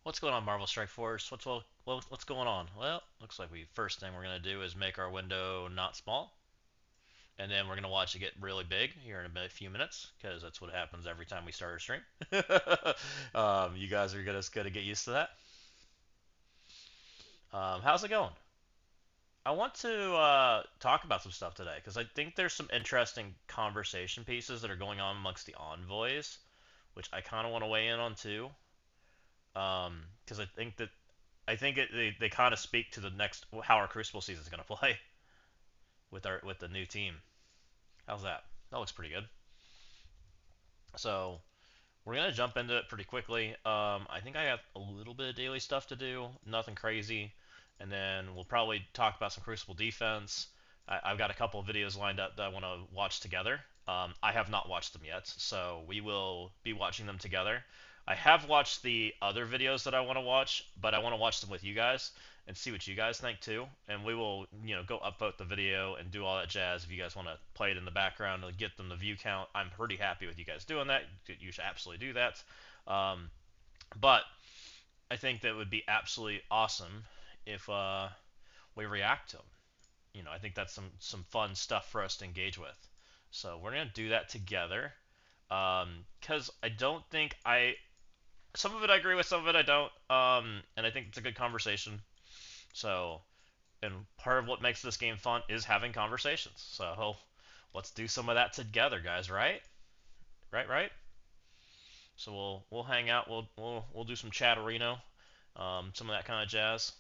What's going on, Marvel Strike Force? What's going on? Well, looks like we first thing we're gonna do is make our window not small, and then we're gonna watch it get really big here in a few minutes, because that's what happens every time we start a stream. You guys are gonna get used to that. How's it going? I want to talk about some stuff today because I think there's some interesting conversation pieces that are going on amongst the envoys, which I kind of want to weigh in on too. Because they kind of speak to the next how our Crucible season is going to play with the new team. How's that? That looks pretty good. So we're gonna jump into it pretty quickly. I think I have a little bit of daily stuff to do, nothing crazy, and then we'll probably talk about some Crucible defense. I've got a couple of videos lined up that I want to watch together. I have not watched them yet, so we will be watching them together. I have watched the other videos that I want to watch, but I want to watch them with you guys and see what you guys think too. And we will, go upvote the video and do all that jazz. If you guys want to play it in the background and get them the view count, I'm pretty happy with you guys doing that. You should absolutely do that. Um, but I think that would be absolutely awesome if we react to them. I think that's some fun stuff for us to engage with. So we're gonna do that together. Because I don't think I some of it I agree with, some of it I don't. And I think it's a good conversation. So, and part of what makes this game fun is having conversations. So let's do some of that together, guys. Right? Right? Right? So we'll hang out. We'll do some chatterino, some of that kind of jazz.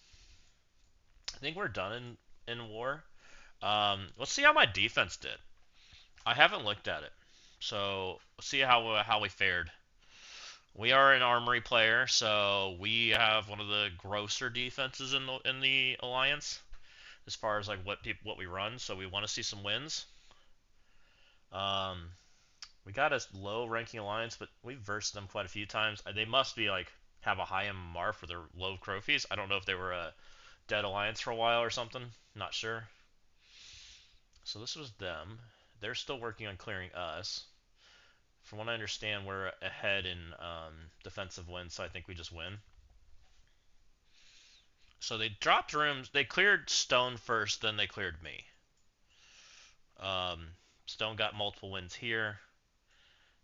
I think we're done in war. Let's see how my defense did. I haven't looked at it, so let's see how we fared. We are an armory player, so we have one of the grosser defenses in the alliance as far as like what we run. So we want to see some wins. Um, we got a low ranking alliance, but we've versed them quite a few times. They must be like have a high MMR for their low trophies. I don't know if they were a dead alliance for a while or something. Not sure. So this was them. They're still working on clearing us. From what I understand, we're ahead in defensive wins, so I think we just win. So they dropped rooms. They cleared Stone first, then they cleared me. Stone got multiple wins here.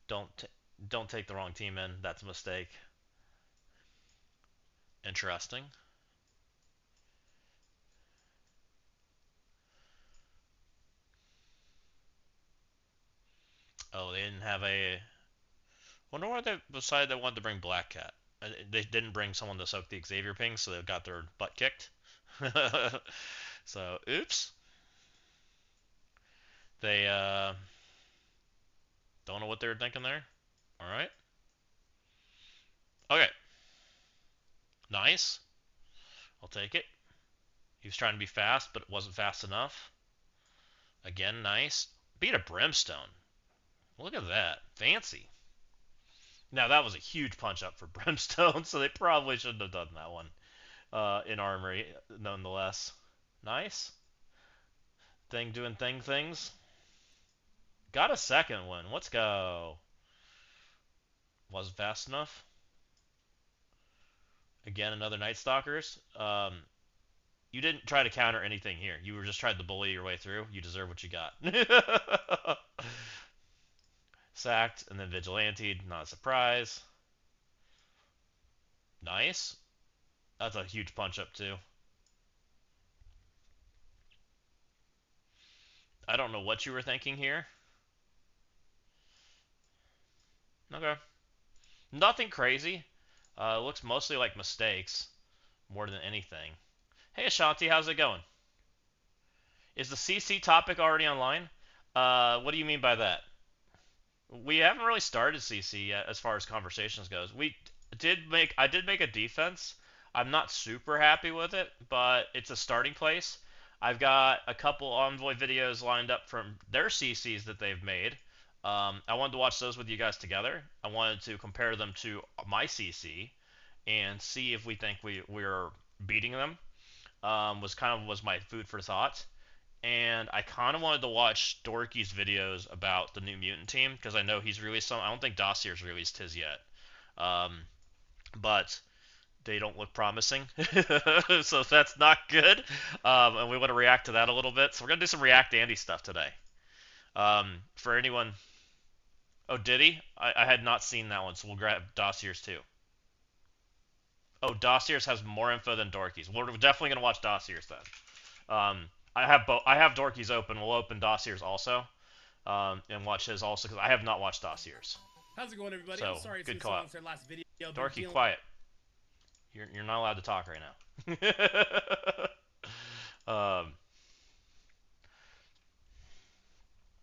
Don't t- don't take the wrong team in. That's a mistake. Interesting. Oh, they didn't have a. Wonder why they decided they wanted to bring Black Cat. They didn't bring someone to soak the Xavier ping, so they got their butt kicked. So, oops. They don't know what they were thinking there. All right. Okay. Nice. I'll take it. He was trying to be fast, but it wasn't fast enough. Again, nice. Beat a Brimstone. Look at that. Fancy. Now, that was a huge punch up for Brimstone, so they probably shouldn't have done that one in Armory, nonetheless. Nice. Thing doing things. Got a second one. Let's go. Wasn't fast enough. Again, another Night Stalkers. You didn't try to counter anything here. You were just trying to bully your way through. You deserve what you got. Sacked and then Vigilante. Not a surprise. Nice. That's a huge punch up too. I don't know what you were thinking here. Okay. Nothing crazy. Looks mostly like mistakes more than anything. Hey Ashanti, how's it going? Is the CC topic already online? What do you mean by that? We haven't really started CC yet as far as conversations goes. I did make a defense. I'm not super happy with it, but it's a starting place. I've got a couple Envoy videos lined up from their CCs that they've made. I wanted to watch those with you guys together. I wanted to compare them to my CC and see if we think we're beating them. Was my food for thought, and I kind of wanted to watch Dorky's videos about the new mutant team because I know he's released some. I don't think Dossier's released his yet, um, but they don't look promising. So that's not good. And we want to react to that a little bit. So we're gonna do some React Andy stuff today. For anyone, oh, did he? I had not seen that one, so we'll grab Dossier's too. Oh, Dossier's has more info than Dorky's. We're definitely gonna watch Dossier's then. I have both. I have Dorky's open. We'll open Dossier's also, and watch his also because I have not watched Dossier's. How's it going, everybody? So, I'm sorry good it's call been so out. long since our last video. Dorky, quiet. You're not allowed to talk right now.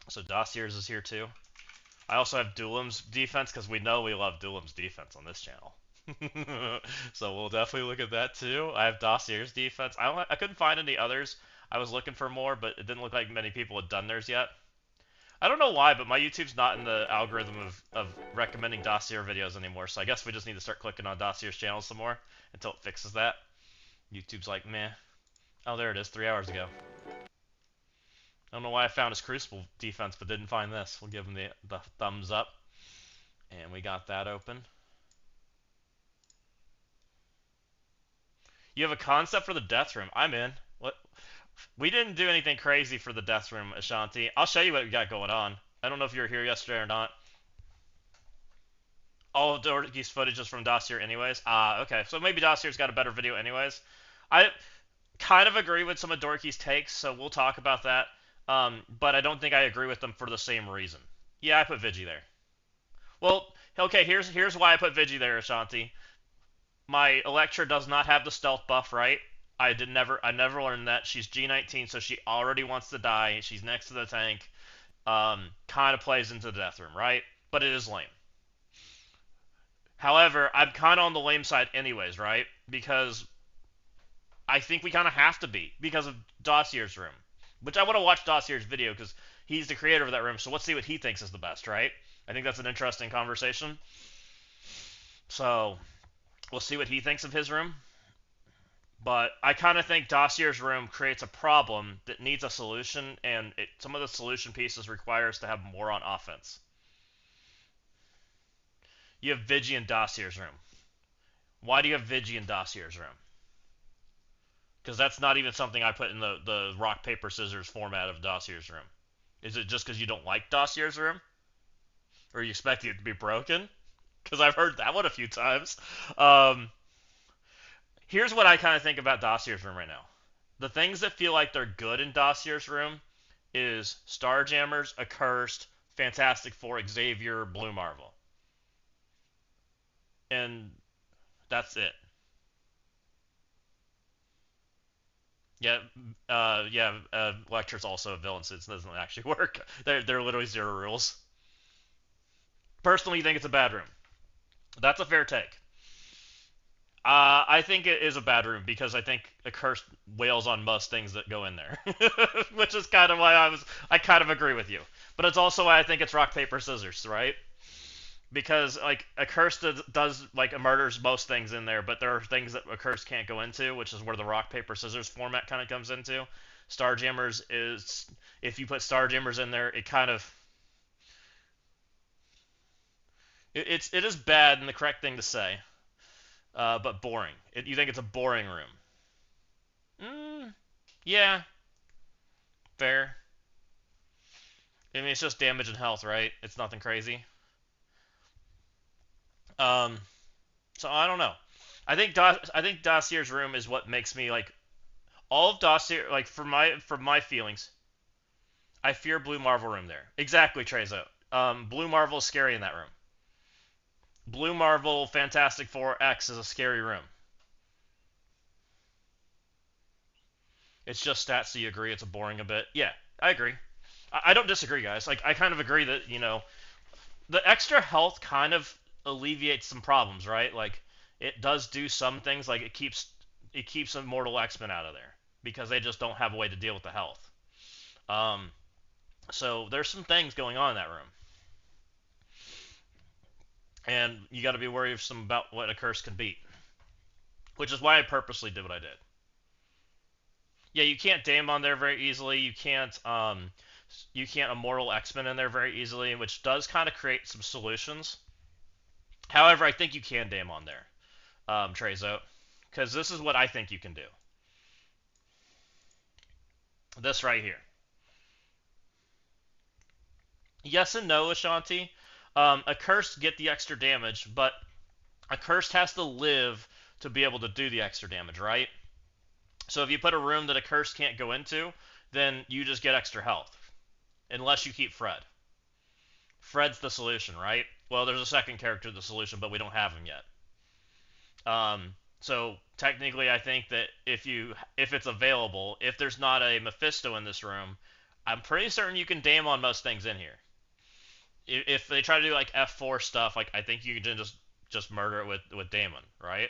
So Dossier's is here too. I also have Duelim's defense because we know we love Duelim's defense on this channel. So we'll definitely look at that too. I have Dossier's defense. I couldn't find any others. I was looking for more, but it didn't look like many people had done theirs yet. I don't know why, but my YouTube's not in the algorithm of recommending Dossier videos anymore, so I guess we just need to start clicking on Dossier's channel some more until it fixes that. YouTube's like, meh. Oh, there it is, 3 hours ago. I don't know why I found his Crucible defense, but didn't find this. We'll give him the thumbs up. And we got that open. You have a concept for the death room. I'm in. What? We didn't do anything crazy for the death room, Ashanti. I'll show you what we got going on. I don't know if you were here yesterday or not. All of Dorky's footage is from Dossier anyways. Okay. So maybe Dossier's got a better video anyways. I kind of agree with some of Dorky's takes, so we'll talk about that. But I don't think I agree with them for the same reason. Yeah, I put Vigi there. Well, okay, here's why I put Vigi there, Ashanti. My Electra does not have the stealth buff, right? I never learned that. She's G19, so she already wants to die. She's next to the tank. Kind of plays into the death room, right? But it is lame. However, I'm kind of on the lame side anyways, right? Because I think we kind of have to be because of Dossier's room. Which I want to watch Dossier's video because he's the creator of that room, so let's see what he thinks is the best, right? I think that's an interesting conversation. So, we'll see what he thinks of his room. But I kind of think Dossier's room creates a problem that needs a solution, and some of the solution pieces require us to have more on offense. You have Vigi in Dossier's room. Why do you have Vigi in Dossier's room? Because that's not even something I put in the rock, paper, scissors format of Dossier's room. Is it just because you don't like Dossier's room? Or you expect it to be broken? Because I've heard that one a few times. Here's what I kind of think about Dossier's room right now. The things that feel like they're good in Dossier's room is Starjammers, Accursed, Fantastic Four, Xavier, Blue Marvel. And that's it. Yeah, Lecter's also a villain, so it doesn't actually work. They're literally zero rules. Personally, you think it's a bad room. That's a fair take. I think it is a bad room because I think Accursed wails on most things that go in there, which is kind of why I kind of agree with you. But it's also why I think it's rock, paper, scissors, right? Because like Accursed does like murders most things in there, but there are things that Accursed can't go into, which is where the rock, paper, scissors format kind of comes into. Starjammers is, if you put Starjammers in there, it kind of it is bad and the correct thing to say, but boring. You think it's a boring room? Yeah, fair. I mean, it's just damage and health, right? It's nothing crazy. Um, so I don't know. I think Dossier's room is what makes me like all of Dossier like for my feelings. I fear Blue Marvel room there. Exactly, Trezo. Blue Marvel is scary in that room. Blue Marvel Fantastic Four X is a scary room. It's just stats, so you agree it's a boring a bit. Yeah, I agree. I don't disagree, guys. Like I kind of agree that the extra health kind of alleviates some problems, right? Like it does do some things, like it keeps Immortal X-Men out of there because they just don't have a way to deal with the health. So there's some things going on in that room, and you got to be worried about what a curse can beat, which is why I purposely did what I did. Yeah, you can't Daemon there very easily. You can't Immortal X-Men in there very easily, which does kind of create some solutions. However, I think you can Daemon there. Trezo, because this is what I think you can do. This right here. Yes and no, Ashanti. A cursed get the extra damage, but a cursed has to live to be able to do the extra damage, right? So if you put a room that a curse can't go into, then you just get extra health. Unless you keep Fred. Fred's the solution, right? Well, there's a second character the solution, but we don't have him yet. So technically, I think that if it's available, if there's not a Mephisto in this room, I'm pretty certain you can dam on most things in here. If they try to do like F4 stuff, like I think you can just murder it with Damon, right?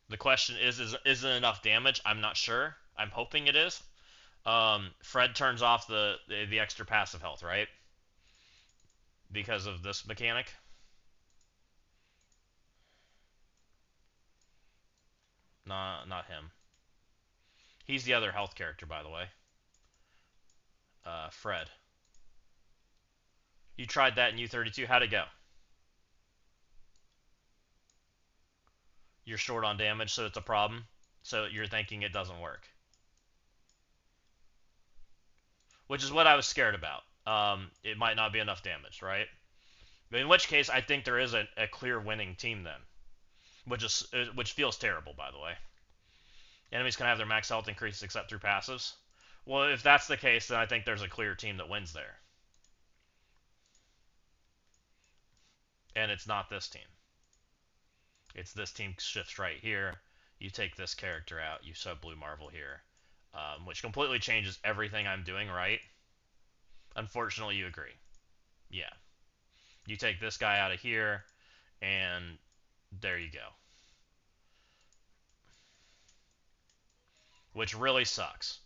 The question is it enough damage? I'm not sure. I'm hoping it is. Fred turns off the extra passive health, right? Because of this mechanic. Not him. He's the other health character, by the way. Fred. You tried that in U32. How'd it go? You're short on damage, so it's a problem. So you're thinking it doesn't work, which is what I was scared about. It might not be enough damage, right? In which case, I think there is a clear winning team then, which feels terrible, by the way. Enemies can have their max health increased except through passives. Well, if that's the case, then I think there's a clear team that wins there, and it's not this team. It's this team shifts right here. You take this character out. You sub Blue Marvel here, which completely changes everything I'm doing. Right? Unfortunately, you agree. Yeah. You take this guy out of here, and there you go. Which really sucks.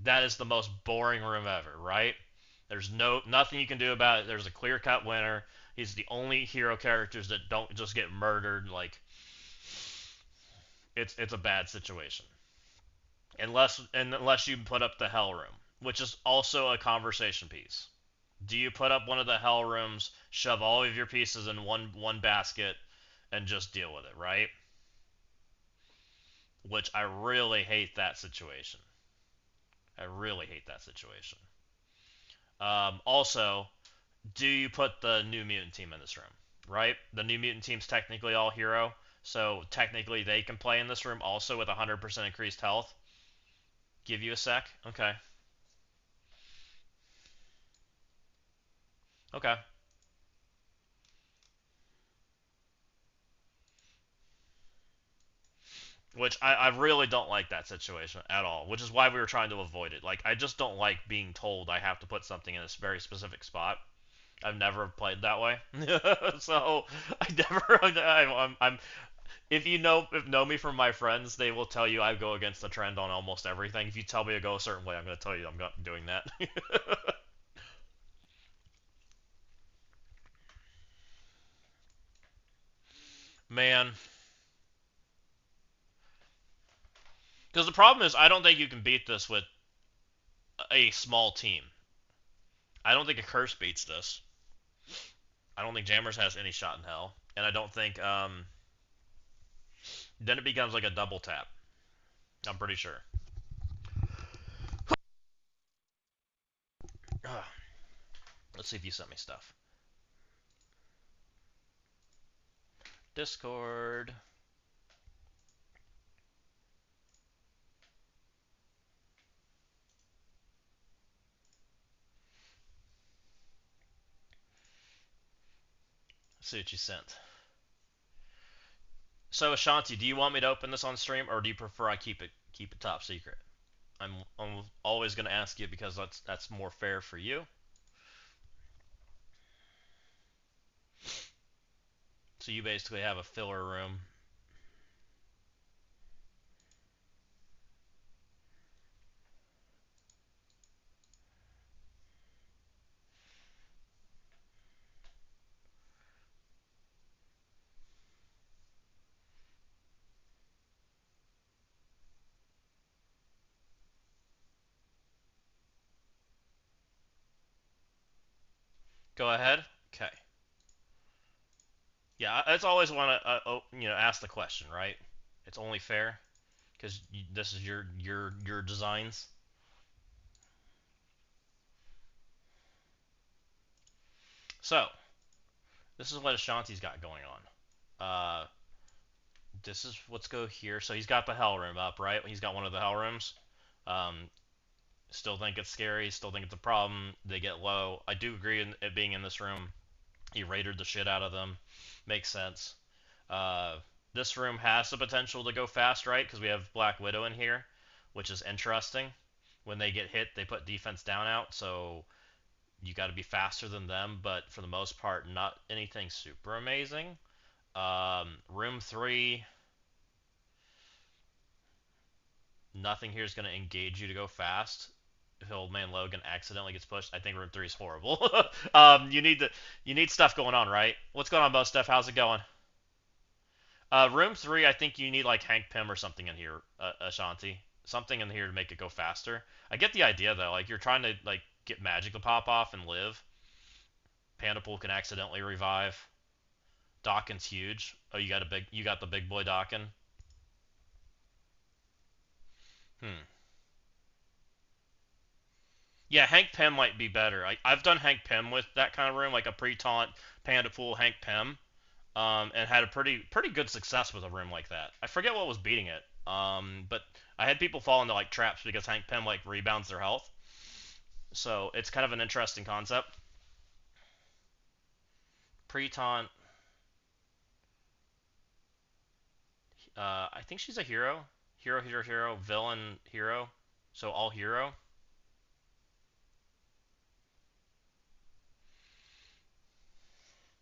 That is the most boring room ever, right? There's nothing you can do about it. There's a clear-cut winner. He's the only hero characters that don't just get murdered. Like it's a bad situation. Unless you put up the hell room, which is also a conversation piece. Do you put up one of the hell rooms, shove all of your pieces in one basket, and just deal with it, right? Which I really hate that situation. I really hate that situation. Also, do you put the New Mutant team in this room? Right? The New Mutant team's technically all hero, so technically they can play in this room also with 100% increased health. Give you a sec? Okay. Okay. Which I really don't like that situation at all, which is why we were trying to avoid it. Like, I just don't like being told I have to put something in a very specific spot. I've never played that way. So, I never, I'm if know me from my friends, they will tell you I go against the trend on almost everything. If you tell me to go a certain way, I'm going to tell you I'm not doing that. Man, because the problem is I don't think you can beat this with a small team. I don't think a curse beats this. I don't think Jammers has any shot in hell, and I don't think then it becomes like a double tap. I'm pretty sure. Let's see if you sent me stuff. Discord. Let's see what you sent. So Ashanti, do you want me to open this on stream, or do you prefer I keep it top secret? I'm always gonna ask you because that's more fair for you. So you basically have a filler room. Go ahead. Okay. Yeah, it's always want to ask the question, right? It's only fair because this is your designs. So this is what Ashanti's got going on. This is let's go here. So he's got the hell room up, right? He's got one of the hell rooms. Um, Still think it's scary. Still think it's a problem. They get low. I do agree in it being in this room. He raided the shit out of them. Makes sense. Uh, this room has the potential to go fast, right? Because we have Black Widow in here, which is interesting. When they get hit, they put defense down out, so you got to be faster than them. But for the most part, not anything super amazing. Room 3, nothing here is going to engage you to go fast. If Old Man Logan accidentally gets pushed, I think Room 3 is horrible. You need stuff going on, right? What's going on, Bo Steph? How's it going? Room 3, I think you need like Hank Pym or something in here, Ashanti. Something in here to make it go faster. I get the idea though. Like you're trying to like get magic to pop off and live. Pandapool can accidentally revive. Dawkins huge. Oh, you got the big boy Dawkin. Hmm. Yeah, Hank Pym might be better. I've done Hank Pym with that kind of room, like a pre-taunt Pandapool Hank Pym, and had a pretty good success with a room like that. I forget what was beating it, but I had people fall into like traps because Hank Pym like rebounds their health. So it's kind of an interesting concept. Pre-taunt, I think she's a hero, hero, villain, hero. So all hero.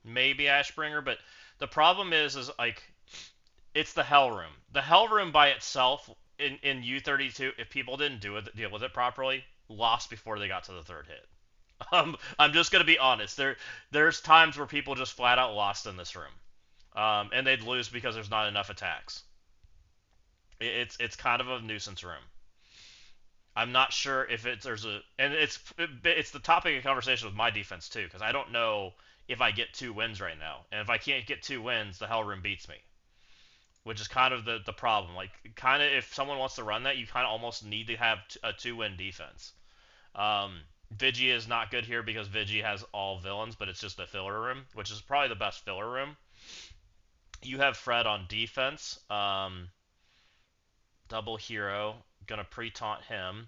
Maybe Ashbringer, but the problem is like it's the Hell Room. The Hell Room by itself in U32, if people didn't deal with it properly, lost before they got to the third hit. I'm just gonna be honest. There's times where people just flat out lost in this room, and they'd lose because there's not enough attacks. It's kind of a nuisance room. I'm not sure if it's there's a and it's the topic of conversation with my defense too because I don't know if I get 2 wins right now, and if I can't get 2 wins, the Hell Room beats me, which is kind of the problem. Like, kind of if someone wants to run that, you kind of almost need to have a 2 win defense. Um, Vigi is not good here because Vigi has all villains, but it's just a filler room, which is probably the best filler room. You have Fred on defense, double hero, gonna pre-taunt him.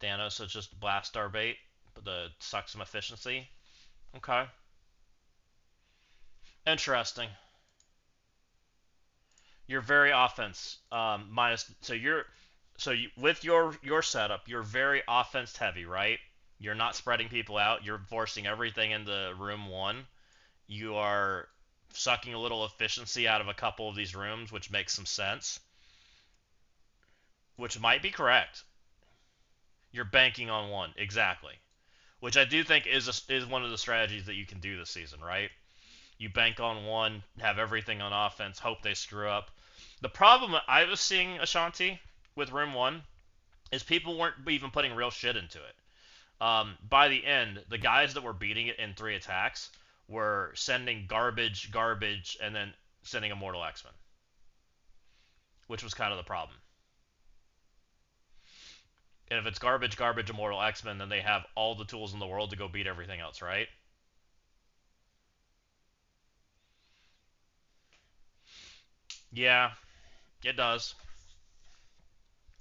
Thanos is just blast star bait, but the suck some efficiency. Okay, interesting. You're very offense minus. With your setup, you're very offense heavy, right? You're not spreading people out. You're forcing everything into room one. You are sucking a little efficiency out of a couple of these rooms, which makes some sense, which might be correct. You're banking on one exactly, which I do think is one of the strategies that you can do this season, right? You bank on one, have everything on offense, hope they screw up. The problem I was seeing, Ashanti, with Room 1 is people weren't even putting real shit into it. By the end, the guys that were beating it in 3 attacks were sending garbage, and then sending Immortal X-Men, which was kind of the problem. And if it's garbage, Immortal X-Men, then they have all the tools in the world to go beat everything else, right? Yeah, it does.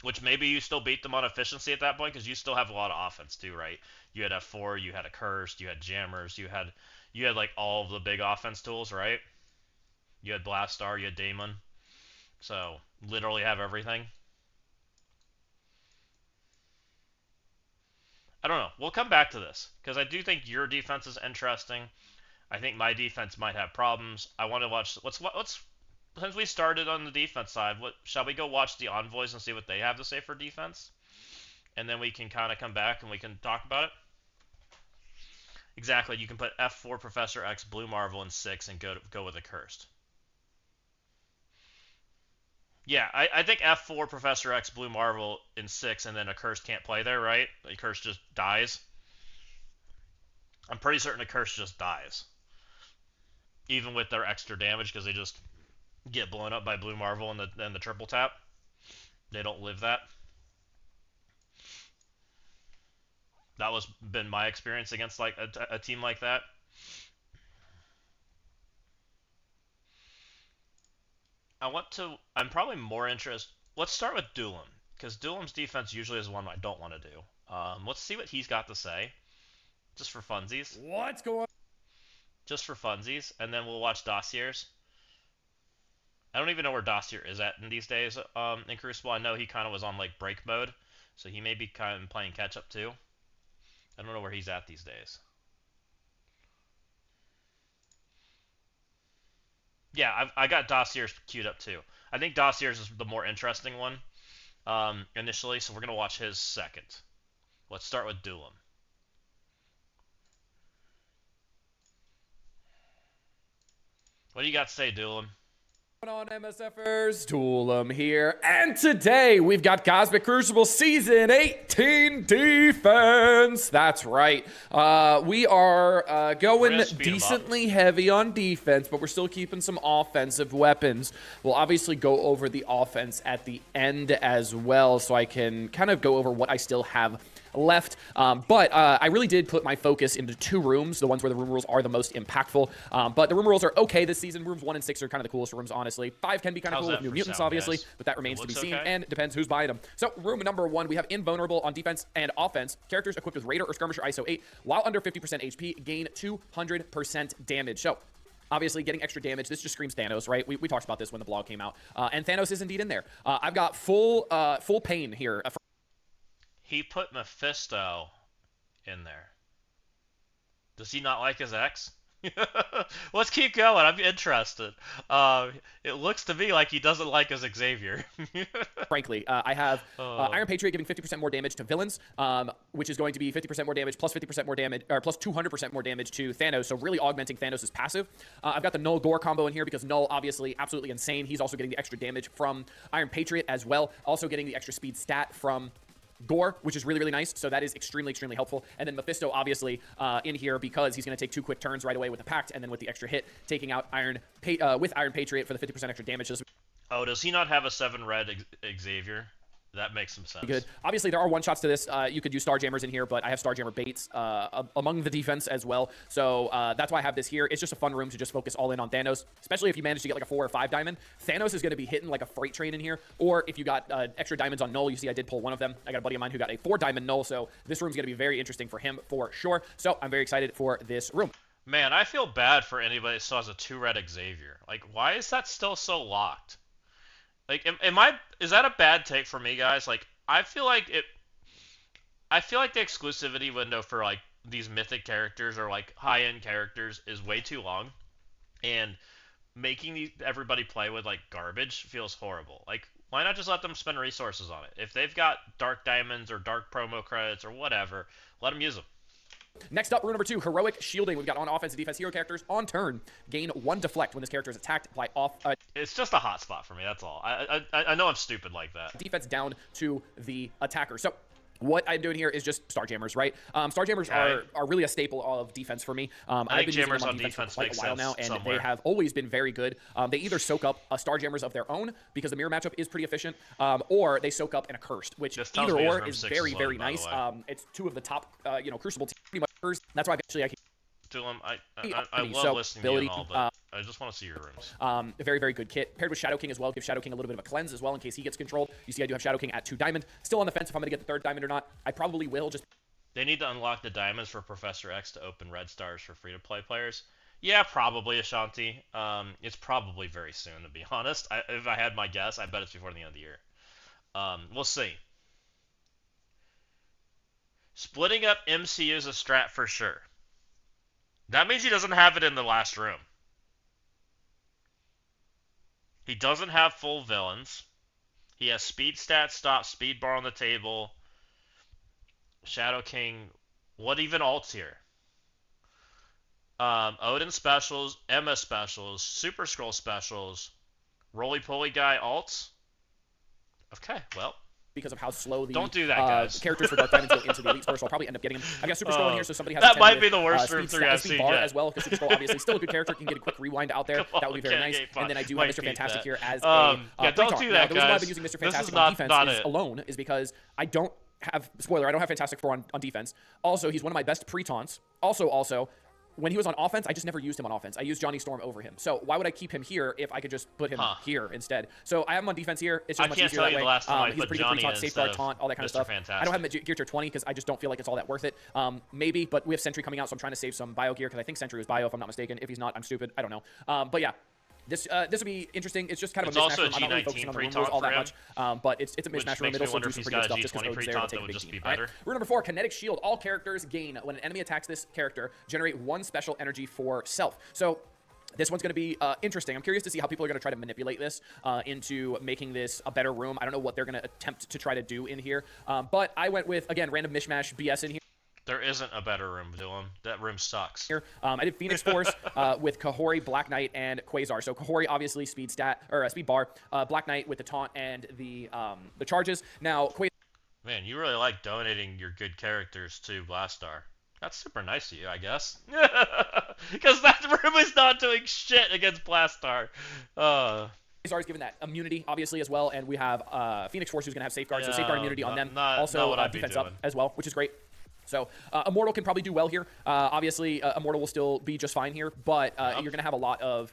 Which maybe you still beat them on efficiency at that point because you still have a lot of offense too, right? You had F4, you had a Cursed, you had Jammers, you had like all of the big offense tools, right? You had Blast Star, you had Daemon, so literally have everything. I don't know. We'll come back to this because I do think your defense is interesting. I think my defense might have problems. I want to watch. Let's since we started on the defense side, what shall we go watch the envoys and see what they have to say for defense, and then we can kind of come back and we can talk about it. Exactly. You can put F4 Professor X Blue Marvel in 6 and go with a cursed. Yeah, I think F4 Professor X Blue Marvel in 6 and then a cursed can't play there, right? A cursed just dies. I'm pretty certain a curse just dies. even with their extra damage because they just get blown up by Blue Marvel and the triple tap. They don't live that. That was been my experience against like a team like that. I'm probably more interested. Let's start with Doolin because Doolin's defense usually is one I don't want to do. Let's see what he's got to say, just for funsies. What's going? Just for funsies, and then we'll watch Dossier's. I don't even know where Dossier is at in these days. In Crucible, I know he kind of was on like break mode, so he may be kind of playing catch up too. I don't know where he's at these days. Yeah, I got Dossier's queued up too. I think Dossier's is the more interesting one initially, so we're gonna watch his second. Let's start with Doolin. What do you got to say, Doolin? On MSFers, Toolum here, and today we've got Cosmic Crucible Season 18 defense. That's right. We are going decently heavy on defense, but we're still keeping some offensive weapons. We'll obviously go over the offense at the end as well, so I can kind of go over what I still have left, but I really did put my focus into 2 rooms, the ones where the room rules are the most impactful, but the room rules are okay this season. Rooms 1 and 6 are kind of the coolest rooms, honestly. 5 can be kind of cool with new mutants, obviously, but that remains to be seen, and depends who's buying them. So room number 1, we have invulnerable on defense and offense. Characters equipped with Raider or Skirmisher ISO 8 while under 50% HP gain 200% damage. So obviously, getting extra damage. This just screams Thanos, right? We talked about this when the blog came out, and Thanos is indeed in there. I've got full pain here. He put Mephisto in there. Does he not like his ex? Let's keep going. I'm interested. It looks to me like he doesn't like his Xavier. Frankly, I have Iron Patriot giving 50% more damage to villains, which is going to be 50% more damage, plus 50% more damage, or plus 200% more damage to Thanos, so really augmenting Thanos' passive. I've got the Null Gore combo in here because Null, obviously, absolutely insane. He's also getting the extra damage from Iron Patriot as well, also getting the extra speed stat from Gore, which is really, really nice. So that is extremely, extremely helpful. And then Mephisto, obviously, in here because he's going to take 2 quick turns right away with the Pact, and then with the extra hit, taking out Iron Patriot for the 50% extra damage. Oh, does he not have a 7 red Xavier? That makes some sense. Good. Obviously, there are one-shots to this. You could use Starjammers in here, but I have Starjammer baits among the defense as well. So that's why I have this here. It's just a fun room to just focus all in on Thanos, especially if you manage to get like a 4 or 5 diamond. Thanos is going to be hitting like a freight train in here. Or if you got extra diamonds on Null, you see I did pull one of them. I got a buddy of mine who got a 4 diamond Null, so this room's going to be very interesting for him for sure. So I'm very excited for this room. Man, I feel bad for anybody that still has a 2 red Xavier. Like, why is that still so locked? Like, is that a bad take for me, guys? Like, I feel like the exclusivity window for like these mythic characters or like high-end characters is way too long, and making everybody play with like garbage feels horrible. Like, why not just let them spend resources on it? If they've got dark diamonds or dark promo credits or whatever, let them use them. Next up, rule number 2, Heroic Shielding. We've got on offense and defense hero characters on turn. Gain 1 deflect when this character is attacked. Apply off. It's just a hot spot for me, that's all. I know I'm stupid like that. Defense down to the attacker. So what I'm doing here is just Starjammers, right? Starjammers are really a staple of defense for me. I've been using them on defense for quite a while now, and they have always been very good. They either soak up Starjammers of their own, because the mirror matchup is pretty efficient, or they soak up an accursed, which either or is very, very nice. It's 2 of the top, Crucible teams, pretty much. That's why eventually I can... I love listening to you and all, but I just want to see your rooms. A very, very good kit. Paired with Shadow King as well. Give Shadow King a little bit of a cleanse as well in case he gets controlled. You see I do have Shadow King at 2 diamond. Still on the fence if I'm going to get the 3rd diamond or not. I probably will. Just They need to unlock the diamonds for Professor X to open red stars for free-to-play players. Yeah, probably, Ashanti. It's probably very soon, to be honest. If I had my guess, I bet it's before the end of the year. We'll see. Splitting up MCU is a strat for sure. That means he doesn't have it in the last room. He doesn't have full villains. He has speed stat, stop, speed bar on the table. Shadow King. What even alts here? Odin specials, Emma specials, Super Scroll specials, Roly Poly Guy alts. Okay, well, because of how slow the Don't do that, guys. characters for Dark Diamonds go into the Elite Scroll, so I'll probably end up getting them. I've got Super Scroll in here, so somebody has that a 10 might with, be the worst room speed, 3 I've speed seen bar yet. as well, because Super Scroll obviously still a good character, can get a quick rewind out there. That would be very nice. And then I do have Mr. Fantastic here as a yeah, don't do that, now, the reason why I've been guys. using Mr. This Fantastic is on defense not is it. alone is because I don't have, spoiler, I don't have Fantastic Four on defense. Also, he's one of my best pre-taunts. Also, when he was on offense, I just never used him on offense. I used Johnny Storm over him. So why would I keep him here if I could just put him here instead? So I have him on defense here. It's just much easier that way. He's a pretty good pre-taunt, safeguard, taunt, all that kind of stuff. Fantastic. I don't have him at gear tier 20 because I just don't feel like it's all that worth it. Maybe, but we have Sentry coming out, so I'm trying to save some bio gear because I think Sentry was bio, if I'm not mistaken. If he's not, I'm stupid. I don't know. But yeah. This would be interesting. It's just kind of a mismatch room. I'm not really focusing on the room rules all that much, but it's a mismatch room. It'll still do some pretty good stuff just because Ode's there to take a big team. Right? Rule number 4, Kinetic Shield. All characters gain when an enemy attacks this character, generate 1 special energy for self. So this one's going to be interesting. I'm curious to see how people are going to try to manipulate this into making this a better room. I don't know what they're going to attempt to try to do in here, but I went with, again, random mishmash BS in here. There isn't a better room, Dylan. That room sucks. I did Phoenix Force with Kahori, Black Knight, and Quasar. So Kahori obviously speed bar, Black Knight with the taunt and the charges. Now Quasar. Man, you really like donating your good characters to Blastar. That's super nice of you, I guess. Because that room is not doing shit against Blastar. Quasar is given that immunity, obviously, as well, and we have Phoenix Force who's going to have safeguard, so safeguard immunity on them. Also, defense up as well, which is great. So Immortal can probably do well here. Obviously, Immortal will still be just fine here, but you're going to have a lot of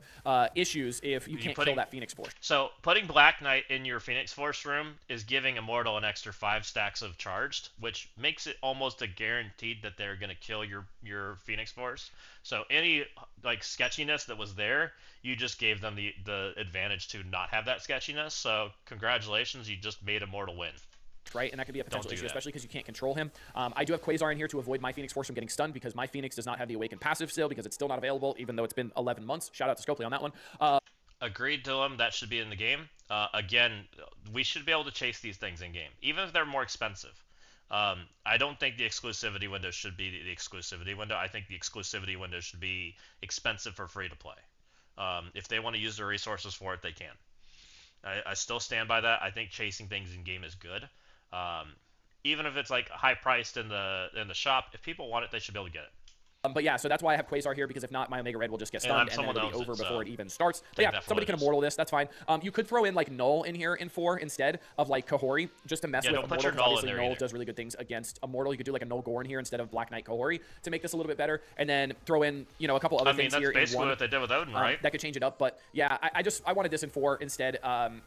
issues if you can't kill that Phoenix Force. So putting Black Knight in your Phoenix Force room is giving Immortal an extra 5 stacks of charged, which makes it almost a guaranteed that they're going to kill your Phoenix Force. So any like sketchiness that was there, you just gave them the advantage to not have that sketchiness. So congratulations, you just made Immortal win. Right, and that could be a potential issue, especially because you can't control him. I do have Quasar in here to avoid my Phoenix Force from getting stunned because my Phoenix does not have the Awakened passive still because it's still not available, even though it's been 11 months. Shout out to Scopely on that one. Agreed, Dylan. That should be in the game. Again, we should be able to chase these things in game, even if they're more expensive. I don't think the exclusivity window should be the exclusivity window. I think the exclusivity window should be expensive for free to play. If they want to use their resources for it, they can. I still stand by that. I think chasing things in game is good. Even if it's like high priced in the shop, if people want it, they should be able to get it. But yeah, so that's why I have Quasar here, because if not, my Omega Red will just get stunned, and then it'll be over before it even starts. But yeah, somebody can Immortal this, that's fine. You could throw in, like, Null in here in 4 instead of, like, Kahori, just to mess with Immortal, because obviously Null does really good things against Immortal. You could do, like, a Null Gorn here instead of Black Knight Kahori to make this a little bit better, and then throw in, you know, a couple other things here in 1. That's basically what they did with Odin, right? That could change it up, but yeah, I wanted this in 4 instead,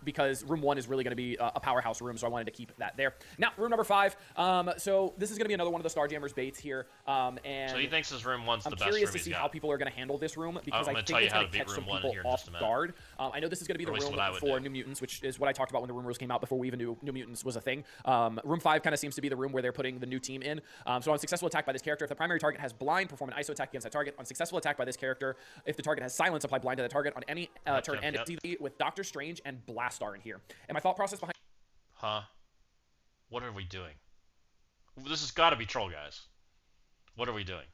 because room 1 is really going to be a powerhouse room, so I wanted to keep that there. Now, room number 5, so this is going to be another one of the Starjammers baits here, and so he thinks his room 1's the best room. I'm curious to see how people are going to handle this room, because I think it's going to catch some people off guard. I know this is going to be the room for New Mutants, which is what I talked about when the room rules came out before we even knew New Mutants was a thing. Room 5 kind of seems to be the room where they're putting the new team in. So on successful attack by this character, if the primary target has blind, perform an ISO attack against that target. On successful attack by this character, if the target has silence, apply blind to the target on any turn end. It's with Doctor Strange and Blastar in here. And my thought process behind... Huh? What are we doing? This has got to be troll, guys. What are we doing?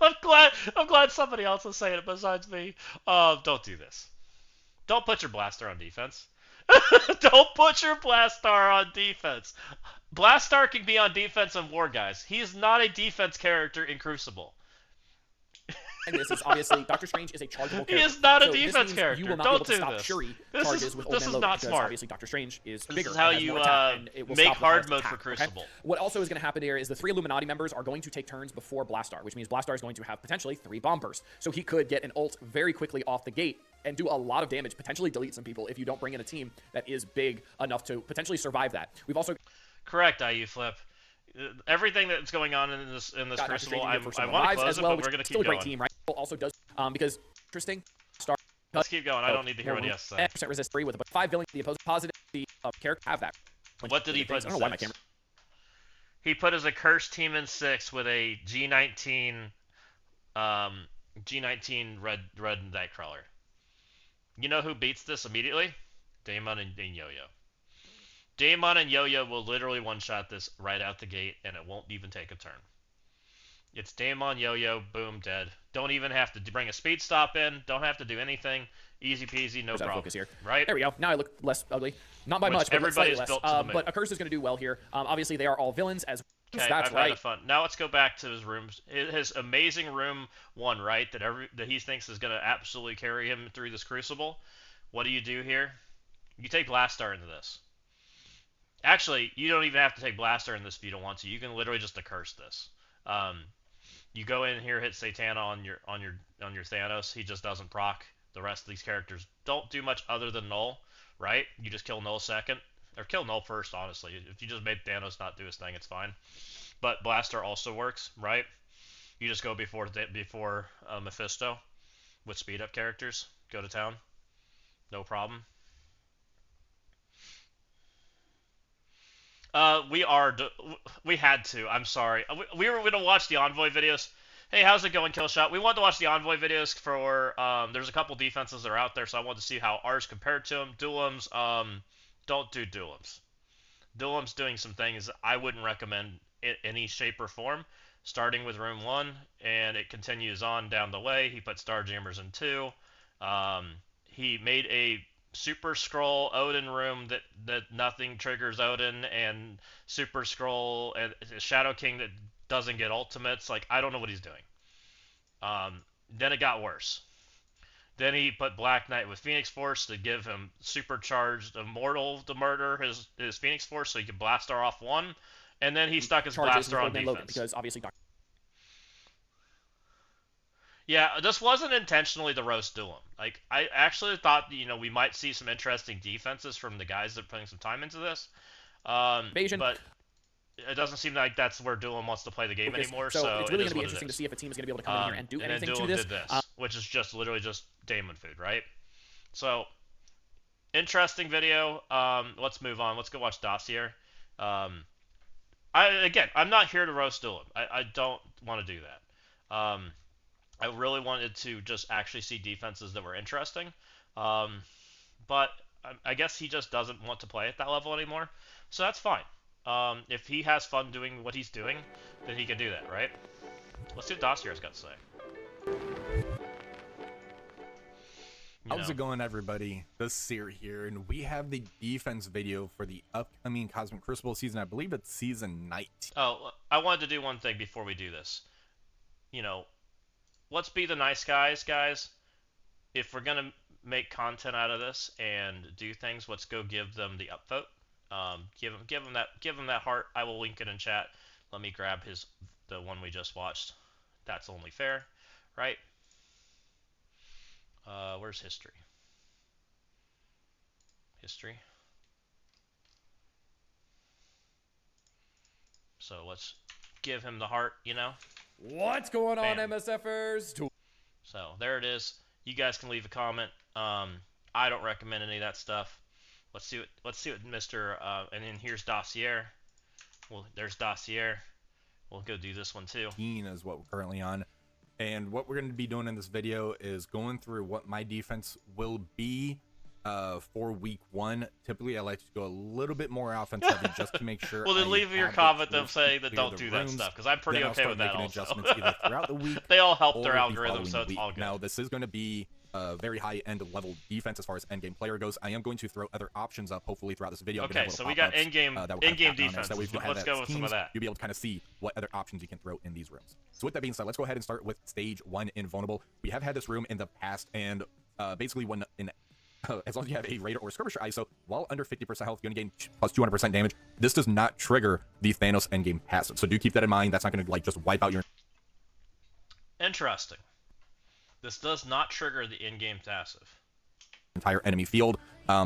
I'm glad somebody else is saying it besides me. Don't do this. Don't put your Blastar on defense. Don't put your Blastar on defense. Blastar can be on defense in War, guys. He is not a defense character in Crucible. And this is obviously Doctor Strange is a chargeable character. He is not a defense character. You will not Don't be able do to stop Shuri this. Charges with This is not smart. Obviously, Doctor Strange is bigger. This is how you make hard mode for Crucible. Okay? What also is going to happen here is the 3 Illuminati members are going to take turns before Blastar, which means Blastar is going to have potentially 3 bomb bursts. So he could get an ult very quickly off the gate and do a lot of damage, potentially delete some people if you don't bring in a team that is big enough to potentially survive that. We've also... Correct, IU Flip. Everything that's going on in this Crucible, I want to close it, but we're going to keep going. Still a great team, right? Also does, because interesting. Let's keep going. I don't need to hear what he has to say. Percent resist 3 with a 5 billion. The opposing positive, the character have that. What did he put in 6? I don't know why my camera... He put as a cursed team in 6 with a G19, G19 red Nightcrawler. You know who beats this immediately? Daemon and Yo-Yo. Daemon and Yo-Yo will literally one-shot this right out the gate, and it won't even take a turn. It's Daemon, Yo-Yo, boom, dead. Don't even have to bring a speed stop in. Don't have to do anything. Easy peasy, no problem. Focus here. Right? There we go. Now I look less ugly. Not by Which much, but slightly everybody's less. built to the moon. But Accursed is going to do well here. Obviously, they are all villains as Okay, that's I've right. had fun. Now let's go back to his rooms. His amazing room 1, right? That he thinks is going to absolutely carry him through this Crucible. What do you do here? You take Blastar into this. Actually, you don't even have to take Blaster in this if you don't want to. You can literally just Accurse this. You go in here, hit Satana on your Thanos. He just doesn't proc. The rest of these characters don't do much other than Null, right? You just kill Null second, or kill Null first. Honestly, if you just made Thanos not do his thing, it's fine. But Blaster also works, right? You just go before Mephisto with speed up characters. Go to town, no problem. We had to. I'm sorry. We were gonna watch the Envoy videos. Hey, how's it going, Killshot? We wanted to watch the Envoy videos for. There's a couple defenses that are out there, so I wanted to see how ours compared to them. Duelums. Don't do Duelums. Duelum's doing some things I wouldn't recommend in any shape or form. Starting with room 1, and it continues on down the way. He put Starjammers in 2. He made a Super Scroll Odin room that nothing triggers Odin, and Super Scroll and Shadow King that doesn't get ultimates. Like, I don't know what he's doing. Then it got worse. Then he put Black Knight with Phoenix Force to give him supercharged Immortal to murder his Phoenix Force so he could Blastar off 1. And then he stuck his Blaster on defense. Because obviously Yeah, this wasn't intentionally the roast Duelum. Like, I actually thought, we might see some interesting defenses from the guys that are putting some time into this. But it doesn't seem like that's where Duelum wants to play the game anymore. So it's really going to be interesting to see if a team is going to be able to come in here and do anything to this. Did this, which is just literally just Daemon food, right? So, interesting video. Let's move on. Let's go watch Dossier. I'm not here to roast Duelum. I don't want to do that. I really wanted to just actually see defenses that were interesting. But I guess he just doesn't want to play at that level anymore. So that's fine. If he has fun doing what he's doing, then he can do that, right? Let's see what Dossier's got to say. How's it going, everybody? The Seer here, and we have the defense video for the upcoming Cosmic Crucible season. I believe it's season 19. Oh, I wanted to do one thing before we do this. Let's be the nice guys. If we're gonna make content out of this and do things, let's go give them the upvote. Give them that heart. I will link it in chat. Let me grab the one we just watched. That's only fair, right? Where's history? History. So let's give him the heart, What's going on, Bam. MSFers? So there it is. You guys can leave a comment. I don't recommend any of that stuff. Let's see what Mr. And then here's Dossier. Well, there's Dossier. We'll go do this one too. Is what we're currently on. And what we're going to be doing in this video is going through what my defense will be for week 1. Typically, I like to go a little bit more offense heavy just to make sure. Well, then leave your comment them saying that don't do that stuff, because I'm pretty okay with that also. Adjustments either throughout the week. They all help their algorithm, so it's all good. Now, this is going to be a very high-end level defense as far as endgame player goes. I am going to throw other options up, hopefully, throughout this video. Okay, so we got endgame defense. Let's go with some of that. You'll be able to kind of see what other options you can throw in these rooms. So with that being said, let's go ahead and start with stage 1 Invulnerable. We have had this room in the past, and basically when as long as you have a Raider or Skirmisher ISO, while under 50% health, you're going to gain plus 200% damage. This does not trigger the Thanos endgame passive, so do keep that in mind. That's not going to just wipe out your... Interesting. This does not trigger the in-game passive. Entire enemy field.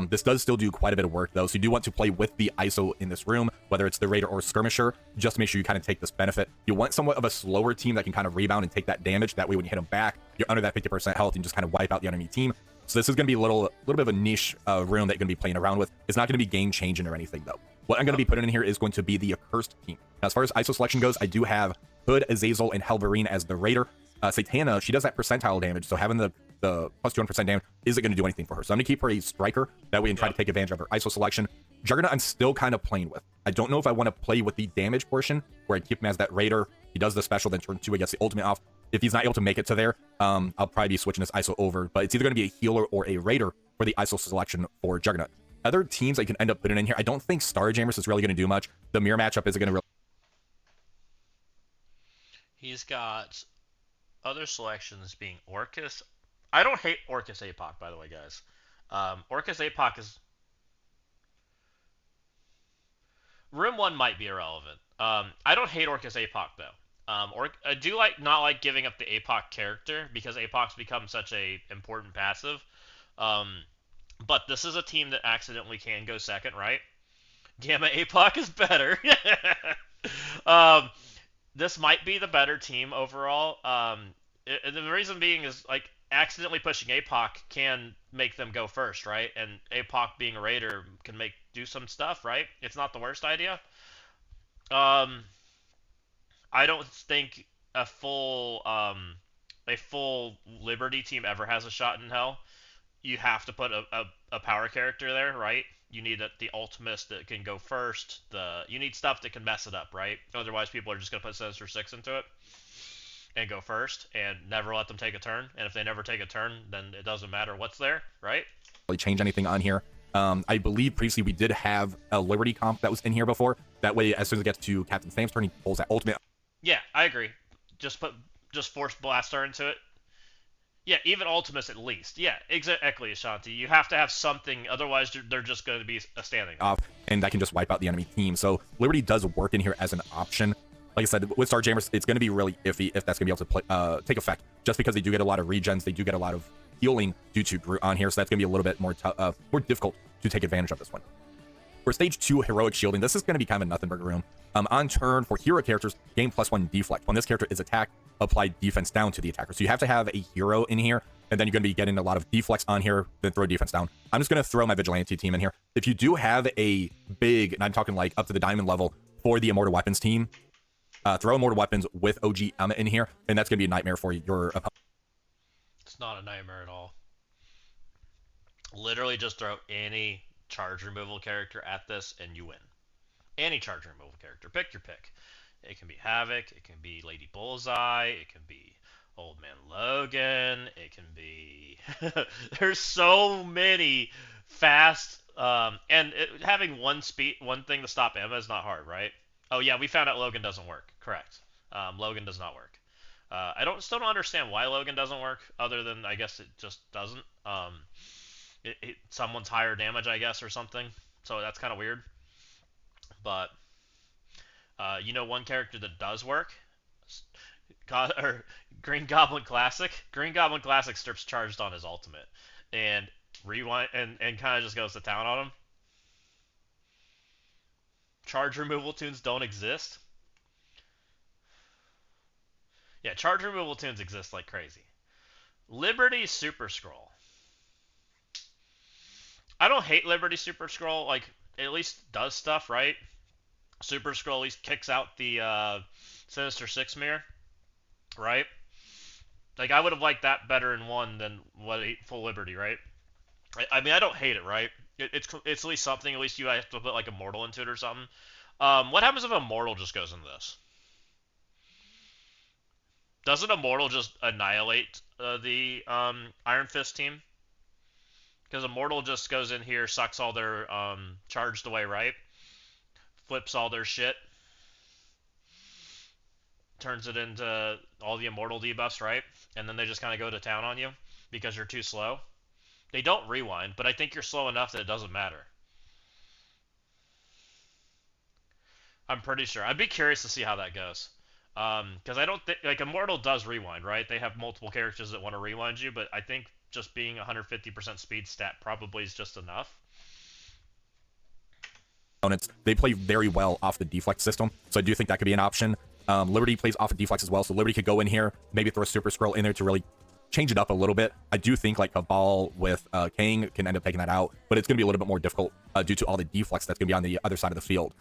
This does still do quite a bit of work, though, so you do want to play with the ISO in this room, whether it's the Raider or Skirmisher, just to make sure you kind of take this benefit. You want somewhat of a slower team that can kind of rebound and take that damage. That way, when you hit them back, you're under that 50% health and just kind of wipe out the enemy team. So this is going to be a little bit of a niche room that you're going to be playing around with. It's not going to be game-changing or anything, though. What I'm going to be putting in here is going to be the Accursed team. Now, as far as ISO selection goes, I do have Hood, Azazel, and Helverine as the Raider. Satana, she does that percentile damage, so having the plus 200% damage isn't going to do anything for her. So I'm going to keep her a Striker. That way, and try to take advantage of her ISO selection. Juggernaut, I'm still kind of playing with. I don't know if I want to play with the damage portion, where I keep him as that Raider. He does the special, then turn 2, I guess the ultimate off. If he's not able to make it to there, I'll probably be switching his ISO over. But it's either going to be a healer or a Raider for the ISO selection for Juggernaut. Other teams I can end up putting in here, I don't think Starjammers is really going to do much. The mirror matchup isn't going to really... He's got other selections being Orcus. I don't hate Orcus APOC, by the way, guys. Orcus APOC is... Room 1 might be irrelevant. I don't hate Orcus APOC, though. I do not like giving up the APOC character, because APOC's become such a important passive. But this is a team that accidentally can go second, right? Gamma APOC is better. This might be the better team overall. The reason being is, like, accidentally pushing APOC can make them go first, right? And APOC being a Raider can do some stuff, right? It's not the worst idea. I don't think a full Liberty team ever has a shot in hell. You have to put a power character there, right? You need the ultimate that can go first. You need stuff that can mess it up, right? Otherwise, people are just going to put Sinister 6 into it and go first and never let them take a turn. And if they never take a turn, then it doesn't matter what's there, right? Really change anything on here. I believe previously we did have a Liberty comp that was in here before. That way, as soon as it gets to Captain Sam's turn, he pulls that ultimate. Yeah, I agree. Just force Blastar into it. Yeah, even Ultimus at least. Yeah, exactly, Ashanti. You have to have something, otherwise they're just going to be a standing off, and that can just wipe out the enemy team. So Liberty does work in here as an option. Like I said, with Starjammers, it's going to be really iffy if that's going to be able to take effect, just because they do get a lot of regens, they do get a lot of healing due to Groot on here, so that's going to be a little bit more difficult to take advantage of this one. For stage 2 heroic shielding, this is going to be kind of a nothing burger room. On turn, for hero characters, gain +1 deflect. When this character is attacked, apply defense down to the attacker. So you have to have a hero in here, and then you're going to be getting a lot of deflects on here, then throw defense down. I'm just going to throw my Vigilante team in here. If you do have a big, and I'm talking like up to the diamond level for the Immortal Weapons team, throw Immortal Weapons with OG Emma in here, and that's going to be a nightmare for your opponent. It's not a nightmare at all. Literally just throw any charge removal character at this, and you win. Any charge removal character. Pick your pick. It can be Havoc, it can be Lady Bullseye, it can be Old Man Logan, it can be... There's so many fast... having one thing to stop Emma is not hard, right? Oh yeah, we found out Logan doesn't work. Correct. Logan does not work. I still don't understand why Logan doesn't work, other than I guess it just doesn't. Someone's higher damage, I guess, or something. So that's kind of weird. But you know one character that does work? Green Goblin Classic. Green Goblin Classic strips charged on his ultimate and rewind and kind of just goes to town on him. Charge removal tunes don't exist. Yeah, charge removal tunes exist like crazy. Liberty Super Scroll. I don't hate Liberty Super Scroll. Like, it at least does stuff, right? Super Scroll at least kicks out the Sinister 6 mirror, right? Like, I would have liked that better in 1 than full Liberty, right? I mean, I don't hate it, right? It's at least something. At least you have to put, like, Immortal into it or something. What happens if Immortal just goes into this? Doesn't Immortal just annihilate the Iron Fist team? Because Immortal just goes in here, sucks all their charged away, right? Flips all their shit. Turns it into all the Immortal debuffs, right? And then they just kind of go to town on you because you're too slow. They don't rewind, but I think you're slow enough that it doesn't matter. I'm pretty sure. I'd be curious to see how that goes. Because I don't think... Like, Immortal does rewind, right? They have multiple characters that want to rewind you, but I think just being 150% speed stat probably is just enough. They play very well off the deflect system, so I do think that could be an option. Liberty plays off of deflects as well, so Liberty could go in here, maybe throw a Super Scroll in there to really change it up a little bit. I do think like Cabal with Kang can end up taking that out, but it's going to be a little bit more difficult due to all the deflects that's going to be on the other side of the field.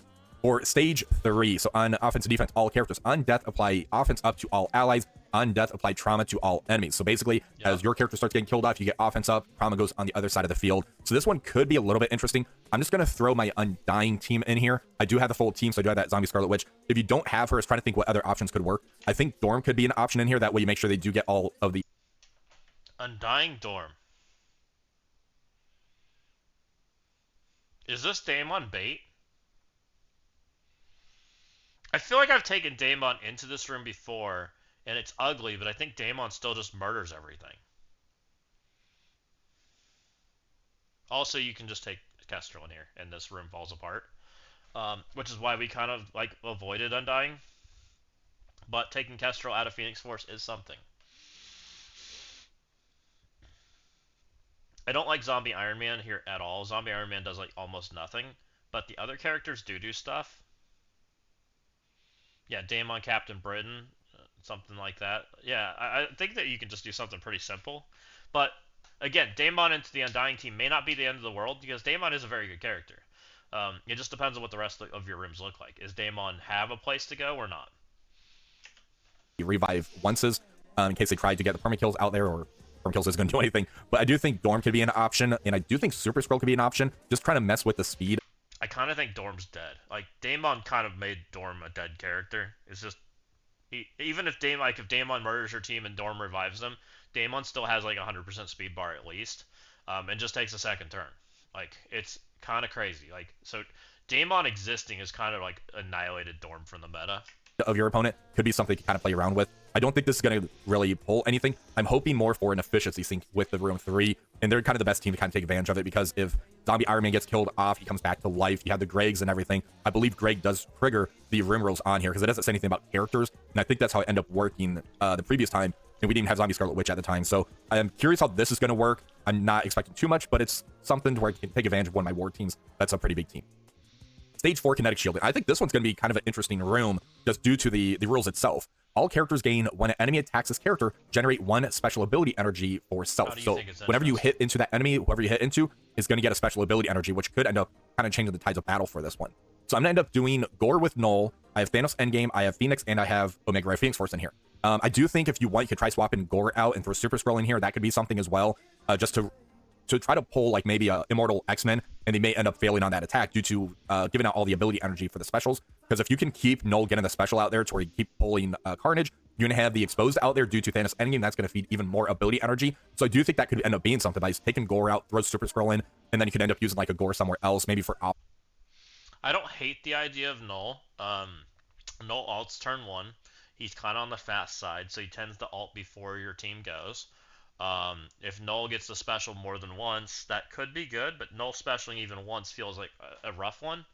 For stage 3, so on offense and defense, all characters on death apply offense up to all allies. On death, apply trauma to all enemies. So basically, as your character starts getting killed off, you get offense up, trauma goes on the other side of the field. So this one could be a little bit interesting. I'm just going to throw my Undying team in here. I do have the full team, so I do have that Zombie Scarlet Witch. If you don't have her, I was trying to think what other options could work. I think Dorm could be an option in here. That way you make sure they do get all of the... Undying Dorm. Is this Daemon bait? I feel like I've taken Daemon into this room before, and it's ugly, but I think Daemon still just murders everything. Also, you can just take Kestrel in here, and this room falls apart. Which is why we kind of, like, avoided Undying. But taking Kestrel out of Phoenix Force is something. I don't like Zombie Iron Man here at all. Zombie Iron Man does, like, almost nothing. But the other characters do stuff. Yeah, Daemon Captain Britain, something like that. Yeah, I think that you can just do something pretty simple. But, again, Daemon into the Undying team may not be the end of the world, because Daemon is a very good character. It just depends on what the rest of your rooms look like. Is Daemon have a place to go or not? Revive onces, in case they tried to get the permakills out there, or permakills isn't going to do anything. But I do think Dorm could be an option, and I do think Super Scroll could be an option. Just trying to mess with the speed. I kind of think Dorm's dead. Like, Daemon kind of made Dorm a dead character. It's just, even if Daemon murders your team and Dorm revives them, Daemon still has like 100% speed bar at least, and just takes a second turn. Like, it's kind of crazy. Like, so Daemon existing is kind of like annihilated Dorm from the meta. Of your opponent could be something to kind of play around with. I don't think this is going to really pull anything. I'm hoping more for an efficiency sync with the room 3, and they're kind of the best team to kind of take advantage of it, because if Zombie Iron Man gets killed off, he comes back to life. You have the Gregs and everything. I believe Greg does trigger the rim rolls on here, because it doesn't say anything about characters, and I think that's how it ended up working the previous time, and we didn't have Zombie Scarlet Witch at the time. So I'm curious how this is going to work. I'm not expecting too much, but it's something to where I can take advantage of one of my war teams. That's a pretty big team. Stage 4 Kinetic Shielding. I think this one's going to be kind of an interesting room, just due to the rules itself. All characters gain, when an enemy attacks this character, generate 1 special ability energy for self. So whenever you hit into that enemy, whoever you hit into is going to get a special ability energy, which could end up kind of changing the tides of battle for this one. So I'm going to end up doing Gore with Null. I have Thanos Endgame, I have Phoenix, and I have Omega Ray Phoenix Force in here. I do think if you want, you could try swapping Gore out and throw Super Scroll in here. That could be something as well, just to try to pull like maybe a Immortal X-Men, and they may end up failing on that attack due to giving out all the ability energy for the specials. Because if you can keep Null getting the special out there to where you keep pulling Carnage, you're going to have the Exposed out there due to Thanos Endgame. That's going to feed even more ability energy. So I do think that could end up being something by just taking Gore out, throw Super Scroll in, and then you could end up using like a Gore somewhere else, maybe for... I don't hate the idea of Null. Null ults turn 1. He's kind of on the fast side, so he tends to ult before your team goes. If Null gets the special more than once, that could be good, but Null specialing even once feels like a rough one.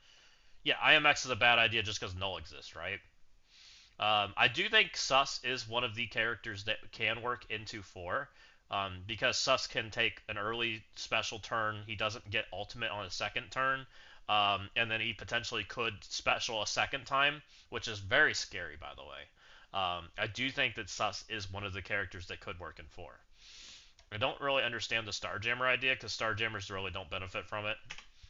Yeah, IMX is a bad idea just because Null exists, right? I do think Sus is one of the characters that can work into 4, because Sus can take an early special turn. He doesn't get ultimate on his second turn, and then he potentially could special a second time, which is very scary, by the way. I do think that Sus is one of the characters that could work in 4. I don't really understand the Starjammer idea, because Starjammers really don't benefit from it.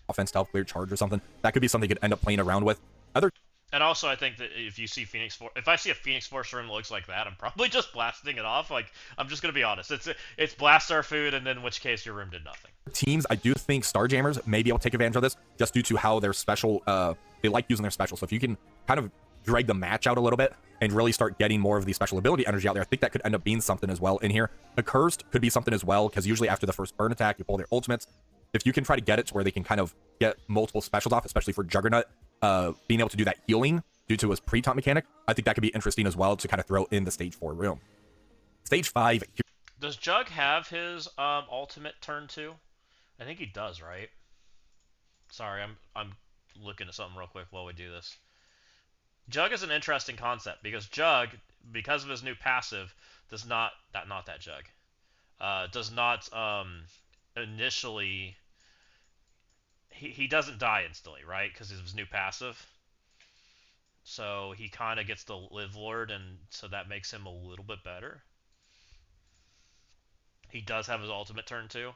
Offense, stealth, clear charge or something. That could be something you could end up playing around with. And also, I think that if you see Phoenix Force, if I see a Phoenix Force room that looks like that, I'm probably just blasting it off. Like, I'm just gonna be honest. It's blast our food, and then in which case your room did nothing. Teams, I do think Starjammers may be able to take advantage of this, just due to how their special, they like using their special. So if you can kind of drag the match out a little bit and really start getting more of the special ability energy out there, I think that could end up being something as well in here. Accursed could be something as well, because usually after the first burn attack, you pull their ultimates. If you can try to get it to where they can kind of get multiple specials off, especially for Juggernaut, being able to do that healing due to his pre-taunt mechanic, I think that could be interesting as well to kind of throw in the stage 4 room. Stage 5. Does Jug have his ultimate turn 2? I think he does, right? Sorry, I'm looking at something real quick while we do this. Jug is an interesting concept, because Jug, because of his new passive, does not that Jug does not initially he doesn't die instantly, right? Because of his new passive. So he kind of gets the Live Lord, and so that makes him a little bit better. He does have his ultimate turn 2,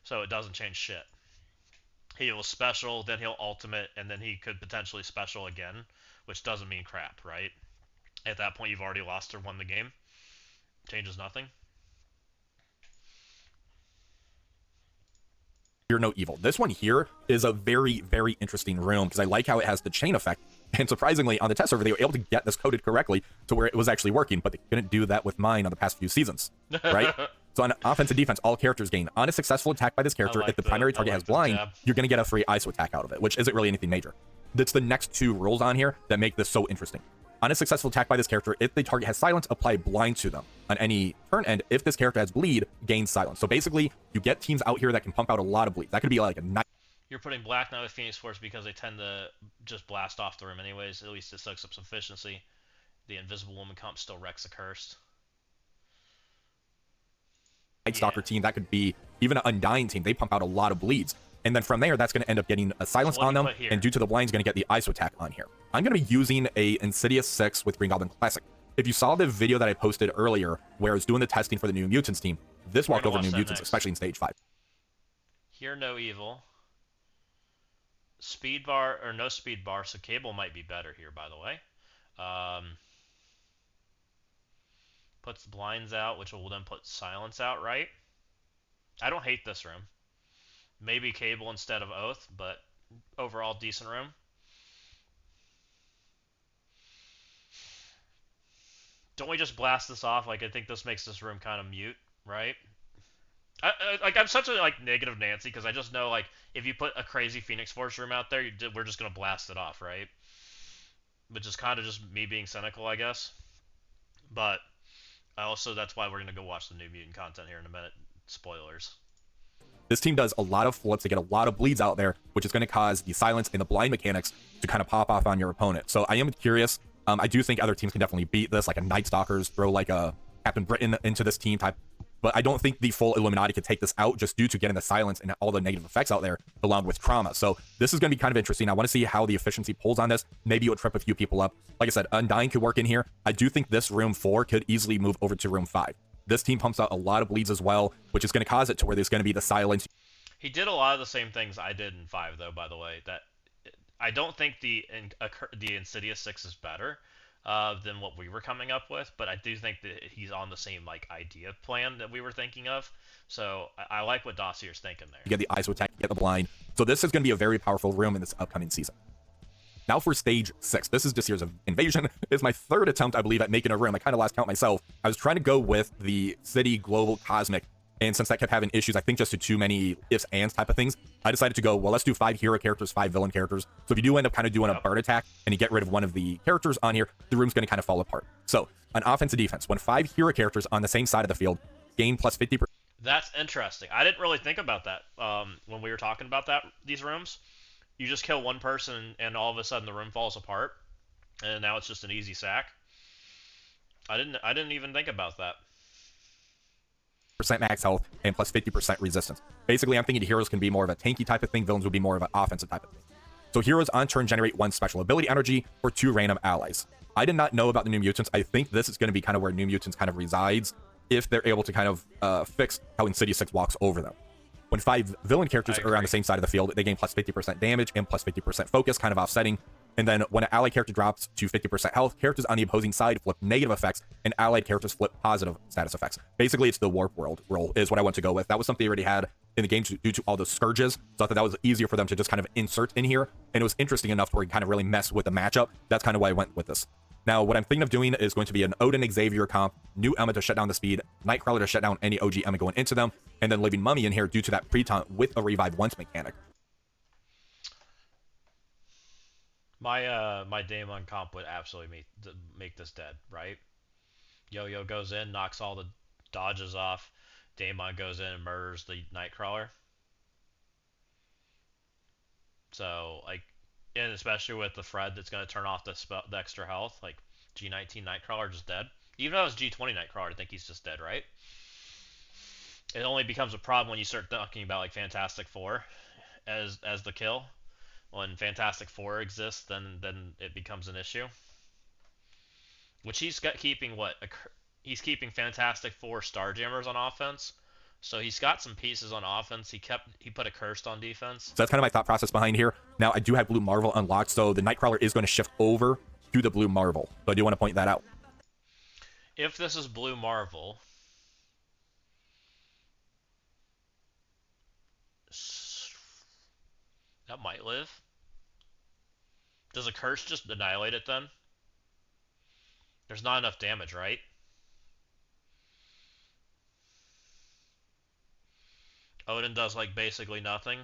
so it doesn't change shit. He will special, then he'll ultimate, and then he could potentially special again, which doesn't mean crap, right? At that point, you've already lost or won the game. Changes nothing. Fear no evil. This one here is a very, very interesting room because I like how it has the chain effect. And surprisingly, on the test server, they were able to get this coded correctly to where it was actually working, but they couldn't do that with mine on the past few seasons, right? So on offense and defense, all characters gain. On a successful attack by this character, if the primary target has blind, you're going to get a free ISO attack out of it, which isn't really anything major. That's the next two rules on here that make this so interesting. On a successful attack by this character, if the target has silence, apply blind to them. On any turn end, if this character has bleed, gain silence. So basically, you get teams out here that can pump out a lot of bleed. That could be like a nice. You're putting Black Knight with Phoenix Force because they tend to just blast off the room anyways. At least it soaks up some efficiency. The Invisible Woman comp still wrecks a Cursed. Night Stalker team, that could be even an Undying team. They pump out a lot of bleeds. And then from there, that's going to end up getting a silence on them. And due to the blinds, going to get the ISO attack on here. I'm going to be using a Insidious 6 with Green Goblin Classic. If you saw the video that I posted earlier, where I was doing the testing for the New Mutants team, this walked over New Mutants, especially in Stage 5. Hear no evil. Speed bar, or no speed bar, so Cable might be better here, by the way. Puts blinds out, which will then put silence out, right? I don't hate this room. Maybe Cable instead of Oath, but overall decent room. Don't we just blast this off? Like, I think this makes this room kind of mute, right? I'm such a negative Nancy because I just know if you put a crazy Phoenix Force room out there, we're just gonna blast it off, right? Which is kind of just me being cynical, I guess. But that's why we're gonna go watch the New Mutant content here in a minute. Spoilers. This team does a lot of flips to get a lot of bleeds out there, which is going to cause the silence and the blind mechanics to kind of pop off on your opponent. So I am curious. I do think other teams can definitely beat this, like a Night Stalkers, throw like a Captain Britain into this team type. But I don't think the full Illuminati could take this out just due to getting the silence and all the negative effects out there, along with trauma. So this is going to be kind of interesting. I want to see how the efficiency pulls on this. Maybe it would trip a few people up. Like I said, Undying could work in here. I do think this room 4 could easily move over to room 5. This team pumps out a lot of bleeds as well, which is going to cause it to where there's going to be the silence. He did a lot of the same things I did in 5, though, by the way. That I don't think the Insidious 6 is better than what we were coming up with, but I do think that he's on the same idea plan that we were thinking of. So I like what Dossier's thinking there. You get the ISO attack, you get the blind. So this is going to be a very powerful room in this upcoming season. Now for Stage 6. This is this year's Invasion. It's my third attempt, I believe, at making a room. I kind of lost count myself. I was trying to go with the City Global Cosmic, and since that kept having issues, I think just too many ifs, ands type of things, I decided to go, well, let's do 5 hero characters, 5 villain characters. So if you do end up kind of doing a bird attack and you get rid of one of the characters on here, the room's going to kind of fall apart. So on offense and defense, when 5 hero characters on the same side of the field gain plus 50%. That's interesting. I didn't really think about that when we were talking about these rooms. You just kill one person and all of a sudden the room falls apart, and now it's just an easy sack. I didn't even think about that. Percent max health and plus 50% resistance. Basically, I'm thinking heroes can be more of a tanky type of thing. Villains would be more of an offensive type of thing. So heroes on turn generate 1 special ability energy for 2 random allies. I did not know about the New Mutants. I think this is going to be kind of where New Mutants kind of resides if they're able to kind of fix how Insidious 6 walks over them. When 5 villain characters are on the same side of the field, they gain plus 50% damage and plus 50% focus, kind of offsetting. And then when an allied character drops to 50% health, characters on the opposing side flip negative effects, and allied characters flip positive status effects. Basically, it's the Warp World role is what I want to go with. That was something they already had in the game due to all the scourges, so I thought that was easier for them to just kind of insert in here, and it was interesting enough to where you kind of really mess with the matchup. That's kind of why I went with this. Now, what I'm thinking of doing is going to be an Odin Xavier comp, new Emma to shut down the speed, Nightcrawler to shut down any OG Emma going into them, and then leaving Mummy in here due to that pre-taunt with a revive once mechanic. My Daemon comp would absolutely make this dead, right? Yo-Yo goes in, knocks all the dodges off. Daemon goes in and murders the Nightcrawler. So, and especially with the Fred that's going to turn off the extra health, G19 Nightcrawler just dead. Even though it's G20 Nightcrawler, I think he's just dead, right? It only becomes a problem when you start talking about Fantastic Four as the kill. When Fantastic Four exists, then it becomes an issue. Which he's keeping He's keeping Fantastic Four Starjammers on offense. So he's got some pieces on offense. He put a cursed on defense. So that's kind of my thought process behind here. Now, I do have Blue Marvel unlocked, so the Nightcrawler is going to shift over to the Blue Marvel. So I do want to point that out. If this is Blue Marvel, that might live. Does a curse just annihilate it then? There's not enough damage, right? Odin does like basically nothing.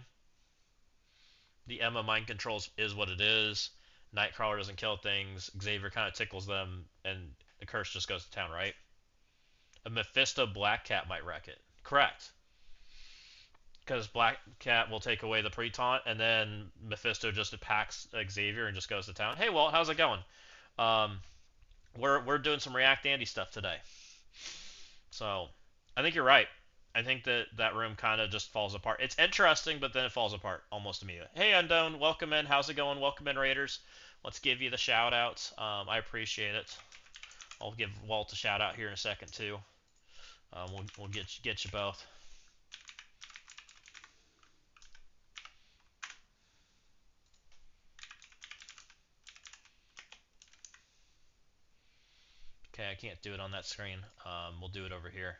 The Emma mind controls is what it is. Nightcrawler doesn't kill things. Xavier kind of tickles them, and the curse just goes to town, right? A Mephisto Black Cat might wreck it. Correct. Because Black Cat will take away the pre-taunt, and then Mephisto just attacks Xavier and just goes to town. Hey, Walt, how's it going? Um, we're doing some React Andy stuff today. So, I think you're right. I think that that room kind of just falls apart. It's interesting, but then it falls apart almost immediately. Hey, Undone, welcome in. How's it going? Welcome in, Raiders. Let's give you the shout outs. I appreciate it. I'll give Walt a shout out here in a second too. We'll get you both. Okay, I can't do it on that screen. We'll do it over here.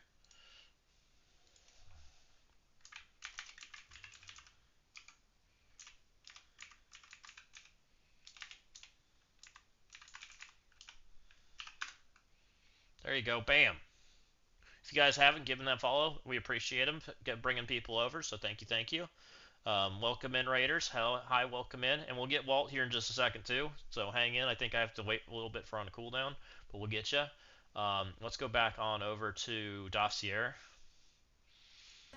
There you go. Bam. If you guys haven't given that follow, we appreciate them bringing people over. So thank you, thank you. Welcome in, Raiders. Hi, welcome in, and we'll get Walt here in just a second too. So hang in. I think I have to wait a little bit for on a cooldown, but we'll get you. Let's go back on over to Dossier.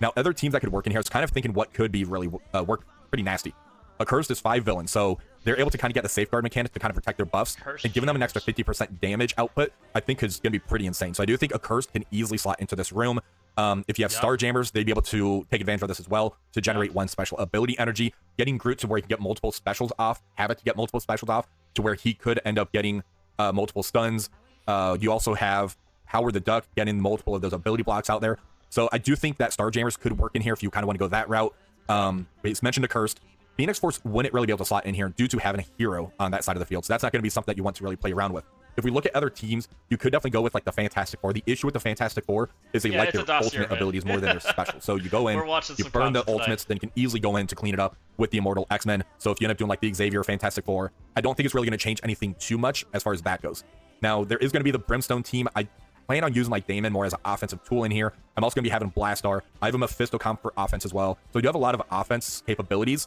Now, other teams that could work in here, I was kind of thinking what could be really work pretty nasty. Accursed is 5 villains, so they're able to kind of get the safeguard mechanic to kind of protect their buffs, and giving them an extra 50% damage output, I think is going to be pretty insane. So I do think Accursed can easily slot into this room. If you have Starjammers, they'd be able to take advantage of this as well to generate one special ability energy, getting Groot to where he can get multiple specials off, Havoc to get multiple specials off, to where he could end up getting multiple stuns. You also have Howard the Duck getting multiple of those ability blocks out there. So I do think that Starjammers could work in here if you kind of want to go that route. It's mentioned Accursed. Phoenix Force wouldn't really be able to slot in here due to having a hero on that side of the field. So that's not going to be something that you want to really play around with. If we look at other teams, you could definitely go with like the Fantastic Four. The issue with the Fantastic Four is they like their ultimate abilities more than their special. So you go in, you burn the ultimates, then you can easily go in to clean it up with the Immortal X-Men. So if you end up doing like the Xavier Fantastic Four, I don't think it's really going to change anything too much as far as that goes. Now, there is going to be the Brimstone team. I plan on using like Damon more as an offensive tool in here. I'm also going to be having Blastar. I have a Mephisto comp for offense as well. So we do have a lot of offense capabilities.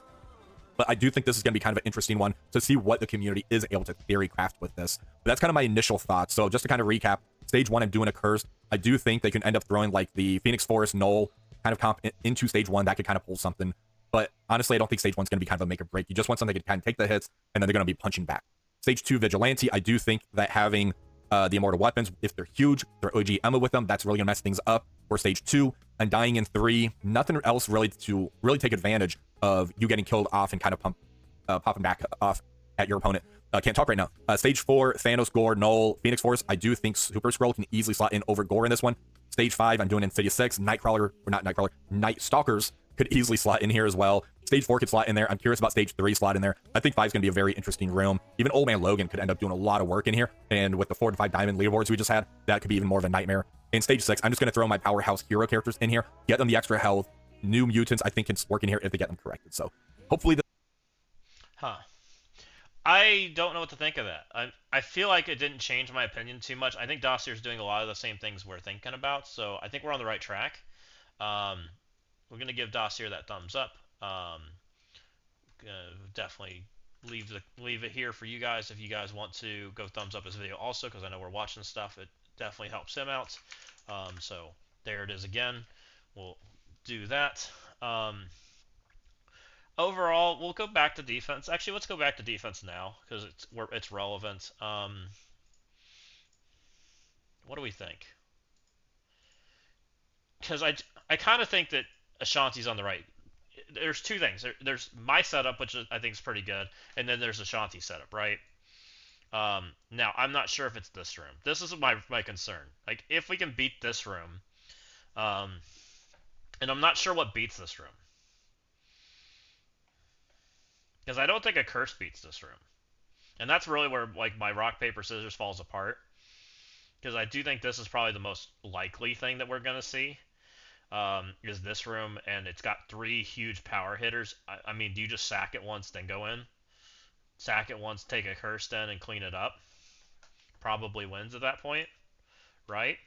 But I do think this is going to be kind of an interesting one to see what the community is able to theory craft with this. But that's kind of my initial thoughts. So just to kind of recap, stage 1, I'm doing Accursed. I do think they can end up throwing like the Phoenix Force, Null kind of comp into stage 1. That could kind of pull something. But honestly, I don't think stage 1's going to be kind of a make or break. You just want something that can kind of take the hits, and then they're going to be punching back. Stage 2, Vigilante. I do think that having the Immortal Weapons, if they're huge, they're OG Emma with them, that's really going to mess things up for stage 2. Undying in 3. Nothing else really to really take advantage of you getting killed off and kind of popping back off at your opponent. Can't talk right now. Stage 4, Thanos, Gore, Null, Phoenix Force. I do think Super Skrull can easily slot in over Gore in this one. Stage 5, I'm doing Insidious 6. Nightcrawler, or not Nightcrawler, Night Stalkers could easily slot in here as well. Stage 4 could slot in there. I'm curious about Stage 3 slot in there. I think 5 is going to be a very interesting room. Even Old Man Logan could end up doing a lot of work in here. And with the 4 to 5 diamond leaderboards we just had, that could be even more of a nightmare. In Stage 6, I'm just going to throw my powerhouse hero characters in here, get them the extra health. New mutants, I think, can work in here if they get them corrected. So hopefully I don't know what to think of that. I feel like it didn't change my opinion too much. I think Dossier's doing a lot of the same things we're thinking about, so I think we're on the right track. We're going to give Dossier that thumbs up. Definitely leave it here for you guys if you guys want to go thumbs up his video also, because I know we're watching stuff. It definitely helps him out. So there it is again. We'll do that. Overall, we'll go back to defense. Actually, let's go back to defense now because it's relevant. What do we think? Because I kind of think that Ashanti's on the right. There's two things. There's my setup, which I think is pretty good, and then there's Ashanti's setup, right? Now I'm not sure if it's this room. This is my concern. Like if we can beat this room, And I'm not sure what beats this room. Because I don't think a curse beats this room. And that's really where like my rock, paper, scissors falls apart. Because I do think this is probably the most likely thing that we're going to see. Is this room, and it's got 3 huge power hitters. I mean, do you just sack it once, then go in? Sack it once, take a curse then, and clean it up? Probably wins at that point, right?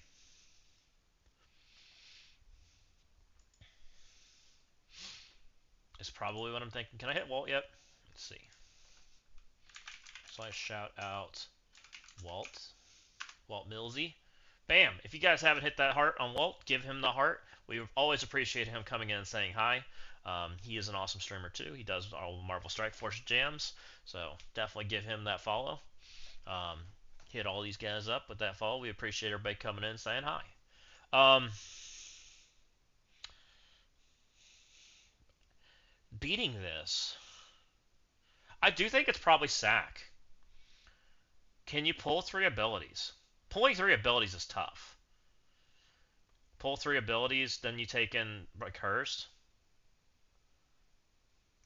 Is probably what I'm thinking. Can I hit Walt yet? Let's see. So I shout out Walt Millsy. Bam! If you guys haven't hit that heart on Walt, give him the heart. We always appreciate him coming in and saying hi. He is an awesome streamer too. He does all Marvel Strike Force jams, so definitely give him that follow. Um, Hit all these guys up with that follow. We appreciate everybody coming in and saying hi. Beating this, I do think it's probably sack. Can you pull 3 abilities? Pulling 3 abilities is tough. Pull 3 abilities, then you take in Cursed.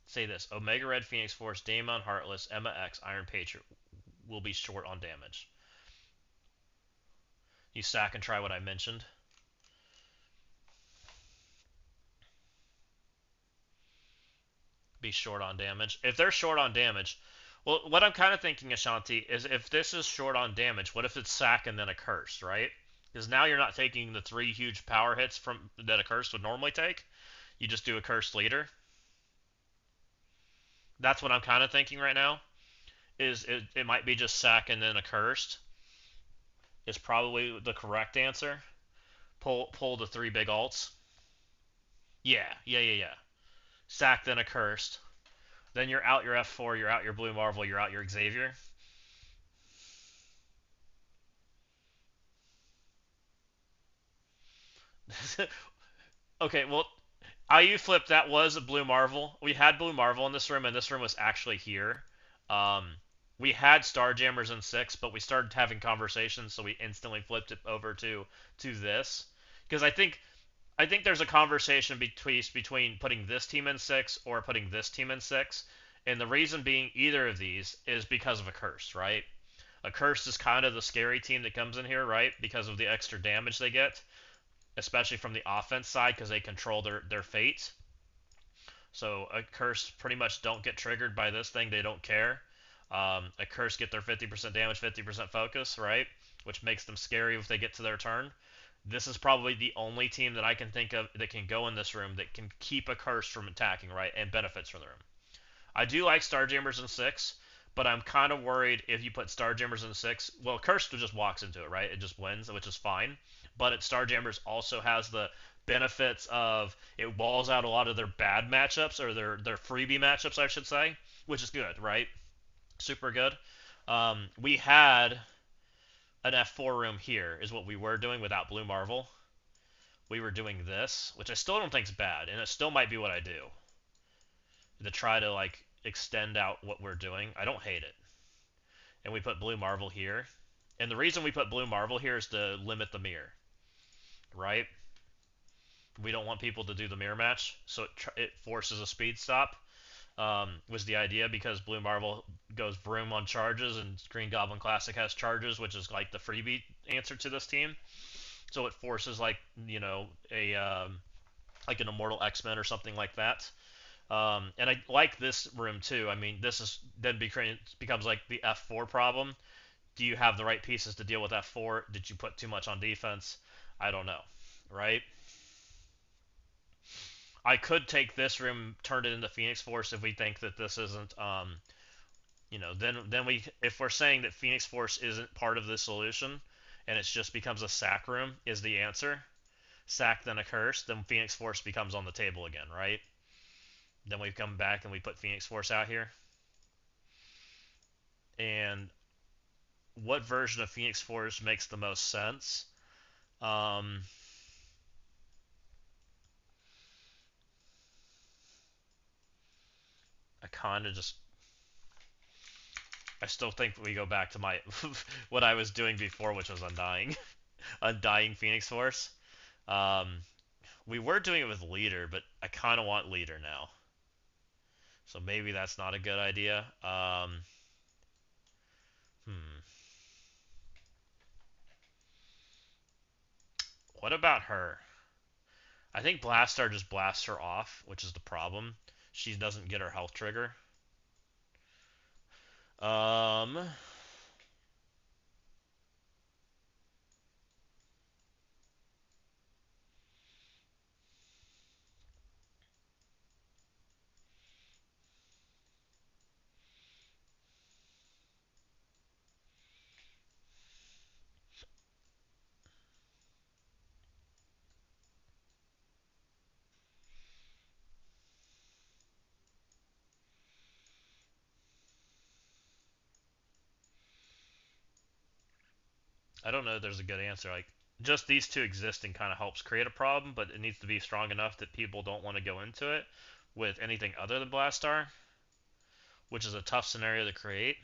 Say this: Omega Red, Phoenix Force, Daemon, Heartless, Emma X, Iron Patriot will be short on damage. You sack and try what I mentioned. Be short on damage. If they're short on damage, well, what I'm kind of thinking, Ashanti, is if this is short on damage, what if it's sack and then a curse, right? Because now you're not taking the 3 huge power hits from that a curse would normally take. You just do a cursed leader. That's what I'm kind of thinking right now. Is it might be just sack and then a cursed is probably the correct answer. Pull the 3 big alts. Yeah. Sack then a cursed. Then you're out your F4, you're out your Blue Marvel, you're out your Xavier. Okay, well, IU flip, that was a Blue Marvel. We had Blue Marvel in this room, and this room was actually here. Um, we had Starjammers in 6, but we started having conversations, so we instantly flipped it over to this. Because I think there's a conversation between putting this team in 6 or putting this team in 6, and the reason being either of these is because of a curse, right? A curse is kind of the scary team that comes in here, right? Because of the extra damage they get, especially from the offense side, because they control their fate. So a curse pretty much don't get triggered by this thing. They don't care. A curse get their 50% damage, 50% focus, right? Which makes them scary if they get to their turn. This is probably the only team that I can think of that can go in this room that can keep a curse from attacking, right? And benefits from the room. I do like Starjammers in 6, but I'm kind of worried if you put Starjammers in 6. Well, Curse just walks into it, right? It just wins, which is fine. But Starjammers also has the benefits of it walls out a lot of their bad matchups, or their freebie matchups, I should say, which is good, right? Super good. We had an F4 room here, is what we were doing without Blue Marvel. We were doing this, which I still don't think is bad, and it still might be what I do to try to like extend out what we're doing. I don't hate it. And we put Blue Marvel here. And the reason we put Blue Marvel here is to limit the mirror, right? We don't want people to do the mirror match, so it forces a speed stop. Was the idea, because Blue Marvel goes vroom on charges, and Green Goblin Classic has charges, which is like the freebie answer to this team. So it forces like a like an Immortal X-Men or something like that. And I like this room too. I mean, this is then becomes like the F4 problem. Do you have the right pieces to deal with F4? Did you put too much on defense? I don't know, right? I could take this room, turn it into Phoenix Force if we think that this isn't, then if we're saying that Phoenix Force isn't part of the solution, and it just becomes a sack room is the answer, sack then a curse, then Phoenix Force becomes on the table again, right? Then we come back and we put Phoenix Force out here. And what version of Phoenix Force makes the most sense? I kind of just I still think we go back to my what I was doing before, which was Undying Phoenix Force. Um, We were doing it with leader, but I kind of want leader now. So maybe that's not a good idea. Hmm. What about her? I think Blastar just blasts her off, which is the problem. She doesn't get her health trigger. Um, I don't know if there's a good answer. Like, just these two existing kind of helps create a problem, but it needs to be strong enough that people don't want to go into it with anything other than Blastar, which is a tough scenario to create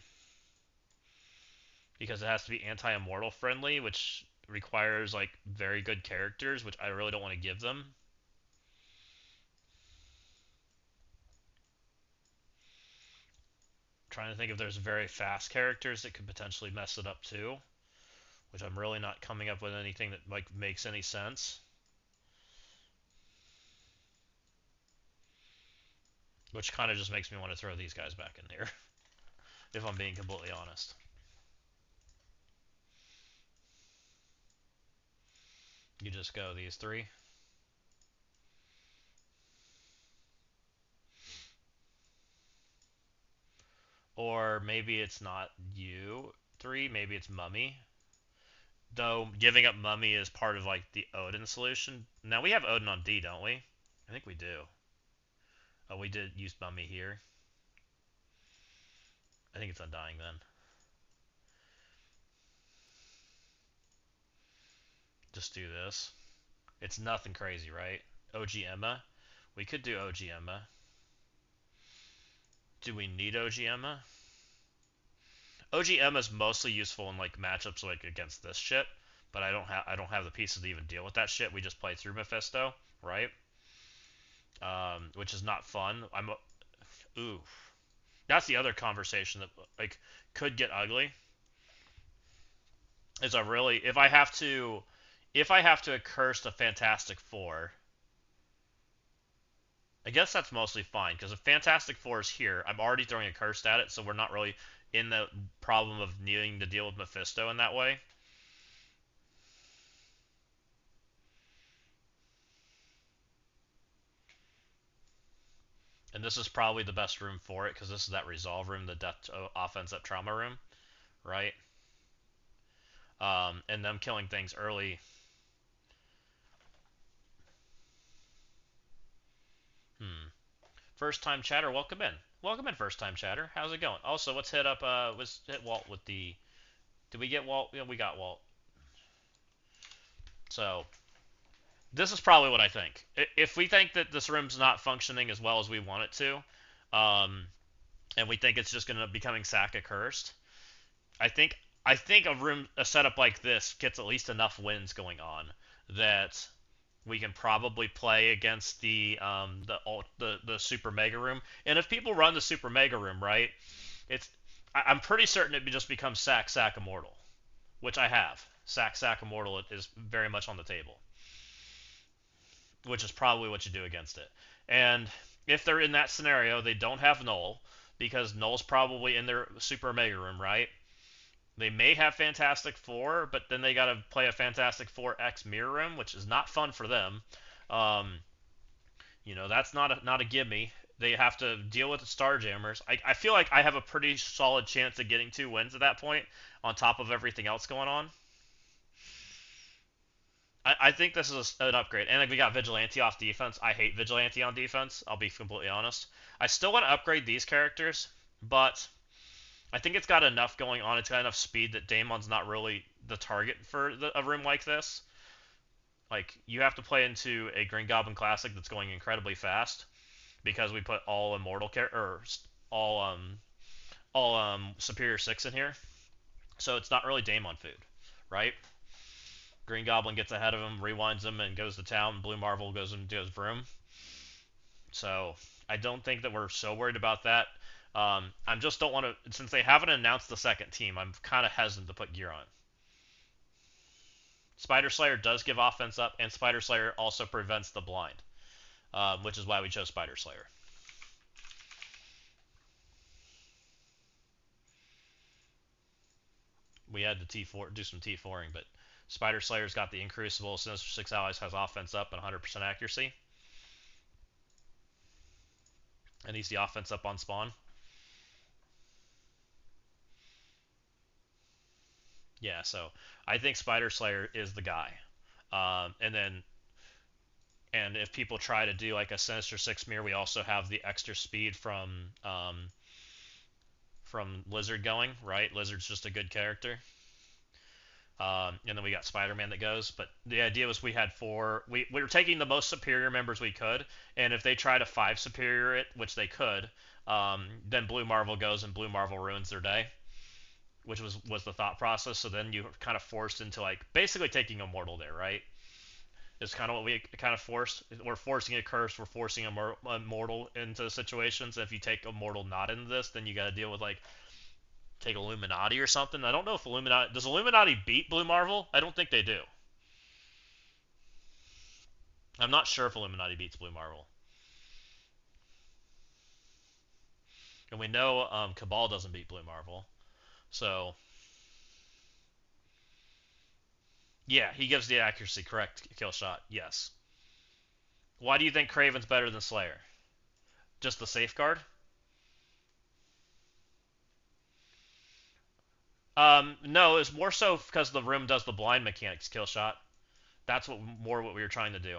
because it has to be anti-immortal friendly, which requires like very good characters, which I really don't want to give them. Trying to think if there's very fast characters that could potentially mess it up too, which I'm really not coming up with anything that like makes any sense. Which kind of just makes me want to throw these guys back in there, if I'm being completely honest. You just go these three. Or maybe it's not you three, maybe it's Mummy. Though giving up Mummy is part of like the Odin solution. Now we have Odin on D, don't we? I think we do. Oh, we did use Mummy here. I think it's Undying then. Just do this. It's nothing crazy, right? OG Emma. We could do OG Emma. Do we need OG Emma? OG Emma is mostly useful in like matchups like against this shit, but I don't have the pieces to even deal with that shit. We just play through Mephisto, right? Which is not fun. Ooh, that's the other conversation that like could get ugly. Is a really if I have to curse the Fantastic Four, I guess that's mostly fine because if Fantastic Four is here, I'm already throwing a curse at it, so we're not really in the problem of needing to deal with Mephisto in that way. And this is probably the best room for it because this is that resolve room, the death offense up trauma room, right? And them killing things early. Hmm. First time chatter, welcome in. Welcome in, first time chatter. How's it going? Also, let's hit up. Let's hit Walt with the. Did we get Walt? Yeah, we got Walt. So this is probably what I think. If we think that this room's not functioning as well as we want it to, um, and we think it's just going to becoming sack accursed, I think a setup like this gets at least enough wins going on that we can probably play against the super mega room. And if people run the super mega room right, it's I'm pretty certain it just becomes sack immortal, which I have. Sack immortal is very much on the table, which is probably what you do against it. And if they're in that scenario, they don't have Null because Null's probably in their super mega room, right? They may have Fantastic Four, but then they got to play a Fantastic Four X Mirror Room, which is not fun for them. Um, that's not a gimme. They have to deal with the Starjammers. I feel like I have a pretty solid chance of getting 2 wins at that point, on top of everything else going on. I think this is an upgrade. And like, we got Vigilante off defense. I hate Vigilante on defense, I'll be completely honest. I still want to upgrade these characters, but I think it's got enough going on. It's got enough speed that Daemon's not really the target for a room like this. Like, you have to play into a Green Goblin Classic that's going incredibly fast because we put all immortal or all superior 6 in here. So it's not really Daemon food, right? Green Goblin gets ahead of him, rewinds him, and goes to town. Blue Marvel goes and does vroom. So I don't think that we're so worried about that. I just don't want to, since they haven't announced the second team, I'm kind of hesitant to put gear on. Spider Slayer does give offense up, and Spider Slayer also prevents the blind, which is why we chose Spider Slayer. We had to do some T4ing, but Spider Slayer's got the Crucible. Sinister 6 Allies has offense up and 100% accuracy. And he's the offense up on spawn. Yeah, so I think Spider Slayer is the guy. And if people try to do like a Sinister 6 mirror, we also have the extra speed from Lizard going, right? Lizard's just a good character. And then we got Spider-Man that goes. But the idea was we had four. We were taking the most superior members we could, and if they try to 5 superior it, which they could, then Blue Marvel goes and Blue Marvel ruins their day, which was the thought process. So then you kind of forced into like basically taking Immortal there, right? It's kind of what we kind of forced. We're forcing a curse. We're forcing a Immortal into situations. If you take Immortal not into this, then you got to deal with like take Illuminati or something. I don't know if Illuminati beat Blue Marvel? I don't think they do. I'm not sure if Illuminati beats Blue Marvel. And we know Cabal doesn't beat Blue Marvel. So, yeah, he gives the accuracy, correct kill shot, yes. Why do you think Kraven's better than Slayer? Just the safeguard? No, it's more so because the room does the blind mechanics kill shot. That's what we were trying to do.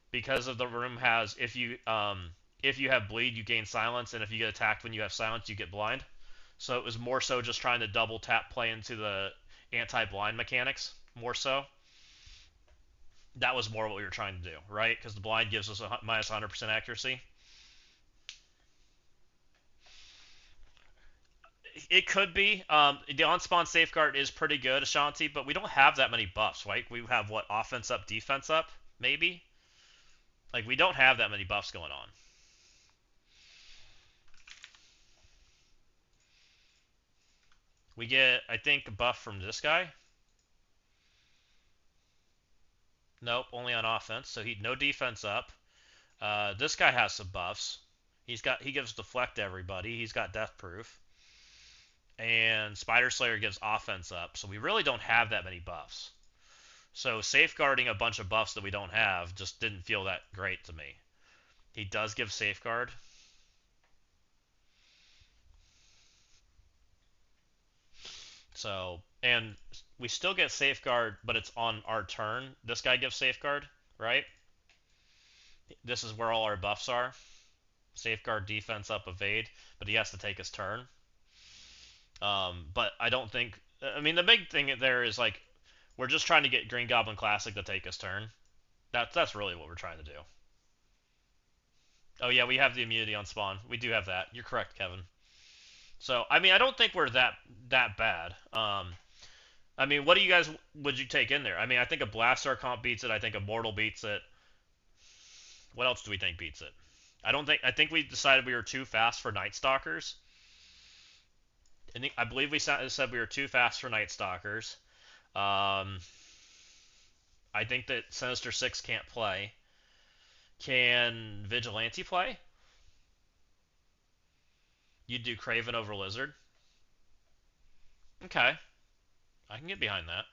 Because of the room has if you have bleed you gain silence, and if you get attacked when you have silence you get blind. So it was more so just trying to double tap play into the anti-blind mechanics more so. That was more what we were trying to do, right? Because the blind gives us a minus 100% accuracy. It could be. The on-spawn safeguard is pretty good, Ashanti, but we don't have that many buffs, right? We have, what, offense up, defense up, maybe? Like, we don't have that many buffs going on. We get, I think, a buff from this guy. Nope, only on offense, so no defense up. This guy has some buffs. He gives deflect to everybody. He's got death proof. And Spider Slayer gives offense up, so we really don't have that many buffs. So safeguarding a bunch of buffs that we don't have just didn't feel that great to me. He does give safeguard. So, and we still get safeguard, but it's on our turn. This guy gives safeguard, right? This is where all our buffs are. Safeguard, defense up, evade, but he has to take his turn. But I don't think... I mean, the big thing there is, like, we're just trying to get Green Goblin Classic to take his turn. That's really what we're trying to do. Oh, yeah, we have the immunity on spawn. We do have that. You're correct, Kevin. So, I mean, I don't think we're that bad. I mean, what do you guys... would you take in there? I mean, I think a Blastar comp beats it. I think a Mortal beats it. What else do we think beats it? I think we decided we were too fast for Night Stalkers. I believe we said we were too fast for Night Stalkers. I think that Sinister 6 can't play. Can Vigilante play? You'd do Kraven over Lizard? Okay. I can get behind that.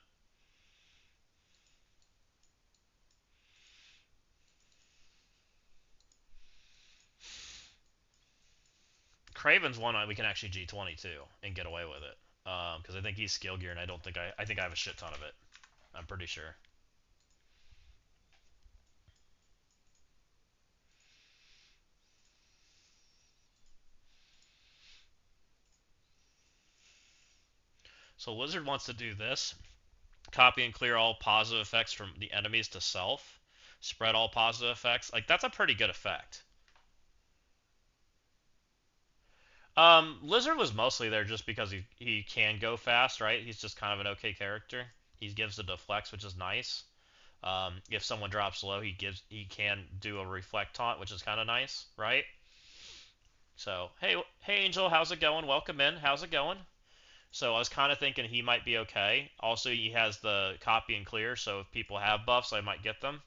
Kraven's one we can actually G20 too and get away with it. Because I think he's skill gear, and I think I have a shit ton of it. I'm pretty sure. So Lizard wants to do this. Copy and clear all positive effects from the enemies to self. Spread all positive effects. Like, that's a pretty good effect. Lizard was mostly there just because he can go fast, right? He's just kind of an okay character. He gives the deflects, which is nice. If someone drops low, he can do a reflect taunt, which is kind of nice, right? So hey Angel, how's it going? Welcome in. How's it going? So I was kind of thinking he might be okay. Also, he has the copy and clear, so if people have buffs, I might get them.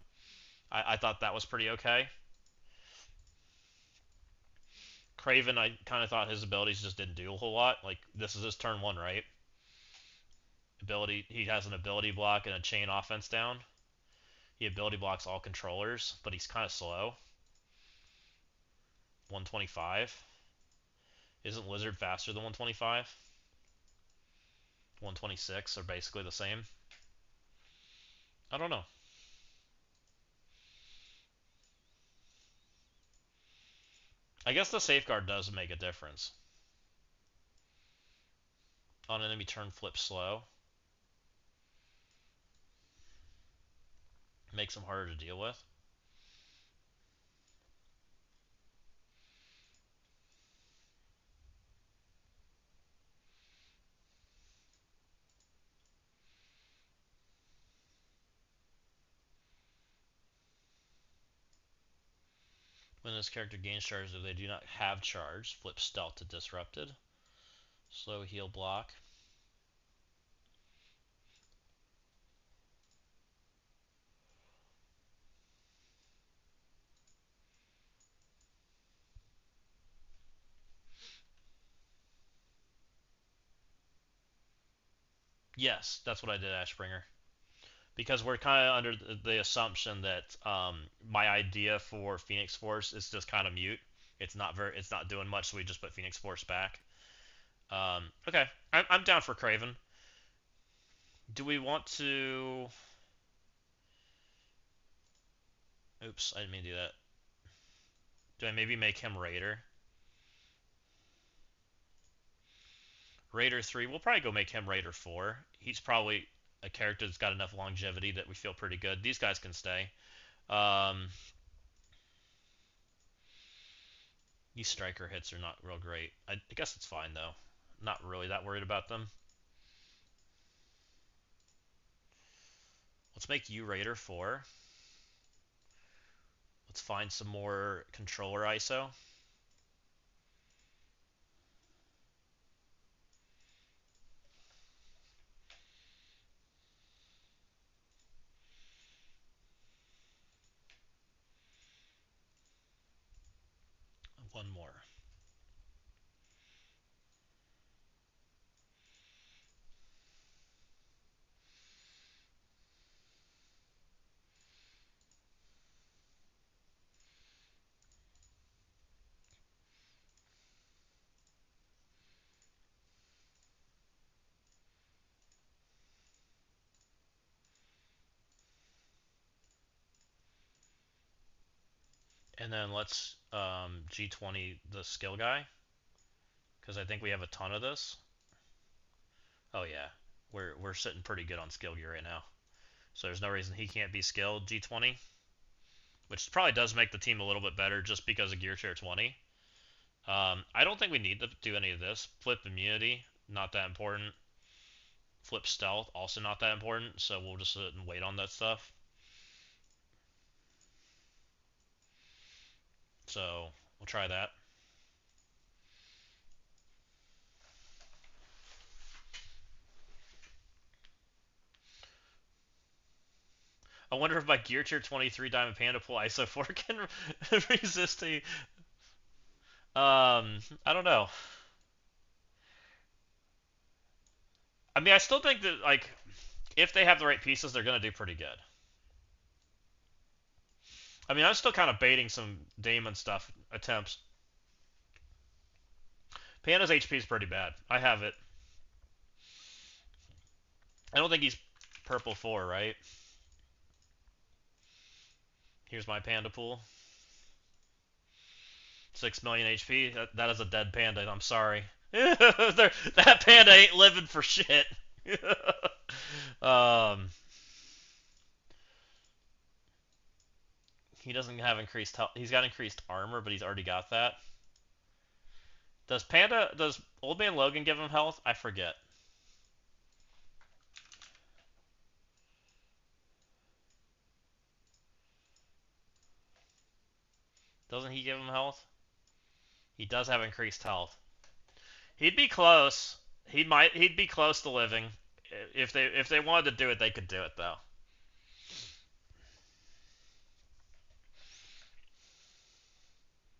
I thought that was pretty okay. Craven, I kind of thought his abilities just didn't do a whole lot. Like, this is his turn 1, right? He has an ability block and a chain offense down. He ability blocks all controllers, but he's kind of slow. 125. Isn't Lizard faster than 125? 126 are basically the same. I don't know. I guess the safeguard does make a difference. On enemy turn, flip slow. Makes them harder to deal with. When this character gains charge, if they do not have charge, flip stealth to disrupted. Slow heal block. Yes, that's what I did, Ashbringer. Because we're kind of under the assumption that my idea for Phoenix Force is just kind of mute. It's not doing much, so we just put Phoenix Force back. Okay, I'm down for Craven. Do we want to? Oops, I didn't mean to do that. Do I maybe make him Raider? Raider 3, we'll probably go make him Raider 4. He's probably a character that's got enough longevity that we feel pretty good. These guys can stay. These striker hits are not real great. I guess it's fine, though. Not really that worried about them. Let's make you Raider 4. Let's find some more controller ISO. One more. And then let's G20 the skill guy, because I think we have a ton of this. Oh yeah, we're sitting pretty good on skill gear right now. So there's no reason he can't be skilled G20, which probably does make the team a little bit better just because of gear tier 20. I don't think we need to do any of this. Flip immunity, not that important. Flip stealth, also not that important. So we'll just sit and wait on that stuff. So we'll try that. I wonder if my Gear Tier 23 Diamond Panda Pool ISO 4 can resist a... I don't know. I mean, I still think that, like, if they have the right pieces, they're going to do pretty good. I mean, I'm still kind of baiting some Damon stuff attempts. Panda's HP is pretty bad. I have it. I don't think he's purple 4, right? Here's my Panda Pool. 6 million HP. That is a dead panda. I'm sorry. That panda ain't living for shit. um, he doesn't have increased health. He's got increased armor, but he's already got that. Does Old Man Logan give him health? I forget. Doesn't he give him health? He does have increased health. He'd be close. He'd be close to living. If they wanted to do it, they could do it though.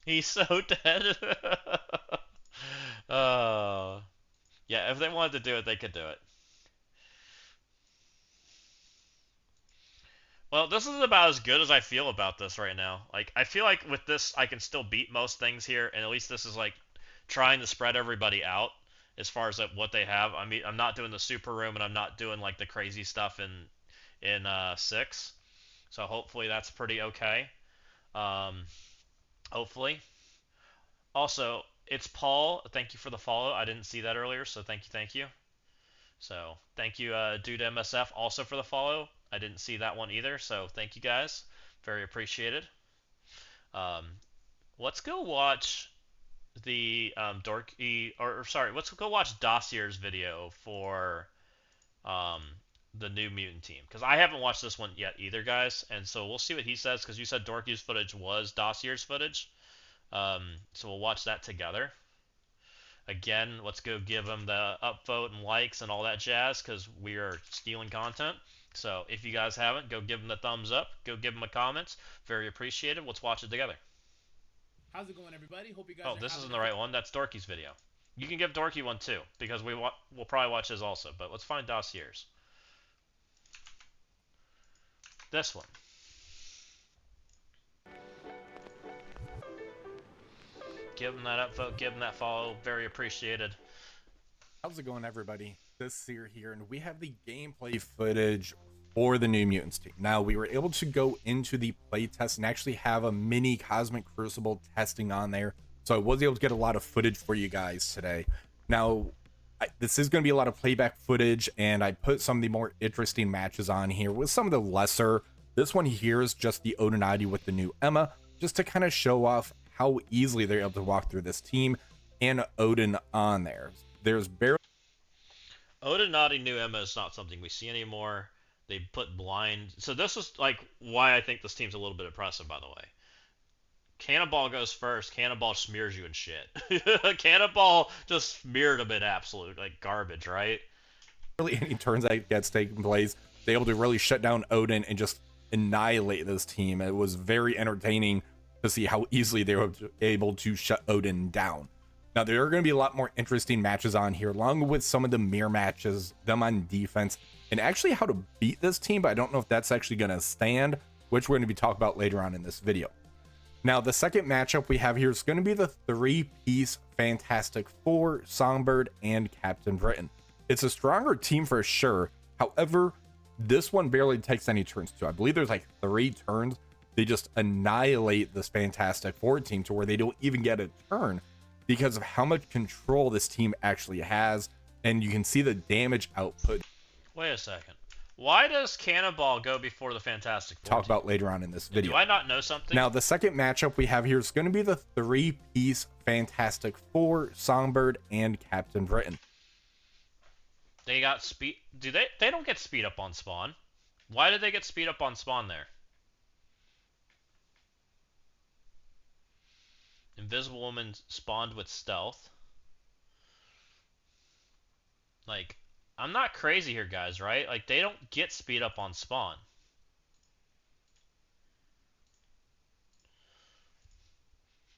He's so dead. uh, yeah, if they wanted to do it, they could do it. Well, this is about as good as I feel about this right now. Like, I feel like with this, I can still beat most things here, and at least this is like trying to spread everybody out as far as like, what they have. I mean, I'm not doing the super room, and I'm not doing like the crazy stuff in 6. So hopefully that's pretty okay. Um, hopefully. Also, it's Paul. Thank you for the follow. I didn't see that earlier, so thank you, thank you. So thank you, Dude MSF, also for the follow. I didn't see that one either, so thank you guys. Very appreciated. Um, let's go watch the Dorky, or sorry, let's go watch Dossier's video for um, the new Mutant team, because I haven't watched this one yet either, guys. And so we'll see what he says, because you said Dorky's footage was Dossier's footage. So we'll watch that together. Again, let's go give him the upvote and likes and all that jazz, because we are stealing content. So if you guys haven't, go give him the thumbs up. Go give him a comment. Very appreciated. Let's watch it together. How's it going, everybody? Hope you guys. Oh, this isn't the right one. That's Dorky's video. You can give Dorky one too, because we'll probably watch his also. But let's find Dossier's. This one. Give him that upvote. Give him that follow. Very appreciated. How's it going, everybody? This is Seer here, and we have the gameplay footage for the New Mutants team. Now, we were able to go into the playtest and actually have a mini Cosmic Crucible testing on there, so I was able to get a lot of footage for you guys today. Now, this is going to be a lot of playback footage, and I put some of the more interesting matches on here with some of the lesser. This one here is just the Odinati with the new Emma, just to kind of show off how easily they're able to walk through this team, and Odin on there. There's barely Odinati new Emma is not something we see anymore. They put blind. So this is like why I think this team's a little bit impressive, by the way. Cannonball goes first. Cannonball smears you and shit. Cannonball just smeared him in absolute like garbage, right? any turns that gets taken place. They're able to really shut down Odin and just annihilate this team. It was very entertaining to see how easily they were able to shut Odin down. Now, there are going to be a lot more interesting matches on here, along with some of the mirror matches, them on defense, and actually how to beat this team, but I don't know if that's actually going to stand, which we're going to be talking about later on in this video. Now, the second matchup we have here is going to be the three-piece Fantastic Four, Songbird, and Captain Britain. It's a stronger team for sure. However, this one barely takes any turns too. I believe there's like 3 turns. They just annihilate this Fantastic Four team to where they don't even get a turn, because of how much control this team actually has, and you can see the damage output. Wait a second. Why does Cannonball go before the Fantastic Four Talk about later on in this video. Do I not know something? Now, the second matchup we have here is going to be the three-piece Fantastic Four, Songbird, and Captain Britain. They got speed. Do they? They don't get speed up on spawn. Why did they get speed up on spawn there? Invisible Woman spawned with stealth. Like, I'm not crazy here, guys, right? Like, they don't get speed up on spawn.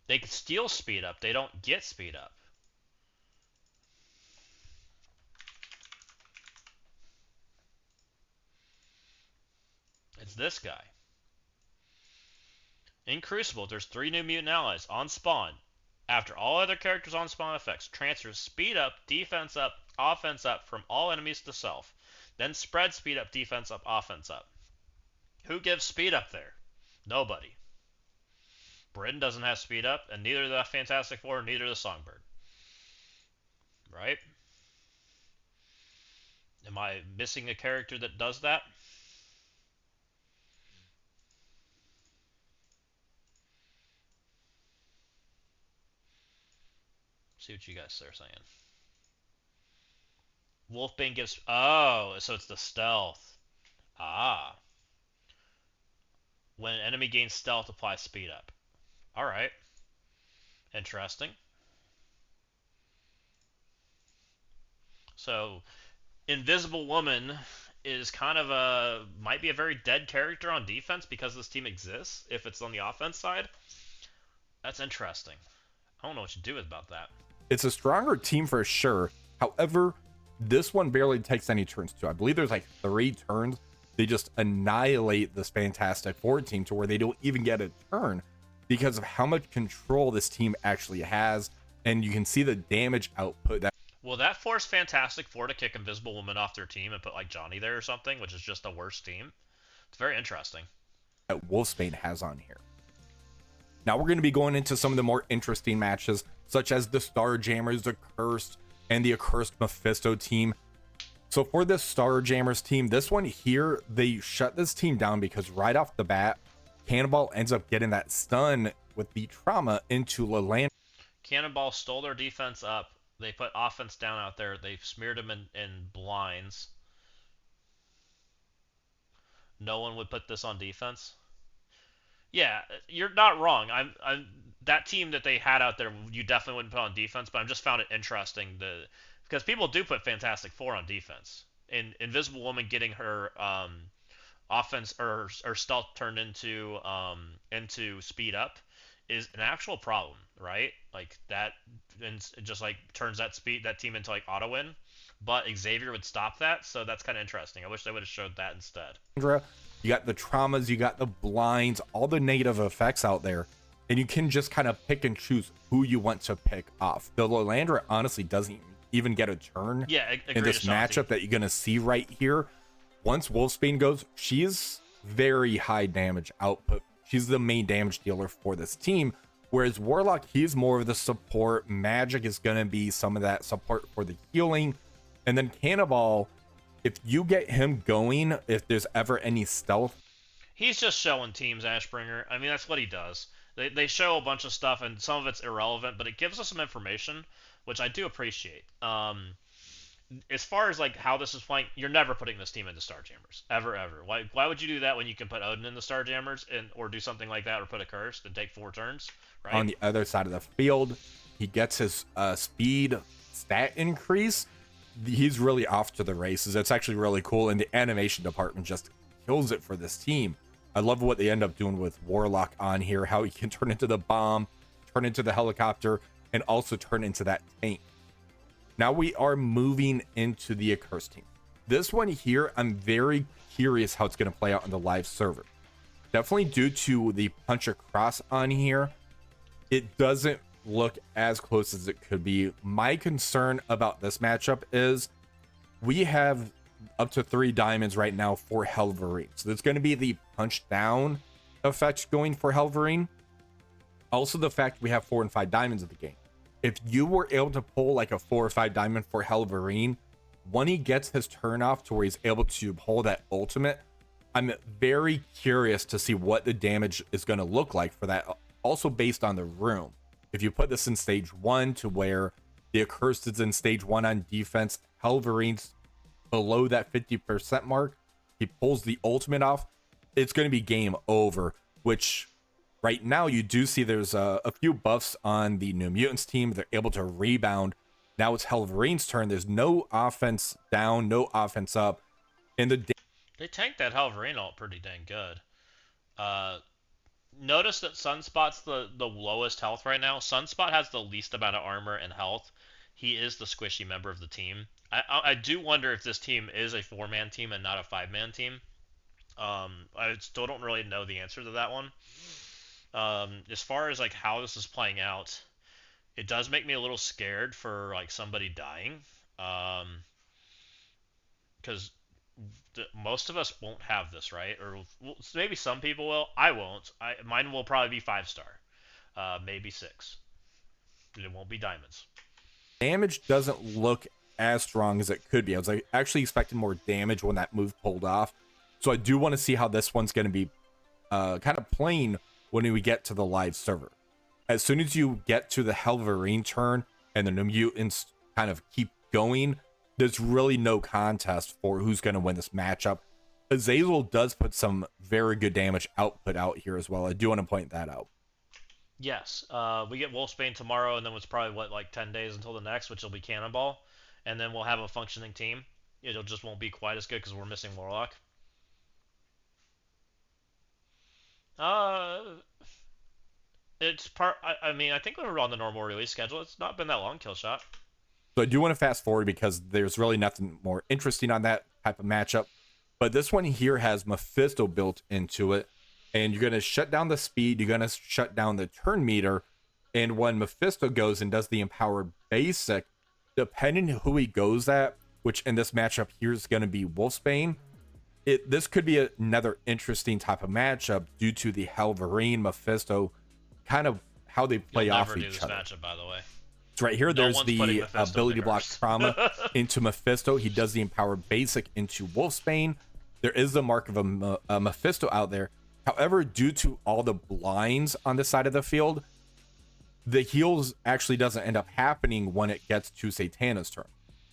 They can steal speed up. They don't get speed up. It's this guy. In Crucible, there's 3 new mutant allies on spawn. After all other characters on spawn effects, transfers speed up, defense up, offense up from all enemies to self. Then spread speed up, defense up, offense up. Who gives speed up there? Nobody. Britain doesn't have speed up, and neither the Fantastic Four, neither the Songbird. Right? Am I missing a character that does that? See what you guys are saying. Wolfbane gives... Oh, so it's the stealth. Ah. When an enemy gains stealth, apply speed up. All right. Interesting. So, Invisible Woman is kind of might be a very dead character on defense because this team exists if it's on the offense side. That's interesting. I don't know what you do about that. It's a stronger team for sure. However, this one barely takes any turns too. I believe there's like 3 turns. They just annihilate this Fantastic Four team to where they don't even get a turn because of how much control this team actually has. And you can see the damage output that Will that force Fantastic Four to kick Invisible Woman off their team and put like Johnny there or something, which is just the worst team? It's very interesting. Wolfsbane has on here. Now we're going to be going into some of the more interesting matches, such as the Starjammers, the Cursed, and the Accursed Mephisto team. So for this Starjammers team, this one here, they shut this team down because right off the bat, Cannonball ends up getting that stun with the trauma into Lalandra. Cannonball stole their defense up. They put offense down out there. They smeared them in blinds. No one would put this on defense. Yeah, you're not wrong. I'm that team that they had out there. You definitely wouldn't put on defense, but I just found it interesting because people do put Fantastic Four on defense. And Invisible Woman getting her offense or stealth turned into speed up is an actual problem, right? Like that, and it just like turns that team into like auto win. But Xavier would stop that, so that's kind of interesting. I wish they would have showed that instead. You got the traumas, you got the blinds, all the negative effects out there, and you can just kind of pick and choose who you want to pick off. The Lalandra honestly doesn't even get a turn in this matchup that you're going to see right here. Once Wolfsbane goes, she's very high damage output. She's the main damage dealer for this team, whereas Warlock, he's more of the support. Magic is going to be some of that support for the healing, and then Cannonball, if you get him going, if there's ever any stealth. He's just showing teams, Ashbringer. I mean, that's what he does. They show a bunch of stuff, and some of it's irrelevant, but it gives us some information, which I do appreciate. As far as like how this is playing, you're never putting this team into Starjammers. Ever. Why would you do that when you can put Odin in the Starjammers or do something like that or put a Curse and take 4 turns, right? On the other side of the field, he gets his speed stat increase. He's really off to the races. It's actually really cool, and the animation department just kills it for this team. I love what they end up doing with Warlock on here, how he can turn into the bomb, turn into the helicopter, and also turn into that tank. Now we are moving into the Accursed team. This one here, I'm very curious how it's going to play out on the live server. Definitely due to the punch across on here, it doesn't look as close as it could be. My concern about this matchup is we have up to 3 diamonds right now for Helverine. So there's going to be the punch down effect going for Helverine. Also the fact we have 4 and 5 diamonds in the game. If you were able to pull like a 4 or 5 diamond for Helverine, when he gets his turn off to where he's able to pull that ultimate, I'm very curious to see what the damage is going to look like for that. Also based on the room. If you put this in stage 1 to where the Accursed is in stage 1 on defense, Helverine's below that 50% mark, he pulls the ultimate off, it's going to be game over, which right now you do see there's a few buffs on the New Mutants team. They're able to rebound. Now it's Helverine's turn. There's no offense down, no offense up. And they tanked that Helverine ult pretty dang good. Notice that Sunspot's the lowest health right now. Sunspot has the least amount of armor and health. He is the squishy member of the team. I do wonder if this team is a 4-man team and not a 5-man team. I still don't really know the answer to that one. As far as like how this is playing out, it does make me a little scared for like somebody dying. Because most of us won't have this, right? Or maybe some people will. I won't. Mine will probably be 5-star, maybe 6. It won't be diamonds. Damage doesn't look as strong as it could be. I was like, actually expecting more damage when that move pulled off. So I do want to see how this one's going to be kind of playing when we get to the live server. As soon as you get to the Helverine turn and the New Mutants kind of keep going, there's really no contest for who's going to win this matchup. Azazel does put some very good damage output out here as well. I do want to point that out. Yes. We get Wolfsbane tomorrow, and then it's probably what, like 10 days until the next, which will be Cannonball, and then we'll have a functioning team. It'll just won't be quite as good because we're missing Warlock. Uh, it's part. I mean, I think we're on the normal release schedule. It's not been that long, Killshot. So I do want to fast forward because there's really nothing more interesting on that type of matchup. But this one here has Mephisto built into it. And you're going to shut down the speed. You're going to shut down the turn meter. And when Mephisto goes and does the Empower Basic, depending who he goes at, which in this matchup here is going to be Wolfsbane, this could be another interesting type of matchup due to the Halvarine Mephisto, kind of how they play You'll off never do each this other. matchup, by the way. So right here, No there's one's putting the Mephisto ability in to block curse. trauma into Mephisto. He does the Empower Basic into Wolfsbane. There is the mark of a Mephisto out there. However, due to all the blinds on this side of the field, the heals actually doesn't end up happening when it gets to Satana's turn.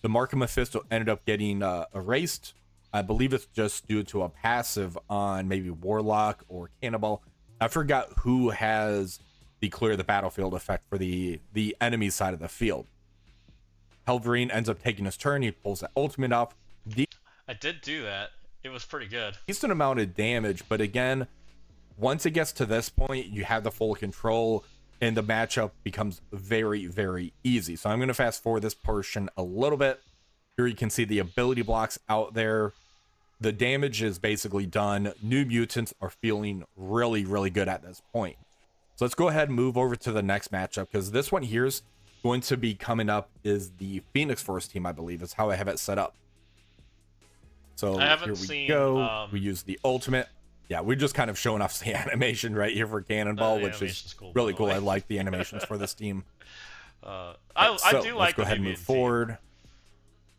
The mark of Mephisto ended up getting erased. I believe it's just due to a passive on maybe Warlock or Cannibal. I forgot who has the clear the battlefield effect for the enemy side of the field. Halvarine ends up taking his turn. He pulls that ultimate off. I did do that. It was pretty good. Decent amount of damage, but again, once it gets to this point, you have the full control and the matchup becomes very, very easy. So I'm going to fast forward this portion a little bit. Here you can see the ability blocks out there. The damage is basically done. New mutants are feeling really, really good at this point. So let's go ahead and move over to the next matchup, because this one here is going to be coming up is the Phoenix Force team, I believe, is how I have it set up. So I haven't here we seen, go. We use the ultimate. Yeah, we're just kind of showing off the animation right here for Cannonball, which is animation's cool, really by the cool. way. I like the animations for this team. I So do let's like go the ahead and new move mutant forward.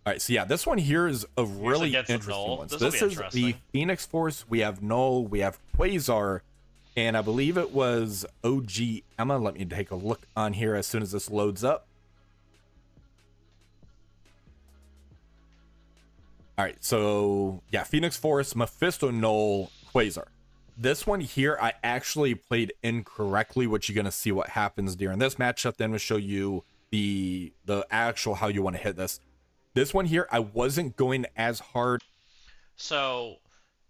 All right, so yeah, this one here is a really against the interesting Null. one. So This'll this be is the interesting. Phoenix Force. We have Null, we have Quasar, and I believe it was OG Emma. Let me take a look on here as soon as this loads up. All right, so yeah, Phoenix Force, Mephisto, Null, Quasar. This one here, I actually played incorrectly, which you're gonna see what happens during this matchup. Then we'll show you the actual how you want to hit this. This one here, I wasn't going as hard So,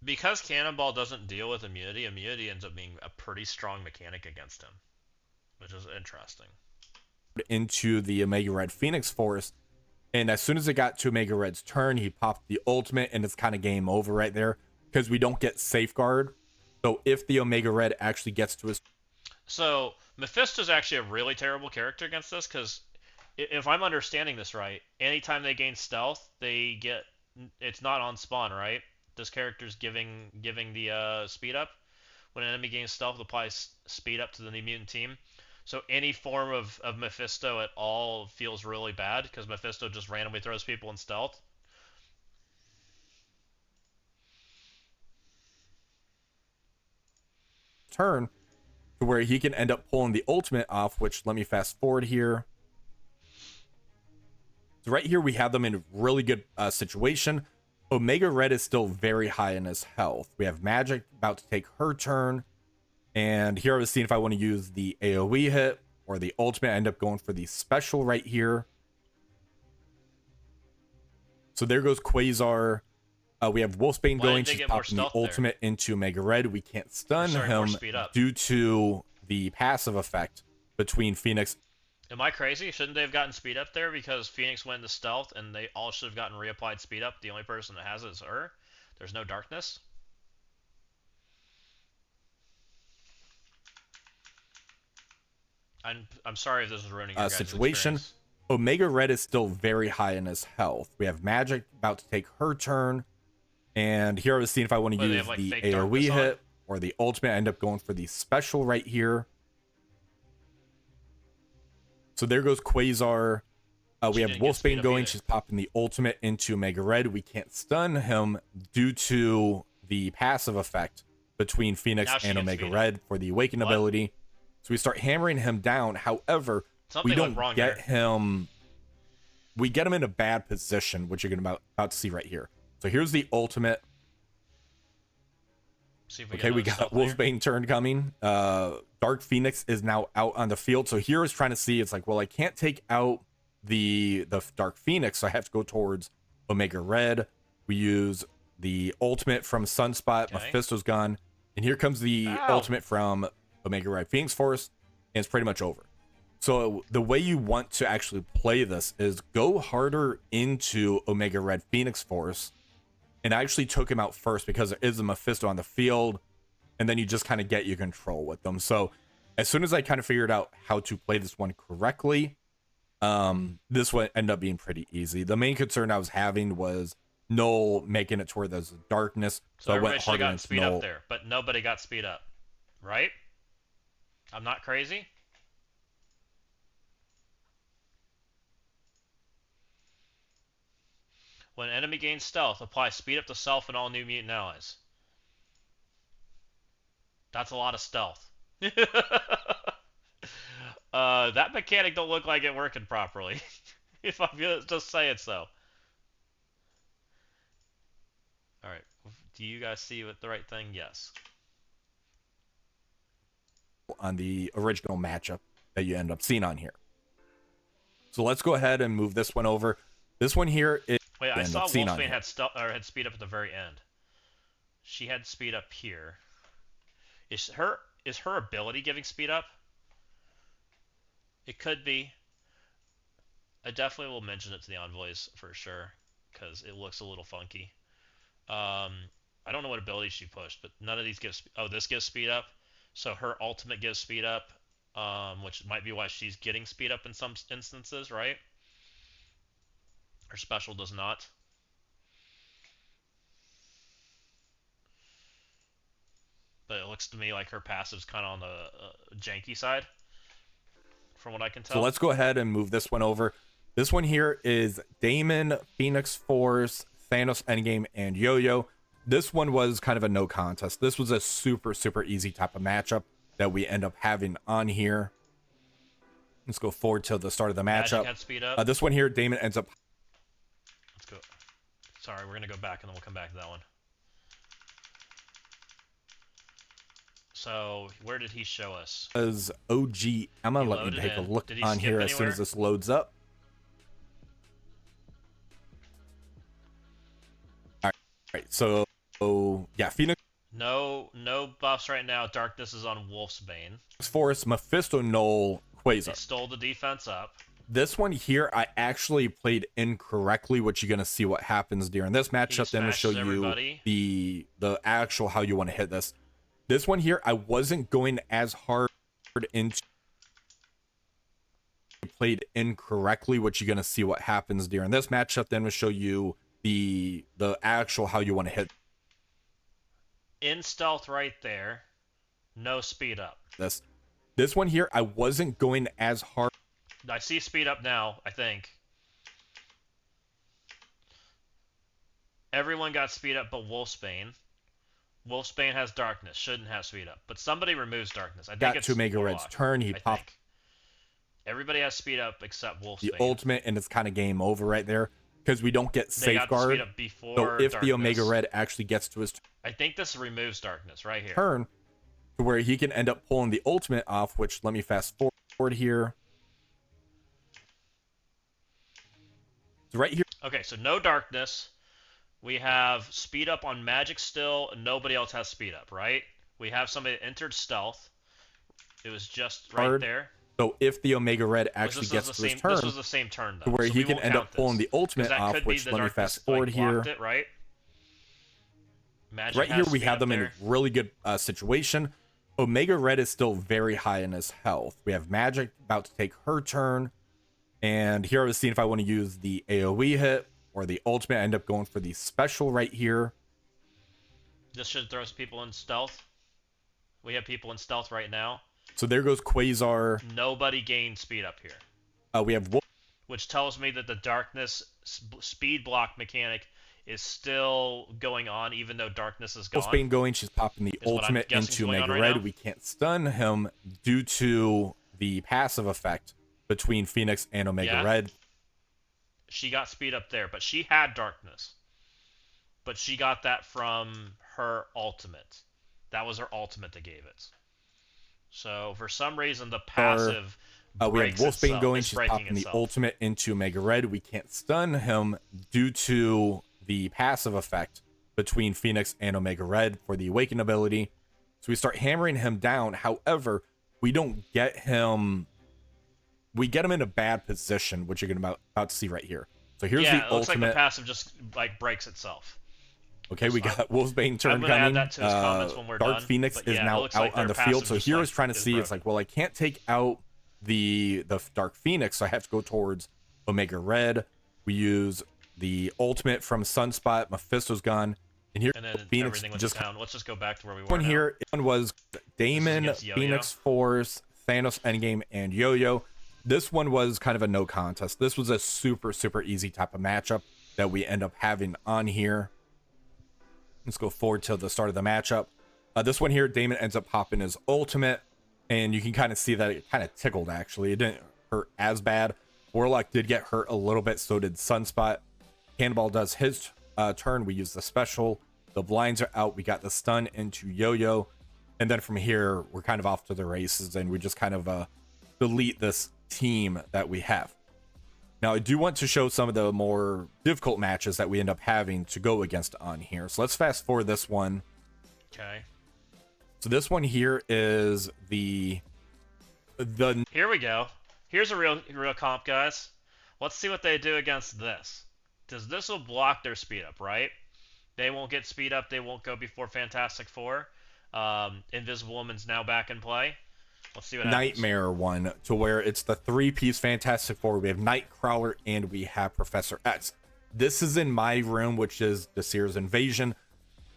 because Cannonball doesn't deal with immunity, immunity ends up being a pretty strong mechanic against him, which is interesting. into the Omega Red Phoenix Force. And as soon as it got to Omega Red's turn, he popped the ultimate, and it's kind of game over right there because we don't get Safeguard. So if the Omega Red actually gets to his So, Mephisto's actually a really terrible character against this, because if I'm understanding this right, anytime they gain stealth, they get... It's not on spawn, right? This character's giving the speed up. When an enemy gains stealth, it applies speed up to the mutant team. So any form of Mephisto at all feels really bad, because Mephisto just randomly throws people in stealth. turn to where he can end up pulling the ultimate off, which let me fast forward here. So right here, we have them in a really good situation. Omega Red is still very high in his health. We have Magic about to take her turn. And here I was seeing if I want to use the AoE hit or the ultimate. I end up going for the special right here. So there goes Quasar. We have Wolfsbane Why going. didn't they She's get more popping the stealth there? ultimate into Omega Red. We can't stun Sorry, more him speed up. due to the passive effect between Phoenix. Am I crazy? Shouldn't they have gotten speed up there, because Phoenix went into stealth and they all should have gotten reapplied speed up? The only person that has it is her. There's no darkness. I'm sorry if this is ruining your guys' Situation. experience. Omega Red is still very high in his health. We have Magic about to take her turn. And here I was seeing if I want to What, they use have, like, the fake AoE darkness on? hit or the ultimate. I end up going for the special right here. So there goes Quasar. We She have didn't get speed Wolfsbane up going. either. She's popping the ultimate into Omega Red. We can't stun him due to the passive effect between Phoenix Now she and gets Omega speed up. Red for the Awaken What? ability. So we start hammering him down. However, Something we went don't wrong get here. him. We get him in a bad position, which you're about to see right here. So here's the ultimate. See if we get Okay, we another got stealth layer. Wolfbane turn coming. Dark Phoenix is now out on the field. So here is trying to see, it's like, well, I can't take out the Dark Phoenix, so I have to go towards Omega Red. We use the ultimate from Sunspot, Okay. Mephisto's gone, and here comes the Ow. ultimate from Omega Red Phoenix Force, and it's pretty much over. So the way you want to actually play this is go harder into Omega Red Phoenix Force, and I actually took him out first because there is a Mephisto on the field, and then you just kind of get your control with them. So as soon as I kind of figured out how to play this one correctly, this one ended up being pretty easy. The main concern I was having was Null making it to where there's darkness, so I everybody went should have harder gotten into speed Null. up there, but nobody got speed up, right? I'm not crazy. When an enemy gains stealth, apply speed up to self and all new mutant allies. That's a lot of stealth. That mechanic don't look like it working properly. If I'm just saying so. Alright, do you guys see what the right thing? Yes. On the original matchup that you end up seeing on here. So let's go ahead and move this one over. This one here is Wait, I end saw up seeing on Wolfsbane here. had speed up at the very end. She had speed up here. Is her ability giving speed up? It could be. I definitely will mention it to the envoys for sure, because it looks a little funky. I don't know what ability she pushed, but none of these give. Oh, this gives speed up. So her ultimate gives speed up, which might be why she's getting speed up in some instances, right? Her special does not. But it looks to me like her passive's kind of on the janky side, from what I can tell. So let's go ahead and move this one over. This one here is Damon, Phoenix Force, Thanos Endgame, and Yo-Yo. This one was kind of a no contest. This was a super, super easy type of matchup that we end up having on here. Let's go forward to the start of the Magic matchup. had speed up. This one here, Damon ends up... Let's go. Sorry, we're going to go back and then we'll come back to that one. So, where did he show us? As OG Emma. Let me take a look on here as soon as this loads up. All right, so yeah, Phoenix No buffs right now. Darkness is on Wolfsbane. Force, Mephisto, Null, They Quasar. stole the defense up. This one here, I actually played incorrectly, which you're gonna see what happens during this matchup. Then we'll show you everybody. the actual how you want to hit this. This one here, I wasn't going as hard into. Played incorrectly, which you're gonna see what happens during this matchup. Then we'll show you the actual how you want to hit In stealth right there. No speed up. this. This one here, I wasn't going as hard. I see speed up now, I think. Everyone got speed up but Wolfsbane. Wolfsbane has darkness, shouldn't have speed up. But somebody removes darkness. I think Got it's to Omega Warlock, Red's turn. He I popped think. Everybody has speed up except Wolfsbane. the ultimate, and it's kind of game over right there because we don't get They got the safeguard. speed up before So if darkness. the Omega Red actually gets to his I think this removes darkness right here. turn, to where he can end up pulling the ultimate off. Which let me fast forward here. So right here, Okay, so no darkness. We have speed up on magic still, and nobody else has speed up, right? We have somebody that entered stealth. It was just right Hard. there. so if the Omega Red This actually was gets the to his same. turn, This was the same turn though. to where so he we can won't end count up pulling this. the ultimate 'Cause that off. could be Which the let me darkness, fast forward like, here. blocked it, right? Magic Right here, has we speed have up them in there. really good situation. Omega Red is still very high in his health. We have Magic about to take her turn. And here I was seeing if I want to use the AoE hit or the ultimate. I end up going for the special right here. This should throw people in stealth. We have people in stealth right now. So there goes Quasar. Nobody gained speed up here, We have Wolf. which tells me that the darkness speed block mechanic is still going on, even though darkness is gone. Wolfsbane going. She's popping the Is what I'm ultimate guessing into going on Omega right Red. now. We can't stun him due to the passive effect between Phoenix and Omega Yeah. Red. She got speed up there, but she had darkness. But she got that from her ultimate. That was her ultimate that gave it. So for some reason, the Our, passive we have breaks Wolfsbane itself. going. It's She's breaking popping the itself. ultimate into Omega Red. We can't stun him due to the passive effect between Phoenix and Omega Red for the Awaken ability. So we start hammering him down. However, we don't get him. We get him in a bad position, which you're about to see right here. So here's Yeah, the it looks like ultimate. the passive just like breaks itself. Okay, we got Wolfsbane I'm turn gonna add coming. that to his comments when we're Dark done, Phoenix but is yeah, it now looks out like on their the field. passive So just, here like, is trying to is see. It's broken. like, well, I can't take out the Dark Phoenix, so I have to go towards Omega Red. We use the ultimate from Sunspot. Mephisto's gone, and here And then Phoenix everything went just down. Let's just go back to where we were. one now. here. One was Damon, against Yo-Yo. Phoenix Force, Thanos Endgame, and Yo-Yo. This one was kind of a no contest. This was a super easy type of matchup that we end up having on here. Let's go forward to the start of the matchup. This one here, Damon ends up popping his ultimate, and you can kind of see that it kind of tickled, actually. It didn't hurt as bad. Warlock did get hurt a little bit, so did Sunspot. Cannonball does his turn. We use the special. The blinds are out. We got the stun into Yo-Yo. And then from here, we're kind of off to the races, and we just kind of delete this team that we have. Now, I do want to show some of the more difficult matches that we end up having to go against on here. So let's fast forward this one. Okay. So this one here is the Here we go. Here's a real comp, guys. Let's see what they do against this. Because this will block their speed up, right? They won't get speed up. They won't go before Fantastic Four. Invisible Woman's now back in play. Let's see what happens. Nightmare one, to where it's the three-piece Fantastic Four. We have Nightcrawler and we have Professor X. This is in my room, which is the Sears Invasion.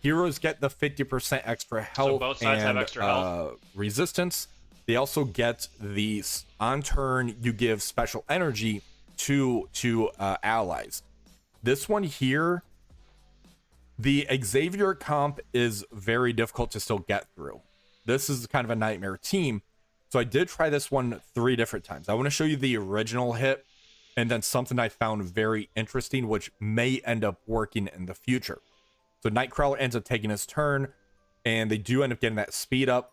Heroes get the 50% extra health, So both sides and have extra health? resistance. They also get the on turn you give special energy to allies. This one here, the Xavier comp is very difficult to still get through. This is kind of a nightmare team. So I did try this one 3 different times. I want to show you the original hit and then something I found very interesting, which may end up working in the future. So Nightcrawler ends up taking his turn, and they do end up getting that speed up.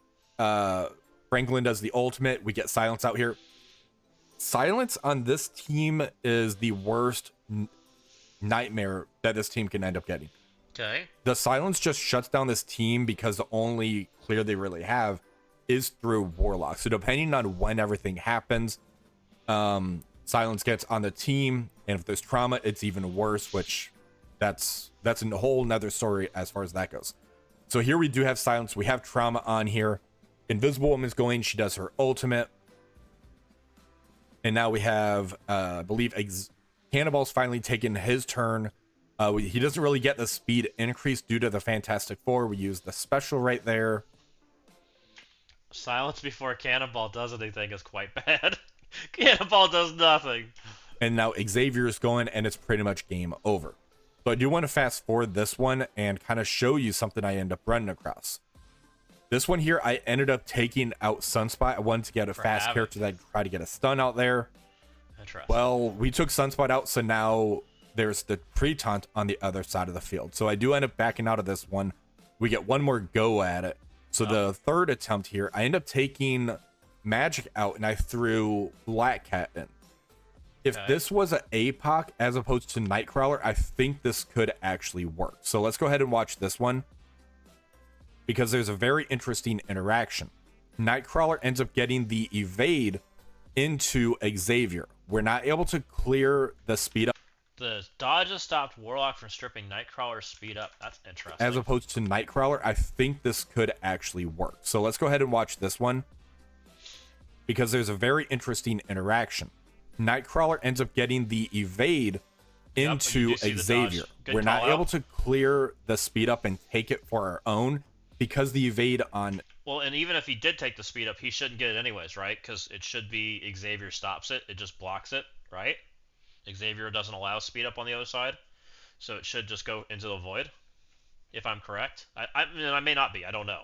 Franklin does the ultimate. We get Silence out here. Silence on this team is the worst nightmare that this team can end up getting. Okay. The Silence just shuts down this team because the only clear they really have is through Warlock. So depending on when everything happens, Silence gets on the team, and if there's trauma, it's even worse, which that's a whole nother story as far as that goes. So here we do have Silence. We have trauma on here. Invisible Woman's going. She does her ultimate. And now we have, I believe, Cannonball's finally taken his turn. He doesn't really get the speed increase due to the Fantastic Four. We use the special right there. Silence before Cannonball does anything is quite bad. Cannonball does nothing. And now Xavier is going, and it's pretty much game over. So I do want to fast forward this one and kind of show you something I end up running across. This one here, I ended up taking out Sunspot. I wanted to get a fast having. character that could try to get a stun out there. Interesting. Well, we took Sunspot out, so now there's the pre-taunt on the other side of the field. So I do end up backing out of this one. We get one more go at it. So the third attempt here, I end up taking Magic out, and I threw Black Cat in. If this was an APOC as opposed to Nightcrawler, I think this could actually work. So let's go ahead and watch this one, because there's a very interesting interaction. Nightcrawler ends up getting the evade into Xavier. We're not able to clear the speed up The dodges stopped Warlock from stripping Nightcrawler's speed up. That's interesting. as opposed to Nightcrawler. I think this could actually work. So let's go ahead and watch this one, because there's a very interesting interaction. Nightcrawler ends up getting the evade into you do see the Xavier. dodge. Good We're not call out. able to clear the speed up and take it for our own, because the evade on Well, and even if he did take the speed up, he shouldn't get it anyways, right? Because it should be Xavier stops it. It just blocks it, right? Xavier doesn't allow speed up on the other side. So it should just go into the void, if I'm correct. I mean, I may not be. I don't know.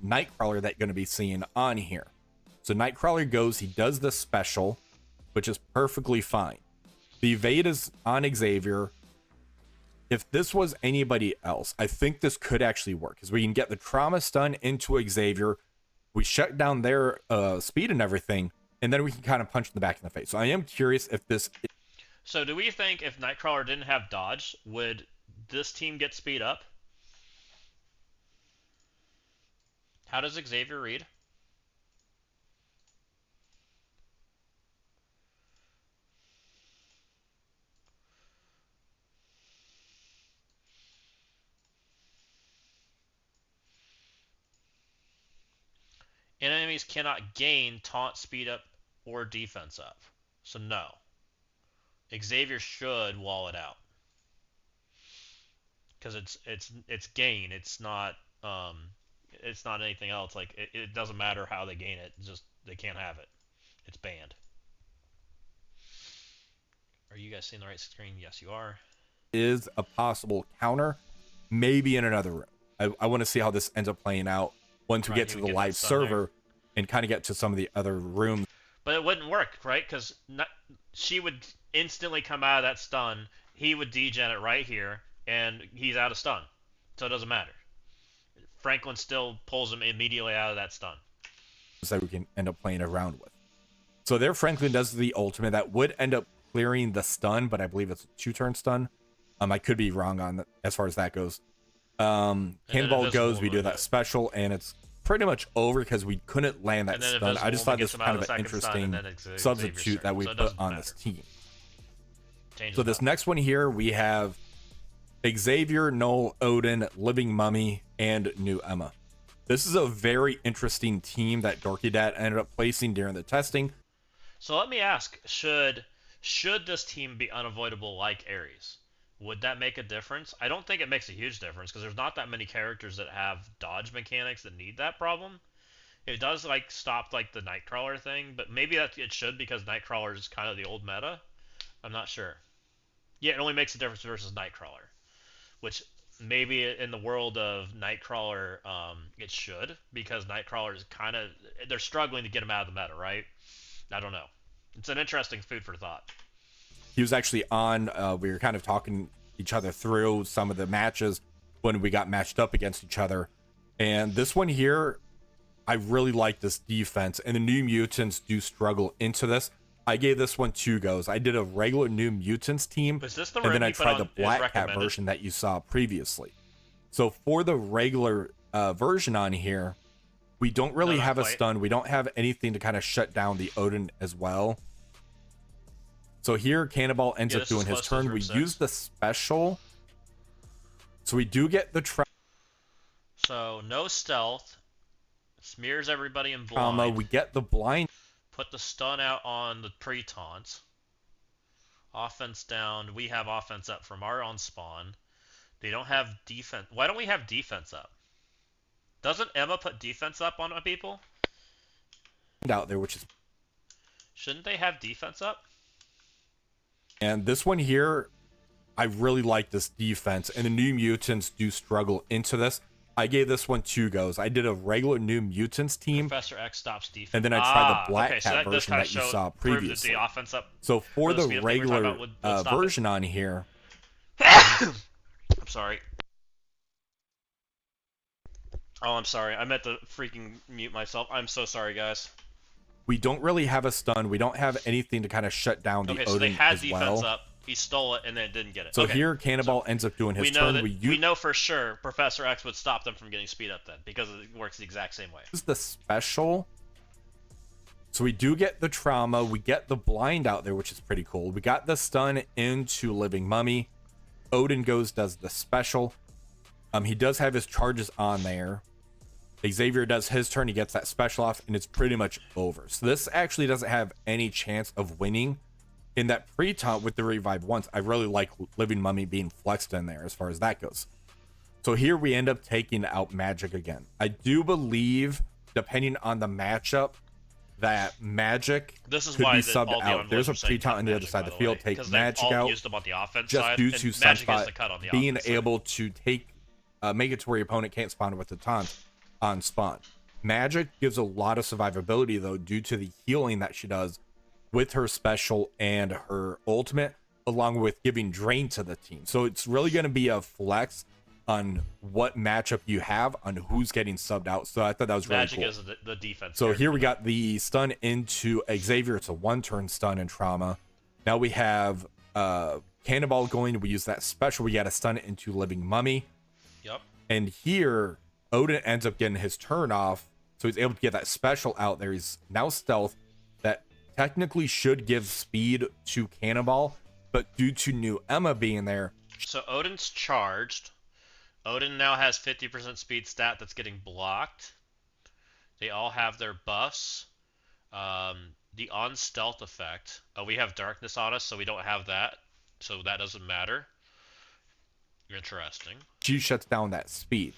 Nightcrawler that you're going to be seeing on here. So Nightcrawler goes, he does the special, which is perfectly fine. The evade is on Xavier. if this was anybody else, I think this could actually work because we can get the trauma stun into Xavier. We shut down their speed and everything, and then we can kind of punch in the back in the face. So I am curious if this. So do we think if Nightcrawler didn't have dodge, would this team get speed up? How does Xavier read? Enemies cannot gain taunt, speed up, or defense up. So no. Xavier should wall it out. Because it's gain, it's not anything else. Like it doesn't matter how they gain it, it's just they can't have it. It's banned. Are you guys seeing the right screen? Yes, you are. Is a possible counter, maybe in another room. I want to see how this ends up playing out once we get to the live server and kind of get to some of the other rooms. But it wouldn't work, right? Because she would instantly come out of that stun. He would degen it right here, and he's out of stun. So it doesn't matter. Franklin still pulls him immediately out of that stun. That we can end up playing around with. So there Franklin does the ultimate. That would end up clearing the stun, but I believe it's a 2-turn stun. I could be wrong on that as far as that goes. Cannonball goes, we do that special, and it's pretty much over because we couldn't land that stun. I just thought this was kind of an interesting substitute that we put on this team. So this next one here, we have Xavier, Null, Odin, Living Mummy, and New Emma. This is a very interesting team that Dorky Dad ended up placing during the testing. So let me ask, should this team be unavoidable like Ares? Would that make a difference? I don't think it makes a huge difference because there's not that many characters that have dodge mechanics that need that problem. It does like stop like the Nightcrawler thing, but maybe that it should because Nightcrawler is kind of the old meta. I'm not sure. Yeah, it only makes a difference versus Nightcrawler, which maybe in the world of Nightcrawler, it should because Nightcrawler is kind of they're struggling to get him out of the meta, right? I don't know. It's an interesting food for thought. He was actually on, we were kind of talking each other through some of the matches when we got matched up against each other. And this one here, I really like this defense. And the New Mutants do struggle into this. I gave this one 2 goes. I did a regular New Mutants team. Is this the and then I tried the Black Cat version that you saw previously. So for the regular version on here, we don't really have a stun. We don't have anything to kind of shut down the Odin as well. So here, Cannonball ends up doing his turn. We use the special. So we do get the So no stealth. Smears everybody in blind. We get the blind. Put the stun out on the pre-taunt. Offense down. We have offense up from our on spawn. They don't have defense. Why don't we have defense up? Doesn't Emma put defense up on people? Out there, which is. Shouldn't they have defense up? And this one here, I really like this defense. And the New Mutants do struggle into this. I gave this one 2 goes. I did a regular New Mutants team. Professor X stops defense. And then I tried the Black Cat version that you saw previously. The offense up so for the regular version on here. I'm sorry. Oh, I'm sorry. I meant to freaking mute myself. I'm so sorry, guys. We don't really have a stun. We don't have anything to kind of shut down the Odin so they had as defense well. Up. He stole it and then didn't get it. So here, Cannonball ends up doing his turn. We know for sure Professor X would stop them from getting speed up then because it works the exact same way. This is the special. So we do get the trauma. We get the blind out there, which is pretty cool. We got the stun into Living Mummy. Odin does the special. He does have his charges on there. Xavier does his turn. He gets that special off, and it's pretty much over. So this actually doesn't have any chance of winning. In that pre-taunt with the revive once, I really like Living Mummy being flexed in there as far as that goes. So here we end up taking out Magic again. I do believe, depending on the matchup, that Magic could be subbed out. There's a pre-taunt on the other side of the field. Take Magic out just due to Sunspot being able to make it to where your opponent can't spawn with the taunt on spawn. Magic gives a lot of survivability though due to the healing that she does with her special and her ultimate. along with giving drain to the team. So it's really going to be a flex on what matchup you have on who's getting subbed out. So I thought that was really Magic cool. is the defense. So here we got the stun into Xavier. It's a 1-turn stun and trauma. Now we have Cannonball going. We use that special. We got a stun into Living Mummy. Yep. And here Odin ends up getting his turn off. So he's able to get that special out there. He's now stealth that technically should give speed to Cannonball. But due to new Emma being there. So Odin's charged. Odin now has 50% speed stat that's getting blocked. They all have their buffs. The on stealth effect. We have darkness on us, so we don't have that. So that doesn't matter. Interesting. She shuts down that speed.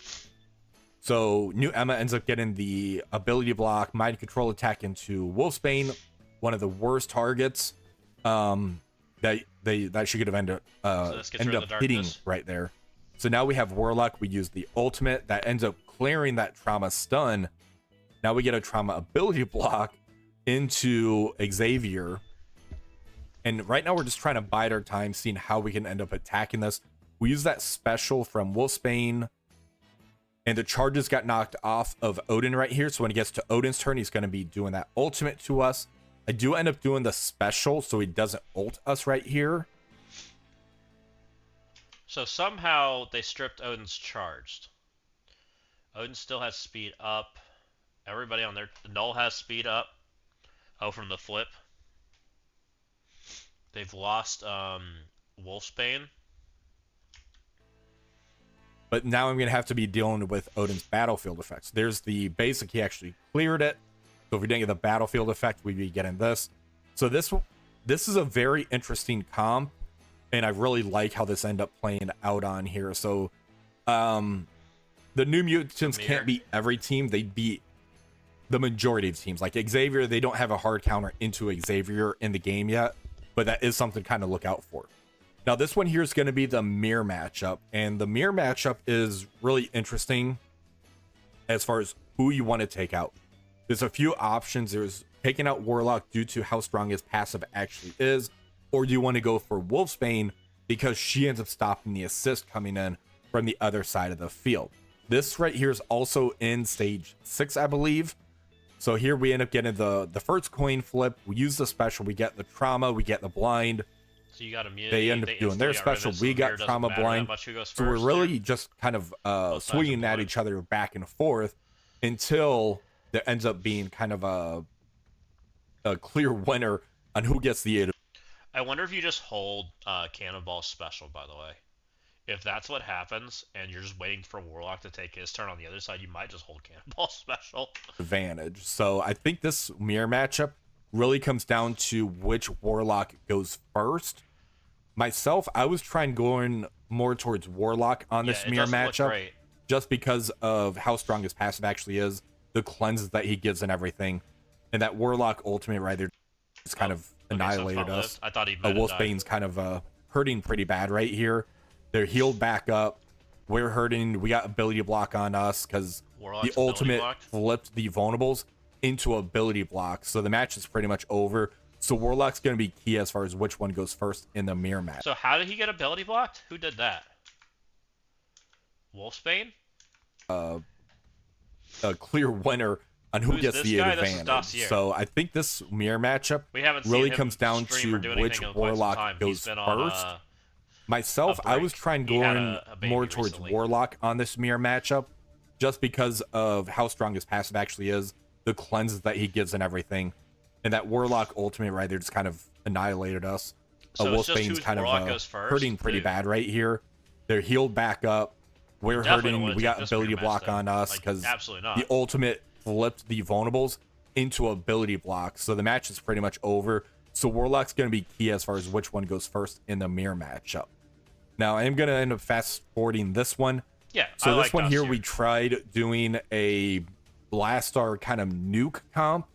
So new Emma ends up getting the ability block, mind control attack into Wolfsbane, one of the worst targets. That she could have ended up hitting right there. So now we have Warlock. We use the ultimate that ends up clearing that trauma stun. Now we get a trauma ability block into Xavier. And right now we're just trying to bide our time, seeing how we can end up attacking this. We use that special from Wolfsbane. And the charges got knocked off of Odin right here. So when he gets to Odin's turn, he's going to be doing that ultimate to us. I do end up doing the special so he doesn't ult us right here. So somehow they stripped Odin's charged. Odin still has speed up. Everybody on their Null has speed up. Oh, from the flip. They've lost Wolfsbane. But now I'm going to have to be dealing with Odin's battlefield effects. There's the basic. He actually cleared it. So if we didn't get the battlefield effect, we'd be getting this. So this is a very interesting comp. And I really like how this ended up playing out on here. So the New Mutants can't beat every team. They beat the majority of teams. Like Xavier, they don't have a hard counter into Xavier in the game yet. But that is something to kind of look out for. Now this one here is going to be the mirror matchup. And the mirror matchup is really interesting as far as who you want to take out. There's a few options. There's taking out Warlock due to how strong his passive actually is. Or do you want to go for Wolfsbane because she ends up stopping the assist coming in from the other side of the field. This right here is also in stage 6, I believe. So here we end up getting the first coin flip. We use the special. We get the trauma. We get the blind. So you got immunity. They end up doing their special. We got trauma blind. So we're really just kind of swinging at each other back and forth until there ends up being kind of a clear winner on who gets the 8. I wonder if you just hold Cannonball special, by the way. If that's what happens, and you're just waiting for Warlock to take his turn on the other side, you might just hold Cannonball special. Advantage. So I think this mirror matchup really comes down to which Warlock goes first. Myself, I was trying going more towards Warlock on this mirror matchup, just because of how strong his passive actually is, the cleanses that he gives and everything, and that Warlock ultimate right there just kind of annihilated us. I thought he'd Wolfsbane's kind of hurting pretty bad right here. They're healed back up. We're hurting. We got ability block on us because the ultimate flipped the vulnerables into ability block. So the match is pretty much over. So Warlock's going to be key as far as which one goes first in the mirror match. So how did he get ability blocked? Who did that? Wolfsbane? A clear winner on who gets the advantage. So I think this mirror matchup really comes down to which Warlock goes first. Myself, I was trying going more towards Warlock on this mirror matchup, just because of how strong his passive actually is, the cleanses that he gives and everything, and that Warlock ultimate right there just kind of annihilated us. So Wolfsbane's kind of hurting pretty bad right here. They're healed back up. We're hurting. We got ability block on us because the ultimate flipped the vulnerables into ability block. So the match is pretty much over. So Warlock's going to be key as far as which one goes first in the mirror matchup. Now, I am going to end up fast forwarding this one. Yeah, so this one here, we tried doing a Blastar kind of nuke comp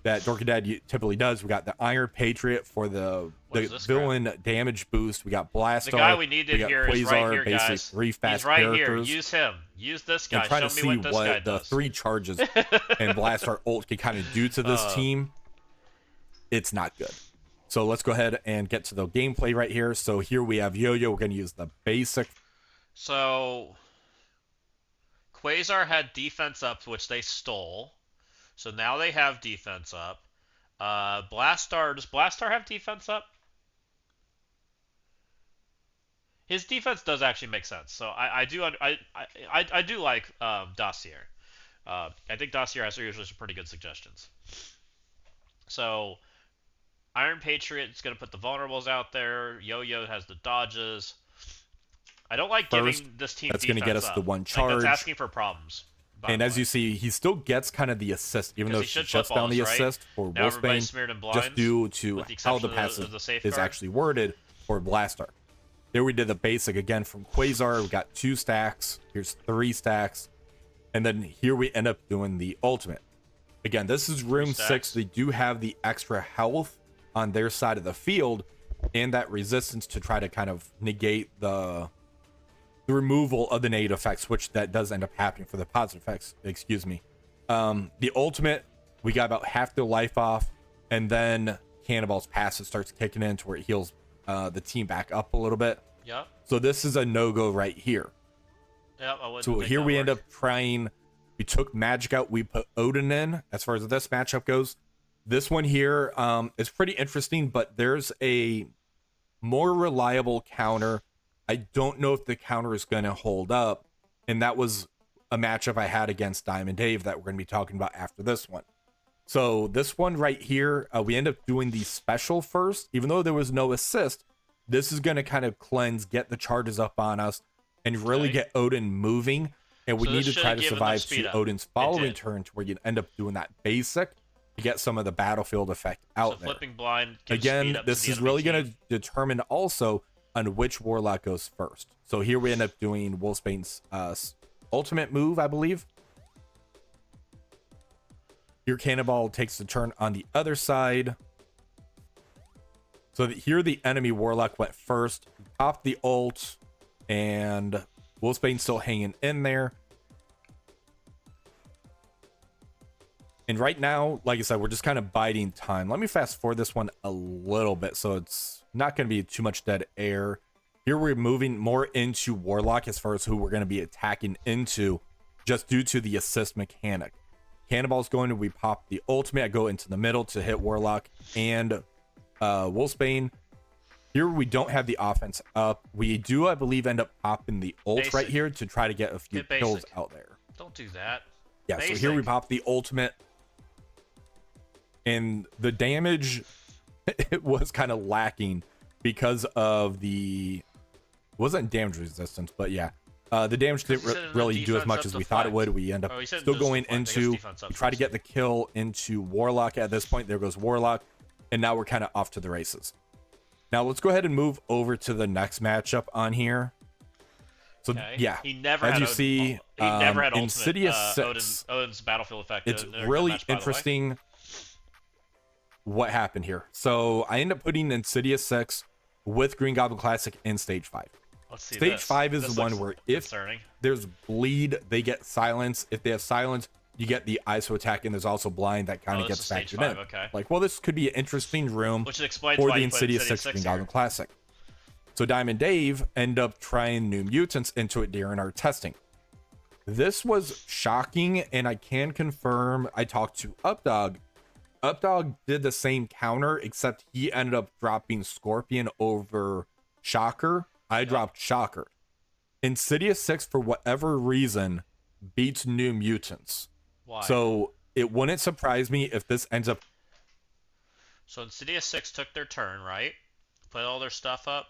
that Dorkadad typically does. We got the Iron Patriot for the villain damage boost. We got Blastar. The guy we needed here is right here, guys. He's 3 fast right characters. here. Use him. Use this guy. I'm trying Show to me see what this guy the does. 3 charges and Blastar ult can kind of do to this team. It's not good. So let's go ahead and get to the gameplay right here. So here we have Yo-Yo. We're going to use the basic. So Quasar had defense up, which they stole. So now they have defense up. Blastar, does Blastar have defense up? His defense does actually make sense. So I do like Dossier. I think Dossier has usually some pretty good suggestions. So Iron Patriot is going to put the vulnerables out there. Yo-Yo has the dodges. I don't like First, giving this team that's going to get us up. the one Like, charge. that's asking for problems. And as you see, he still gets kind of the assist, even though he she should shuts flip down the balls, right? assist for Now everybody's Wolfsbane, smeared in blinds, just due to with the how exception the of passive the is safeguard. actually worded for Blastar. There we did the basic again from Quasar. We got 2 stacks. Here's 3 stacks. And then here we end up doing the ultimate. Again, this is room 6. They do have the extra health on their side of the field and that resistance to try to kind of negate the removal of the negative effects, which that does end up happening for the positive effects. Excuse me. The ultimate, we got about half their life off, and then Cannonball's passive starts kicking in to where it heals the team back up a little bit. Yep. So this is a no-go right here. Yep. I wouldn't So make here that we work. end up trying. We took Magic out. We put Odin in. As far as this matchup goes, this one here is pretty interesting, but there's a more reliable counter. I don't know if the counter is going to hold up, and that was a matchup I had against Diamond Dave that we're going to be talking about after this one. So this one right here, we end up doing the special first, even though there was no assist. This is going to kind of cleanse, get the charges up on us, and really get Odin moving. And we So need this to try should've to given survive them speed to up. Odin's It following did. turn to where you end up doing that basic to get some of the battlefield effect out So there. flipping blind gives Again, speed up this to the is enemy really going team. to determine also on which Warlock goes first. So here we end up doing Wolfsbane's ultimate move, I believe. Here Cannonball takes the turn on the other side. So here the enemy Warlock went first, popped the ult, and Wolfsbane still hanging in there. And right now, like I said, we're just kind of biding time. Let me fast forward this one a little bit so it's not going to be too much dead air. Here we're moving more into Warlock as far as who we're going to be attacking into, just due to the assist mechanic. Cannonball's going to, we pop the ultimate, I go into the middle to hit Warlock and Wolfsbane. Here we don't have the offense up. We do, I believe, end up popping the ult Basic. right here to try to get a few Get kills basic. out there. Don't do that. Yeah, so here we Basic. pop the ultimate. And the damage, it was kind of lacking because of the... wasn't damage resistance, but yeah. The damage didn't He said in the really do as defense much up as to we thought it five. would. We end up Oh, he said still just going the five. I guess into... defense up we try to first. get the kill into Warlock at this point. There goes Warlock. And now we're kind of off to the races. Now let's go ahead and move over to the next matchup on here. So Okay. yeah, He never as had you Odin- see, he never had ultimate, Insidious 6. Odin's battlefield effect. It's in their really match, by the way. interesting what happened here. So I end up putting Insidious 6 with Green Goblin Classic in Stage 5. Let's see Stage this. 5 is This the one looks where if concerning. there's bleed, they get silence. If they have silence, you get the ISO attack, and there's also blind that kind Oh, of this gets is Stage factored 5, in. okay. Like, well, this could be an interesting room Which explains for why the you put Insidious Insidious 6 Green 6 Goblin here. Classic. So Diamond Dave end up trying New Mutants into it during our testing. This was shocking, and I can confirm I talked to Updog. Updog did the same counter, except he ended up dropping Scorpion over Shocker. I dropped Shocker. Insidious 6, for whatever reason, beats New Mutants. Why? So it wouldn't surprise me if this ends up... So Insidious 6 took their turn, right? Put all their stuff up.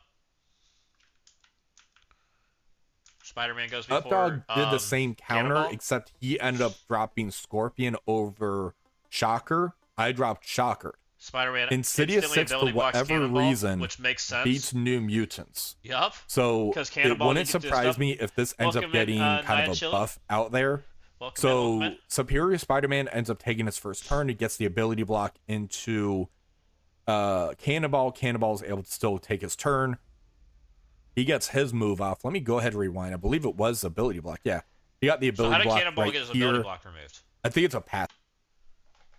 Spider-Man goes before. Updog did the same counter, Cannonball? except he ended up dropping Scorpion over Shocker. I dropped Shocker. Spider-Man Insidious instantly 6, for ability blocks whatever Cannonball, reason, which makes sense. beats New Mutants. Yup. So 'Cause it Cannonball wouldn't can do surprise stuff. me if this ends Welcome up in, getting Nia kind of a Chili. buff out there. Welcome in, So welcome in. Superior Spider-Man ends up taking his first turn. He gets the ability block into Cannonball. Cannonball is able to still take his turn. He gets his move off. Let me go ahead and rewind. I believe it was ability block. Yeah. He got the So how ability did block Cannonball right get his here. ability block removed? I think it's a path.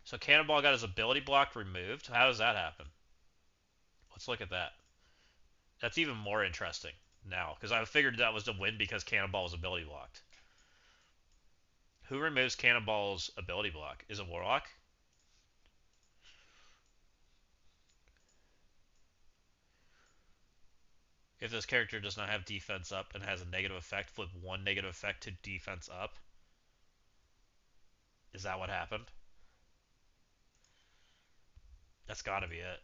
So Cannonball got his ability block removed. How does that happen? Let's look at that. That's even more interesting now, because I figured that was the win because Cannonball was ability blocked. Who removes Cannonball's ability block? Is it Warlock? If this character does not have defense up and has a negative effect, flip one negative effect to defense up. Is that what happened? That's gotta be it.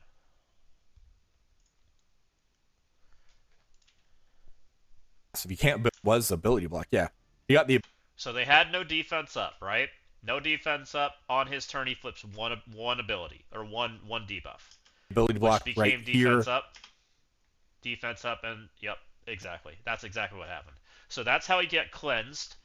So if you can't, was ability block. Yeah, you got the So they had no defense up, right? No defense up. On his turn, he flips one ability, or one debuff. ability block Which right became here. Defense up, and yep, exactly. That's exactly what happened. So that's how he get cleansed.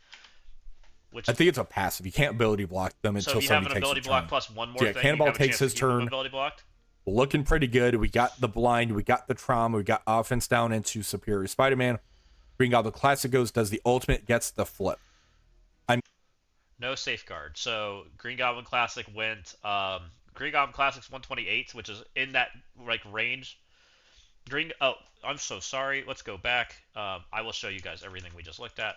Which I think it's a passive. You can't ability block them so until if you have somebody an takes ability a block turn. plus one more So yeah, thing, Cannonball you have a takes chance his to keep him turn. ability blocked. Looking pretty good. We got the blind, we got the trauma, we got offense down into Superior Spider-Man. Green Goblin Classic goes, does the ultimate, gets the flip. No safeguard. So Green Goblin Classic went. Green Goblin Classic's 128, which is in that like range. Oh, I'm so sorry. Let's go back. I will show you guys everything we just looked at.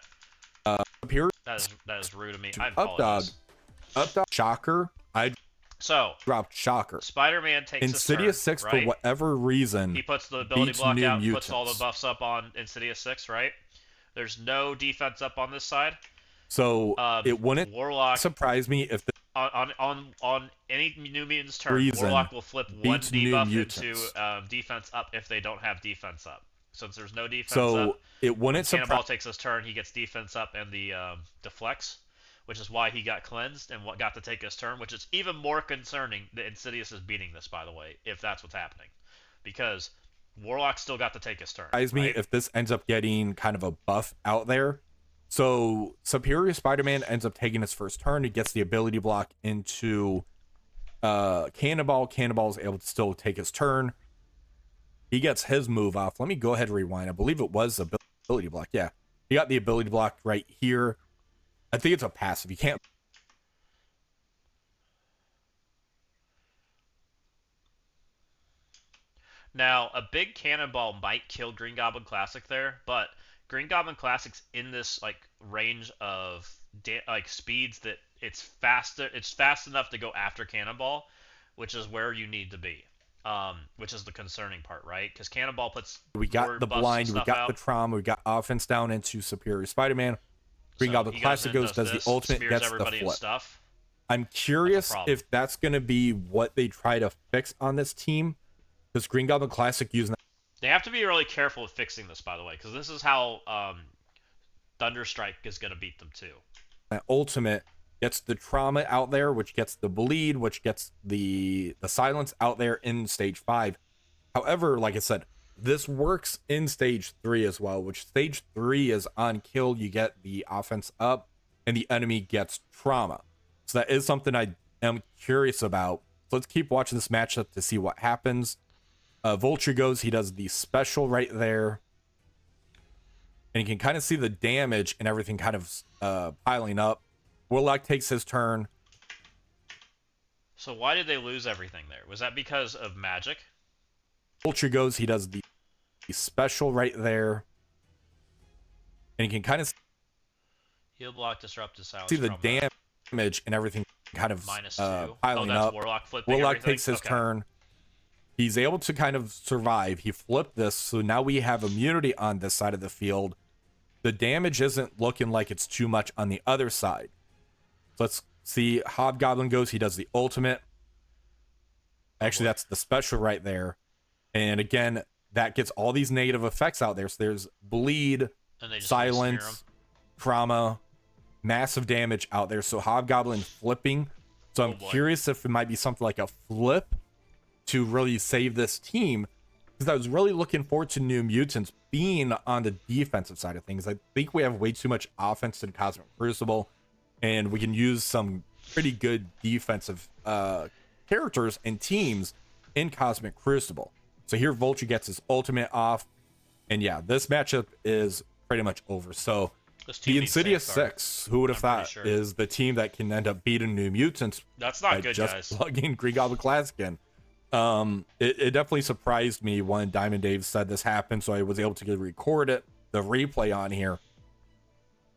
Superior That is rude of me. to I up dog. apologize. Up dog. Shocker. I So dropped Shocker. Spider-Man takes Insidious his 6, turn, right? for whatever reason, He puts the ability beats block New out, Mutants. puts all the buffs up on Insidious 6, right? There's no defense up on this side. So it wouldn't Warlock surprise me if the on any New Mutants turn, reason Warlock will flip one beats New debuff Mutants. into defense up if they don't have defense up. Since there's no defense so up, it wouldn't Cannonball surprise takes his turn, he gets defense up and the deflects, which is why he got cleansed and what got to take his turn, which is even more concerning that Insidious is beating this, by the way, if that's what's happening. Because Warlock still got to take his turn. me Right? if this ends up getting kind of a buff out there. So Superior Spider-Man ends up taking his first turn. He gets the ability block into Cannonball. Cannonball is able to still take his turn. He gets his move off. Let me go ahead and rewind. I believe it was ability block. Yeah, he got the ability block right here. I think it's a passive. You can't. Now, a big cannonball might kill Green Goblin Classic there, but Green Goblin Classic's in this like range of like speeds that it's faster. It's fast enough to go after Cannonball, which is where you need to be. Which is the concerning part, right? Because Cannonball puts We got more the buffs and blind. We stuff got out. the trauma. We got offense down into Superior Spider-Man. Green So Goblin he Classic in, goes, does the this, ultimate, smears gets the everybody and flip. stuff. I'm curious problem. if that's going to be what they try to fix on this team. Because Green Goblin Classic using They have to be really careful with fixing this, by the way, because this is how Thunderstrike is going to beat them too. that ultimate gets the trauma out there, which gets the bleed, which gets the silence out there in stage 5. However, like I said, this works in stage 3 as well, which stage 3 is on kill. You get the offense up and the enemy gets trauma. So that is something I am curious about. So let's keep watching this matchup to see what happens. Vulture goes, he does the special right there. And you can kind of see the damage and everything kind of piling up. Warlock takes his turn. So why did they lose everything there? Was that because of magic? Vulture goes, he does the special right there. And you can kind of Heal block, disruptive silence. see the from that. damage and everything kind of -2. Oh, piling that's up. Warlock flipping Warlock everything? takes his Okay. turn. He's able to kind of survive. He flipped this, so now we have immunity on this side of the field. The damage isn't looking like it's too much on the other side. So let's see. Hobgoblin goes. He does the ultimate. Actually, that's the special right there. And again, that gets all these negative effects out there. So there's bleed, And they just smear 'em. silence, trauma, massive damage out there. So Hobgoblin flipping. So I'm boy. curious if it might be something like a flip to really save this team, because I was really looking forward to New Mutants being on the defensive side of things. I think we have way too much offense in Cosmic Crucible, and we can use some pretty good defensive characters and teams in Cosmic Crucible. So here Vulture gets his ultimate off, and yeah, this matchup is pretty much over. So This team the needs Insidious safeguard. 6, who would have I'm pretty thought, sure. is the team that can end up beating New Mutants That's by not good, just guys. plugging Green Goblin Classic in. It definitely surprised me when Diamond Dave said this happened, so I was able to record it, the replay on here,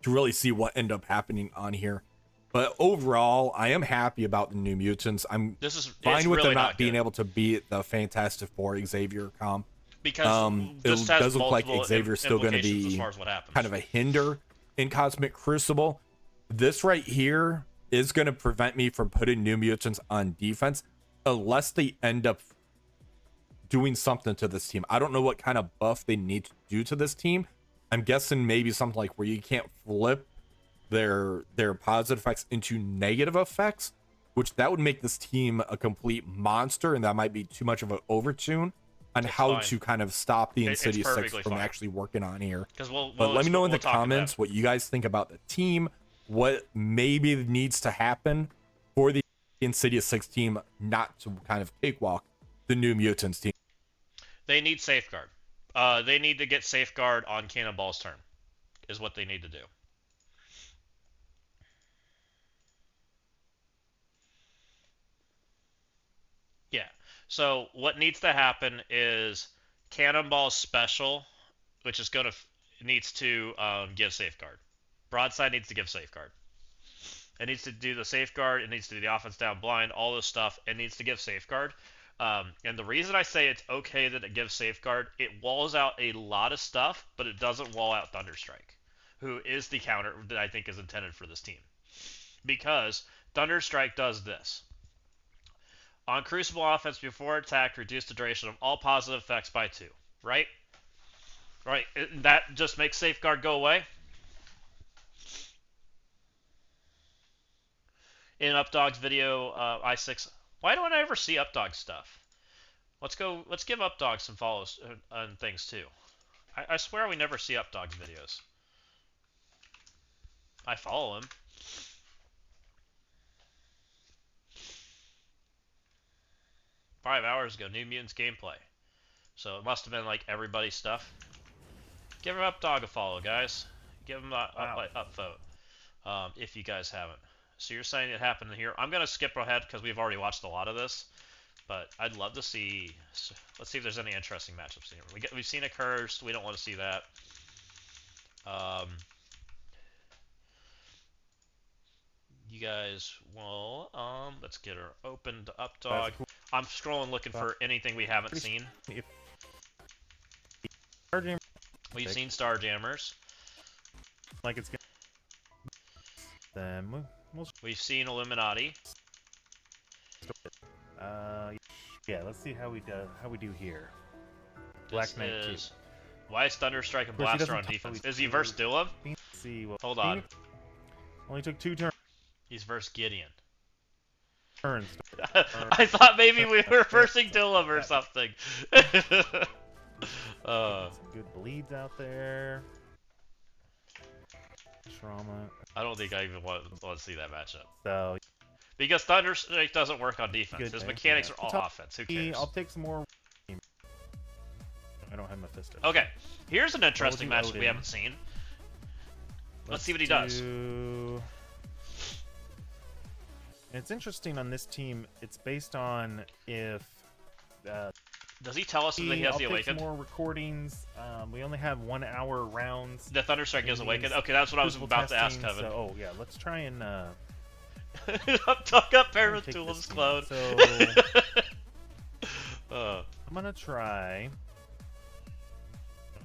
to really see what ended up happening on here. But overall, I am happy about the New Mutants. It's fine with really them not being good. able to beat the Fantastic Four Xavier comp. Because It does look like Xavier's still going to be as far as what happens. kind of a hinder in Cosmic Crucible. This right here is going to prevent me from putting New Mutants on defense unless they end up doing something to this team. I don't know what kind of buff they need to do to this team. I'm guessing maybe something like where you can't flip their positive effects into negative effects, which that would make this team a complete monster, and that might be too much of an overtune on how to kind of stop the Insidious 6 from actually working on here. But let me know in the comments what you guys think about the team, what maybe needs to happen for the Insidious 6 team not to kind of cakewalk the New Mutants team. They need Safeguard. They need to get Safeguard on Cannonball's turn, is what they need to do. Yeah. So what needs to happen is Cannonball's special, which is needs to give Safeguard. Broadside needs to give Safeguard. It needs to do the Safeguard. It needs to do the offense down blind. All this stuff. It needs to give Safeguard. And the reason I say it's okay that it gives Safeguard, it walls out a lot of stuff, but it doesn't wall out Thunderstrike, who is the counter that I think is intended for this team. Because Thunderstrike does this. On Crucible offense before attack, reduce the duration of all positive effects by 2. Right? Right. That just makes Safeguard go away. In Updog's video, I6. Why don't I ever see Updog stuff? Let's give Updog some follows and things too. I swear we never see Updog's videos. I follow him. Five hours ago, New Mutants gameplay. So it must have been like everybody's stuff. Give him Updog a follow, guys. Give him a upvote if you guys haven't. So you're saying it happened here. I'm going to skip ahead because we've already watched a lot of this. But I'd love to see... Let's see if there's any interesting matchups here. We've seen a Cursed. We don't want to see that. You guys will... let's get her open to Updog. I'm scrolling looking for anything we haven't seen. We've seen Starjammers. Like it's gonna... Then we've seen Illuminati. Yeah, let's see how we do here. Black Knight 2. Why is Thunderstrike and Blaster on defense? Is he versus Dulov? Hold on. Only took 2 turns. He's versus Gideon. Turns. I thought maybe we were versing Dulov or something. Some good bleeds out there. Trauma. I don't think I even want to see that matchup. So, because Thunderstrike doesn't work on defense. His mechanics are all offense. Who cares? I'll take some more. I don't have Mephisto. Okay, here's an interesting matchup we haven't seen. Let's see what he does. It's interesting on this team. It's based on if. Does he tell us that he has the Awakened? More recordings. We only have 1 hour rounds. The Thunderstrike gives Awakened? Okay, that's what I was about to ask Kevin. So, yeah, let's try and... Talk up Paratulum's clone. So... I'm gonna try...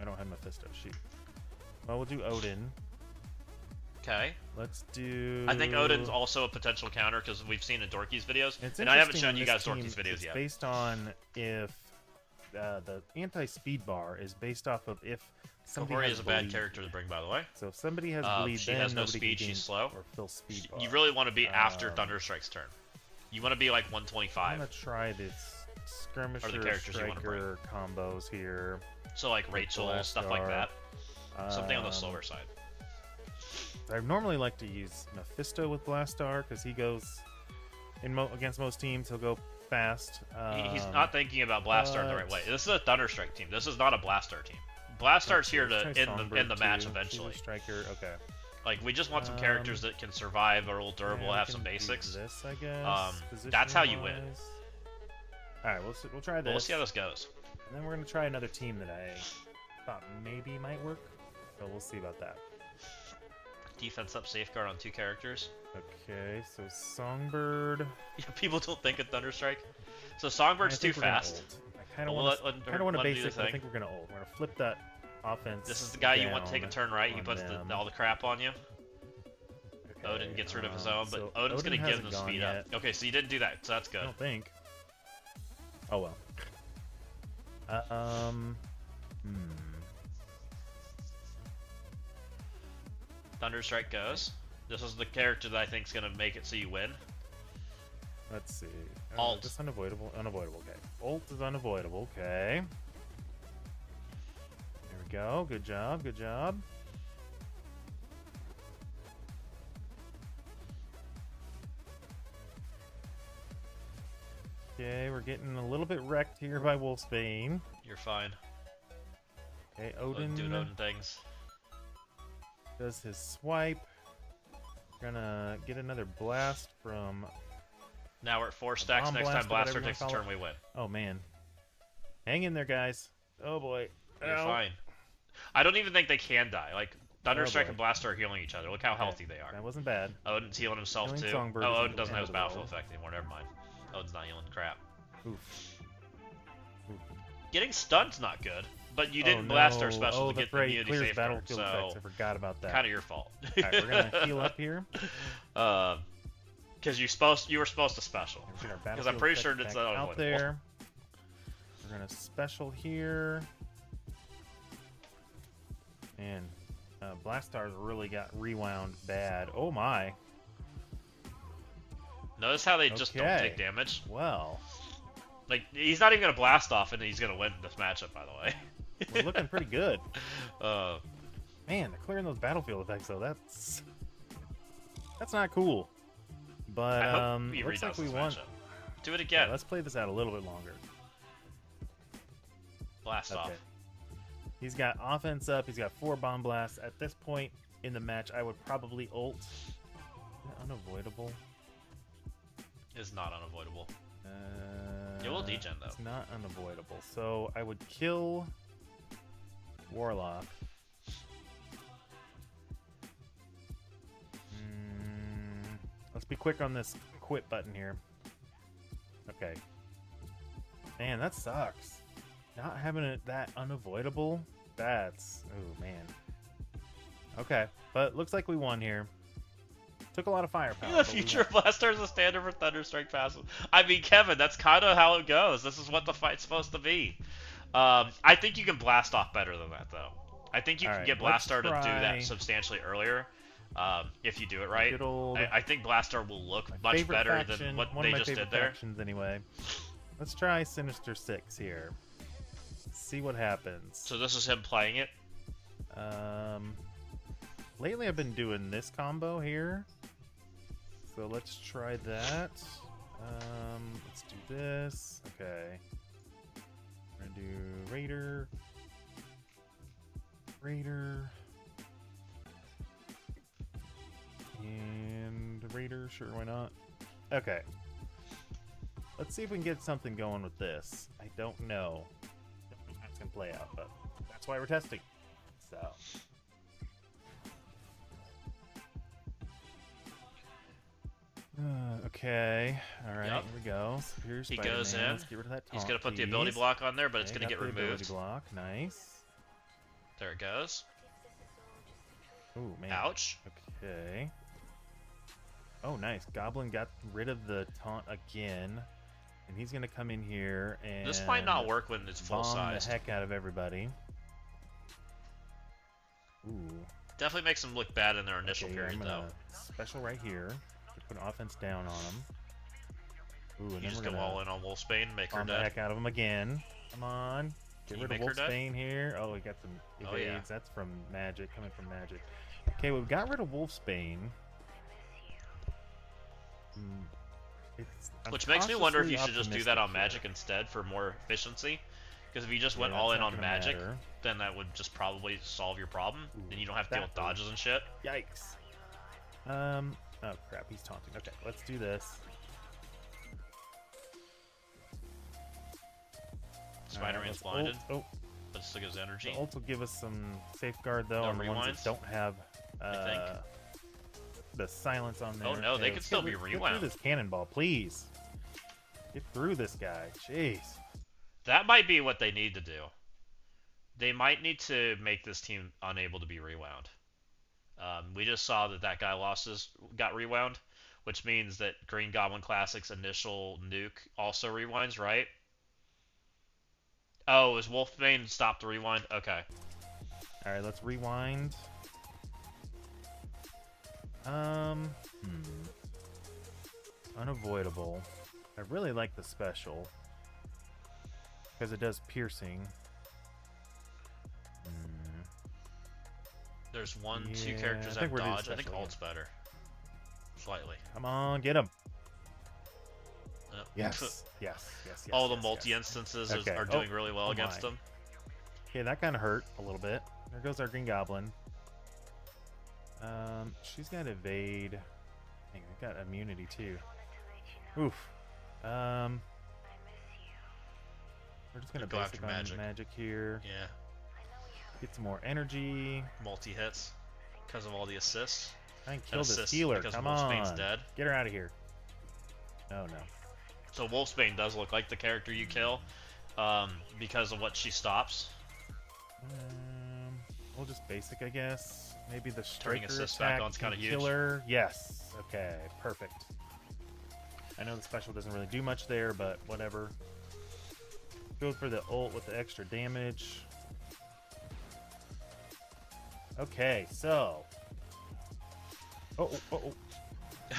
I don't have Mephisto, shoot. Well, we'll do Odin. Okay. Let's do... I think Odin's also a potential counter because we've seen in Dorky's videos. And I haven't shown you guys Dorky's videos yet. Based on if... the anti-speed bar is based off of if somebody has is a bad character to bring, by the way. So if somebody has bleed, she then has no speed, she's slow. Or fill speed bar. You really want to be after Thunderstrike's turn. You want to be like 125. I'm gonna try this skirmisher, the characters striker combos here. So like Rachel, stuff like that. Something on the slower side. I normally like to use Mephisto with Blastar because he goes against most teams. He'll go fast. He's not thinking about Blastar in the right way. This is a Thunderstrike team. This is not a Blastar team. Blastar's here to end the match eventually. Striker, okay. Like, we just want some characters that can survive, are a little durable, have some basics. This, I guess. That's how you win. All right, we'll try this. We'll see how this goes. And then we're gonna try another team that I thought maybe might work. So we'll see about that. Defense up, safeguard on 2 characters. Okay, so Songbird. Yeah, people don't think of Thunderstrike. So Songbird's too fast. I kind of Well, want let- to let- basic. do the I thing. think we're gonna ult. We're gonna flip that offense. This is the guy you want to take a down turn right. He on puts them. all the crap on you. Okay, Odin gets rid of his own, but so Odin's Odin going to give hasn't him gone speed yet. up. Okay, so you didn't do that, so that's I good. don't think. Oh well. Thunderstrike goes. This is the character that I think is going to make it so you win. Let's see. Alt. Just unavoidable. Unavoidable. Okay. Ult is unavoidable. Okay. There we go. Good job. Good job. Okay, we're getting a little bit wrecked here by Wolfsbane. You're fine. Okay, Odin Odin doing Odin things. does his swipe. Gonna get another blast from... Now we're at 4 stacks. bomb Next blast time or whatever Blaster you takes a wanna call turn, we win. Oh, man. Hang in there, guys. Oh, boy. You're Ow. fine. I don't even think they can die. Like, Thunderstrike boy. and Blaster are healing each other. Look how Okay, healthy they are. That wasn't bad. Odin's healing himself Healing too. Songbird Oh, is Odin at doesn't the have his end of the battlefield roll. effect anymore. Never mind. Odin's not healing crap. Oof. Getting stunned's not good, but you Oh, didn't blast our no. special Oh, to get that's the right. immunity Clears safeguard, battlefield effects. so I forgot about that. kind of your fault. Alright, we're gonna heal up here. Because you were supposed to special. Get our Because I'm battlefield pretty sure effects it's back not out unavoidable. there. We're gonna special here. And Blastar's really got rewound bad. Oh my. Notice how they just don't Okay. take damage. Well, Like, he's not even gonna blast off, and he's gonna win this matchup. By the way. we're looking pretty good. uh, Man, they're clearing those battlefield effects though. That's not cool. But I hope he looks like redoes we this won. matchup. Do it Yeah, again. let's play this out a little bit longer. Blast off. Okay. He's got offense up. He's got 4 bomb blasts. At this point in the match, I would probably ult. Is that unavoidable? Is not unavoidable. Uh, It will degen, though. It's not unavoidable. So I would kill Warlock. Let's be quick on this quit button here. Okay. Man, that sucks. Not having it that unavoidable. That's... Oh, man. Okay. But looks like we won here. Took a lot of firepower. The but we future won. Blaster is a standard for Thunderstrike passive. I mean, Kevin, that's kind of how it goes. This is what the fight's supposed to be. I think you can blast off better than that, though. I think you can Alright, get let's Blastar to do try- that substantially earlier, if you do it right. Good old- I think Blastar will look My much favorite better faction, than what one they of my just favorite did there. factions anyway. Let's try Sinister 6 here. See what happens. So this is him playing it. Lately I've been doing this combo here. So let's try that. Let's do this. Okay. We're gonna do Raider. Raider. And Raider, sure, why not? Okay. Let's see if we can get something going with this. I don't know. Don't know how it's gonna play out, but that's why we're testing. So. Okay. All right. Yep. Here we go. Superior He Spider-Man. goes in. Let's get rid of that He's taunt gonna put the ability piece. block on there, but it's Okay, gonna got get the ability removed. block. Nice. There it goes. Ooh, man. Ouch. Okay. Oh, nice. Goblin got rid of the taunt again. And he's going to come in here and... This might not work when it's full bomb size. the heck out of everybody. Ooh. Definitely makes them look bad in their initial Okay, period, I'm though. gonna special right here. Put an offense down on him. Ooh, and You then just we're go gonna all in on Wolfsbane, make her bomb the dead. heck out of him again. Come on. Can Get you rid of make her dead? Wolfsbane here. Oh, we got some evades. Oh, yeah. That's from magic, coming from magic. Okay, we got rid of Wolfsbane. I'm Which makes me wonder if you cautiously should just do that on optimistic Magic instead for more efficiency. Because if you just here. went Yeah, all that's in not on gonna Magic, matter. then that would just probably solve your problem. Ooh, Then you don't have to deal with that would- dodges and shit. Yikes. Oh crap, he's taunting. Okay, let's do this. Spider-Man's Alright, blinded, oh, but it still gives energy. the ult will give us some safeguard though No on the ones rewinds? that don't have think. the silence on there. Oh, no, they Okay, could let's still get be Get rewound. through this cannonball, please. Get through this guy. Jeez. That might be what they need to do. They might need to make this team unable to be rewound. We just saw that guy got rewound, which means that Green Goblin Classic's initial nuke also rewinds, right? Oh, is Wolfbane stopped the rewind? Okay. Alright, let's rewind. Unavoidable. I really like the special. Because it does piercing. There's two Yeah, characters I that think we're doing dodge. I think special ult's better. Slightly. Come on, get him. Uh, Yes. Yes. Yes. All the yes, multi-instances Okay. are doing Oh, really well oh against my. them. Okay, that kind of hurt a little bit. There goes our Green Goblin. She's got evade. Dang, I got immunity too. Oof. We're just gonna Go after basic on magic here. Yeah. Get some more energy. Multi-hits because of all the assists. Try and kill this assists healer. because Come Wolfsbane's on. dead. Get her out of here. Oh no. So Wolfsbane does look like the character you kill because of what she stops. We'll just basic, I guess. Maybe the Turning striker assist back attack on's kinda can huge. kill her. Yes. Okay. Perfect. I know the special doesn't really do much there, but whatever. Go for the ult with the extra damage. Okay, so. Oh.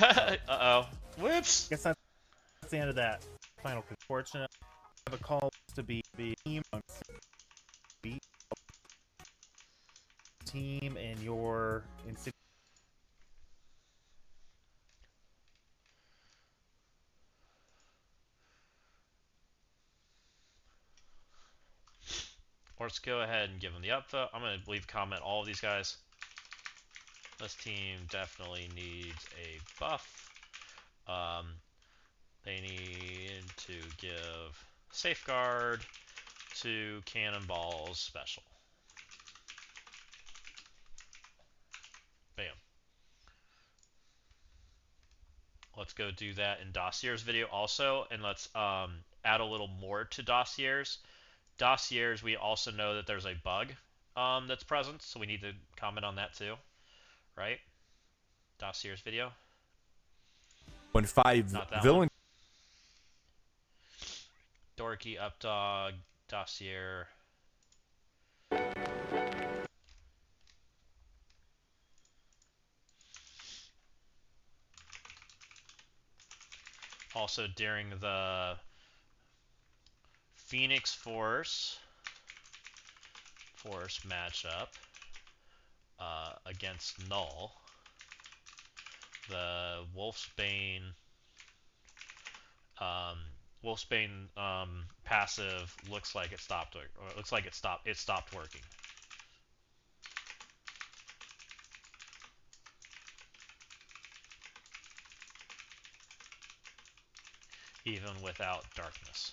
Uh-oh. Whoops! Guess that's the end of that final. Fortunate. I have a call to be team and your insignia. Let's go ahead and give them the upvote. I'm going to leave a comment. All of these guys. This team definitely needs a buff. They need to give Safeguard to Cannonball's special. Bam. Let's go do that in Dossier's video also, and let's add a little more to Dossier's. Dossier's, we also know that there's a bug that's present, so we need to comment on that too, right? Dossier's video. When 5 Not that villain Dorky, Updog, Dossier. Also during the Phoenix Force matchup against Null, the Wolfsbane passive looks like it stopped, or it looks like it stopped working. Even without darkness.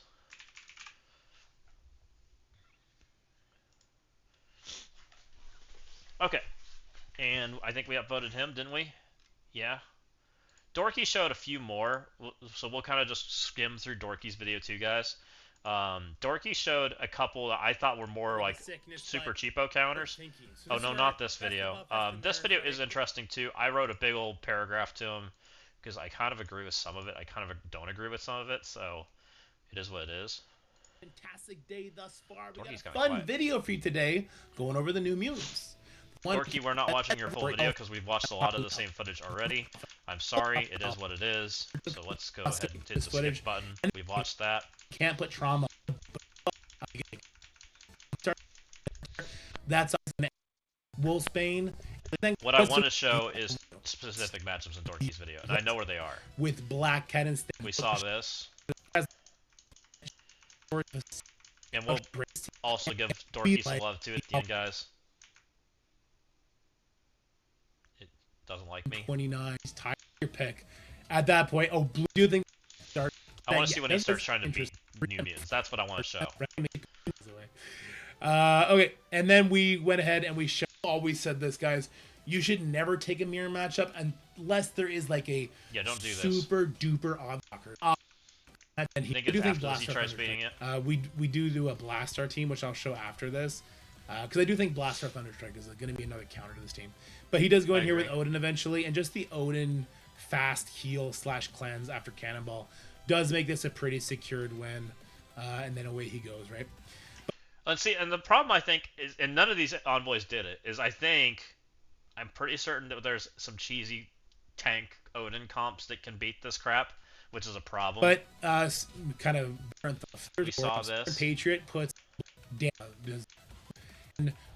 Okay, and I think we upvoted him, didn't we? Yeah. Dorky showed a few more, so we'll kind of just skim through Dorky's video too, guys. Dorky showed a couple that I thought were more like super cheapo counters. Oh no, not this video. This video is interesting too. I wrote a big old paragraph to him because I kind of agree with some of it. I kind of don't agree with some of it, so it is what it is. Fantastic day thus far. We Dorky's got a kinda fun quiet. video for you today, going over the new mutants. Dorky, we're not watching your full video because we've watched a lot of the same footage already. I'm sorry, it is what it is. So let's go ahead and hit the skip button. We've watched that. Can't put trauma. That's Wolfsbane. What I want to show is specific matchups in Dorky's video, and I know where they are. With Black Cat and We saw this, and we'll also give Dorky some love too at the end, guys. It doesn't like me. 29. Tie your pick. At that point, oh, do you think start? I want to see when he starts trying to beat New Mutants. That's what I want to show. Okay, and then we went ahead and we always said this, guys. You should never take a mirror matchup unless there is like a Don't do this. super duper oddblocker. And I think it's after he tries beating it. We do a Blastar team, which I'll show after this, because I do think Blastar Thunderstrike is going to be another counter to this team. But he does go in here with Odin eventually, and just the Odin fast heal / cleanse after Cannonball does make this a pretty secured win, and then away he goes, right? Let's see, and the problem I think is, and none of these envoys did it, is I'm pretty certain that there's some cheesy tank Odin comps that can beat this crap, which is a problem. But kind of we saw this. Patriot puts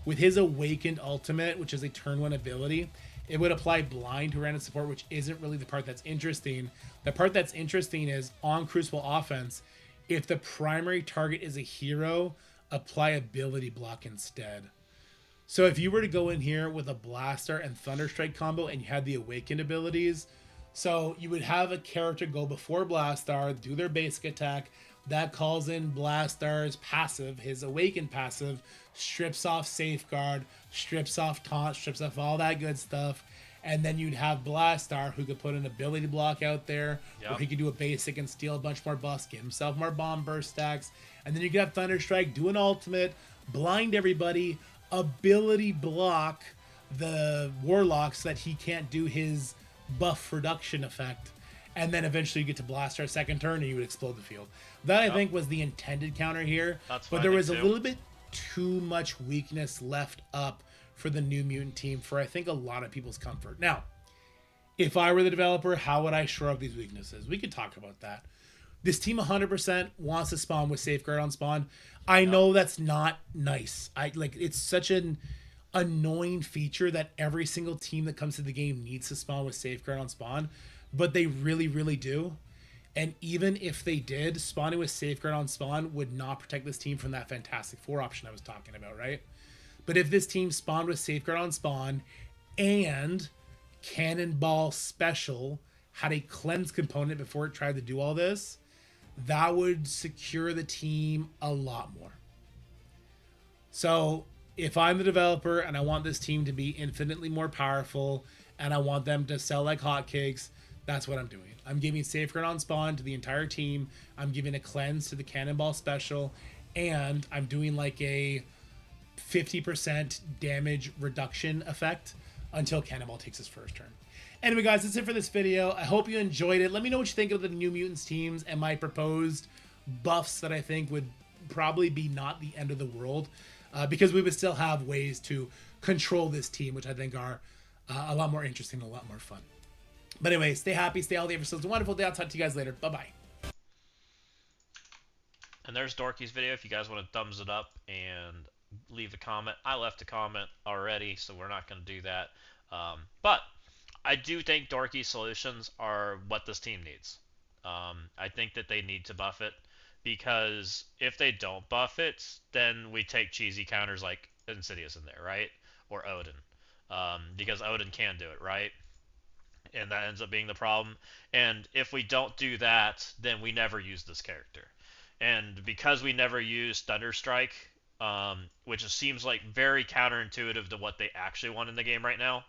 with his awakened ultimate, which is a turn 1 ability, it would apply blind to random support, which isn't really the part that's interesting. The part that's interesting is on Crucible offense, if the primary target is a hero, apply ability block instead. So if you were to go in here with a Blastar and Thunderstrike combo and you had the awakened abilities, so you would have a character go before Blastar, do their basic attack, that calls in Blastar's passive, his awakened passive, strips off Safeguard, strips off Taunt, strips off all that good stuff, and then you'd have Blastar who could put an ability block out there, or he could do a basic and steal a bunch more buffs, give himself more bomb burst stacks, and then you could have Thunderstrike do an ultimate, blind everybody, ability block the Warlock so that he can't do his buff reduction effect, and then eventually you get to Blastar second turn and you would explode the field. That I think was the intended counter here, but there was a little bit too much weakness left up for the New Mutant team for I think a lot of people's comfort. Now, if I were the developer, how would I shore up these weaknesses? We could talk about that. This team 100% wants to spawn with Safeguard on spawn. I know that's not nice. It's such an annoying feature that every single team that comes to the game needs to spawn with Safeguard on spawn, but they really, really do. And even if they did, spawning with Safeguard on spawn would not protect this team from that Fantastic Four option I was talking about, right? But if this team spawned with Safeguard on spawn and Cannonball Special had a cleanse component before it tried to do all this, that would secure the team a lot more. So if I'm the developer and I want this team to be infinitely more powerful and I want them to sell like hotcakes, that's what I'm doing. I'm giving Safeguard on spawn to the entire team. I'm giving a cleanse to the Cannonball Special, and I'm doing like a 50% damage reduction effect until Cannonball takes his first turn. Anyway, guys, that's it for this video. I hope you enjoyed it. Let me know what you think of the New Mutants teams and my proposed buffs that I think would probably be not the end of the world, because we would still have ways to control this team, which I think are a lot more interesting and a lot more fun. But anyway, stay happy, stay healthy. Have a wonderful day. I'll talk to you guys later. Bye-bye. And there's Dorky's video if you guys want to thumbs it up and leave a comment. I left a comment already, so we're not going to do that. But I do think Dorky's solutions are what this team needs. I think that they need to buff it, because if they don't buff it, then we take cheesy counters like Insidious in there, right? Or Odin. Because Odin can do it, right? And that ends up being the problem. And if we don't do that, then we never use this character. And because we never use Thunderstrike, which seems like very counterintuitive to what they actually want in the game right now,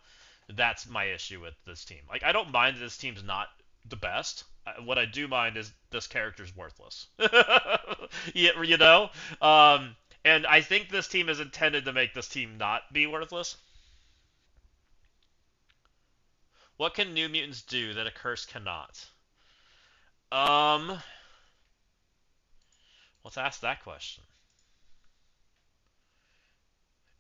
that's my issue with this team. Like, I don't mind that this team's not the best. What I do mind is this character's worthless. you know? And I think this team is intended to make this team not be worthless. What can New Mutants do that a curse cannot? Let's ask that question.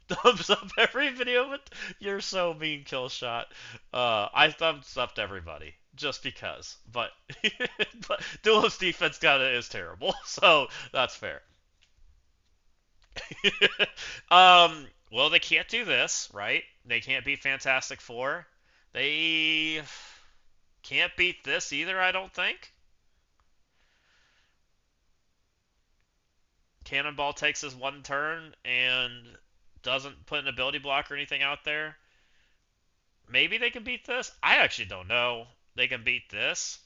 Thumbs up every video, but you're so mean, Killshot. I thumbs upped everybody just because, but but Duelist defense kinda is terrible, so that's fair. Well, they can't do this, right? They can't beat Fantastic Four. They can't beat this either, I don't think. Cannonball takes his one turn and doesn't put an ability block or anything out there. Maybe they can beat this? I actually don't know. They can beat this,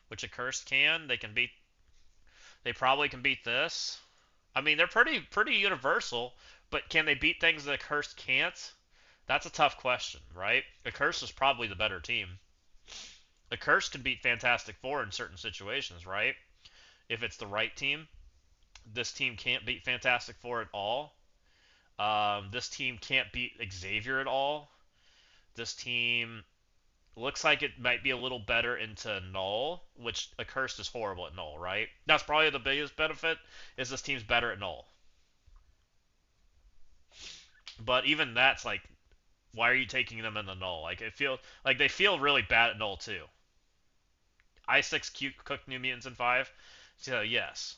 which a curse can. They can beat... They probably can beat this. I mean, they're pretty universal, but can they beat things that Curse can't? That's a tough question, right? The Curse is probably the better team. The Curse can beat Fantastic Four in certain situations, right? If it's the right team. This team can't beat Fantastic Four at all. This team can't beat Xavier at all. This team looks like it might be a little better into Null, which Accursed is horrible at Null, right? That's probably the biggest benefit, is this team's better at Null. But even that's like, why are you taking them in the Null? Like, they feel really bad at Null too. I6 cooked New Mutants in 5, so yes.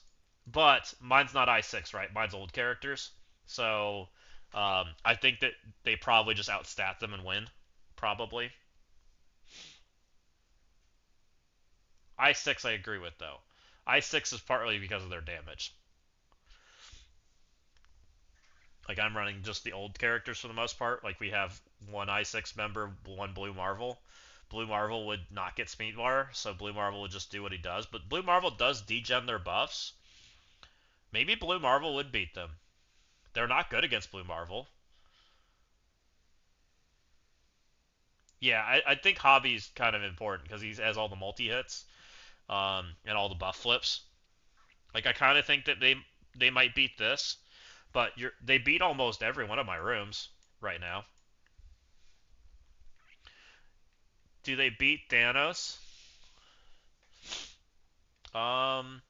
But mine's not I6, right? Mine's old characters. So I think that they probably just outstat them and win. Probably. I6 I agree with, though. I6 is partly because of their damage. Like, I'm running just the old characters for the most part. Like, we have one I6 member, one Blue Marvel. Blue Marvel would not get Speed Bar, so Blue Marvel would just do what he does. But Blue Marvel does degen their buffs. Maybe Blue Marvel would beat them. They're not good against Blue Marvel. Yeah, I think Hobby's kind of important because he has all the multi-hits and all the buff flips. Like, I kind of think that they might beat this, but they beat almost every one of my rooms right now. Do they beat Thanos? Um,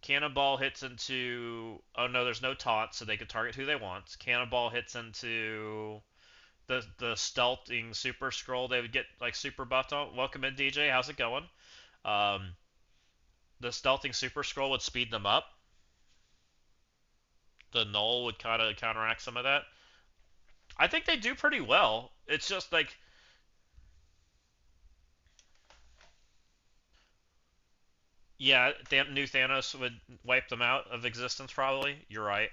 Cannonball hits into... Oh, no, there's no taunt, so they can target who they want. Cannonball hits into the stealthing Super Scroll. They would get, like, super buffed on. Welcome in, DJ. How's it going? Um, the stealthing Super Scroll would speed them up. The Null would kind of counteract some of that. I think they do pretty well. It's just, like... Yeah, new Thanos would wipe them out of existence, probably. You're right.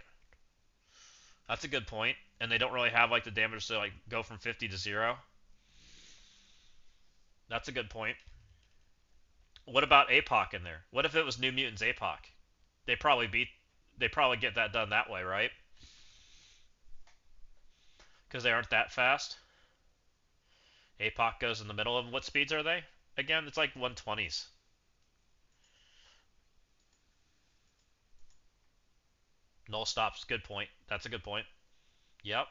That's a good point. And they don't really have like the damage to like go from 50 to 0. That's a good point. What about APOC in there? What if it was New Mutants APOC? They probably beat. They probably get that done that way, right? Because they aren't that fast. APOC goes in the middle of them. What speeds are they? Again, it's like 120s. Null stops. Good point. That's a good point. Yep.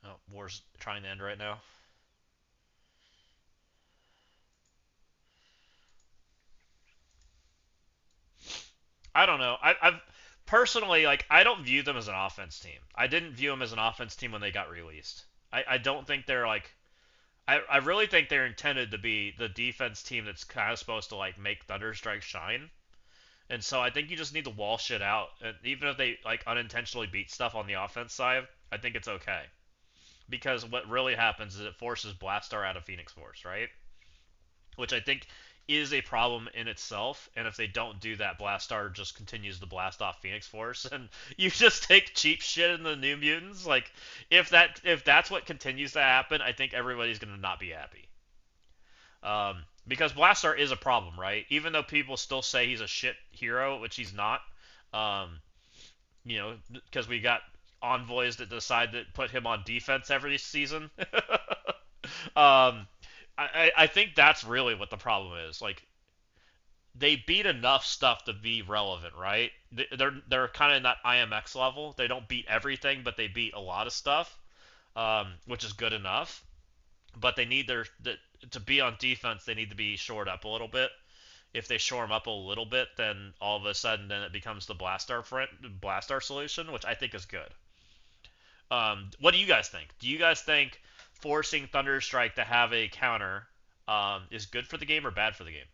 Oh, war's trying to end right now. I don't know. I've personally, like, I don't view them as an offense team. I didn't view them as an offense team when they got released. I don't think they're like. I really think they're intended to be the defense team that's kind of supposed to like make Thunderstrike shine. And so I think you just need to wall shit out. And even if they like unintentionally beat stuff on the offense side, I think it's okay. Because what really happens is it forces Blastar out of Phoenix Force, right? Which I think is a problem in itself. And if they don't do that, Blastar just continues to blast off Phoenix Force, and you just take cheap shit in the New Mutants. Like, if that's what continues to happen, I think everybody's gonna not be happy. Because Blastar is a problem, right? Even though people still say he's a shit hero, which he's not. Um, because we got envoys that decide to put him on defense every season. um, I think that's really what the problem is. Like, they beat enough stuff to be relevant, right? They're kind of in that IMX level. They don't beat everything, but they beat a lot of stuff, which is good enough. But they need to be on defense. They need to be shored up a little bit. If they shore them up a little bit, then all of a sudden, then it becomes the Blastar solution, which I think is good. What do you guys think? Do you guys think forcing Thunderstrike to have a counter is good for the game or bad for the game?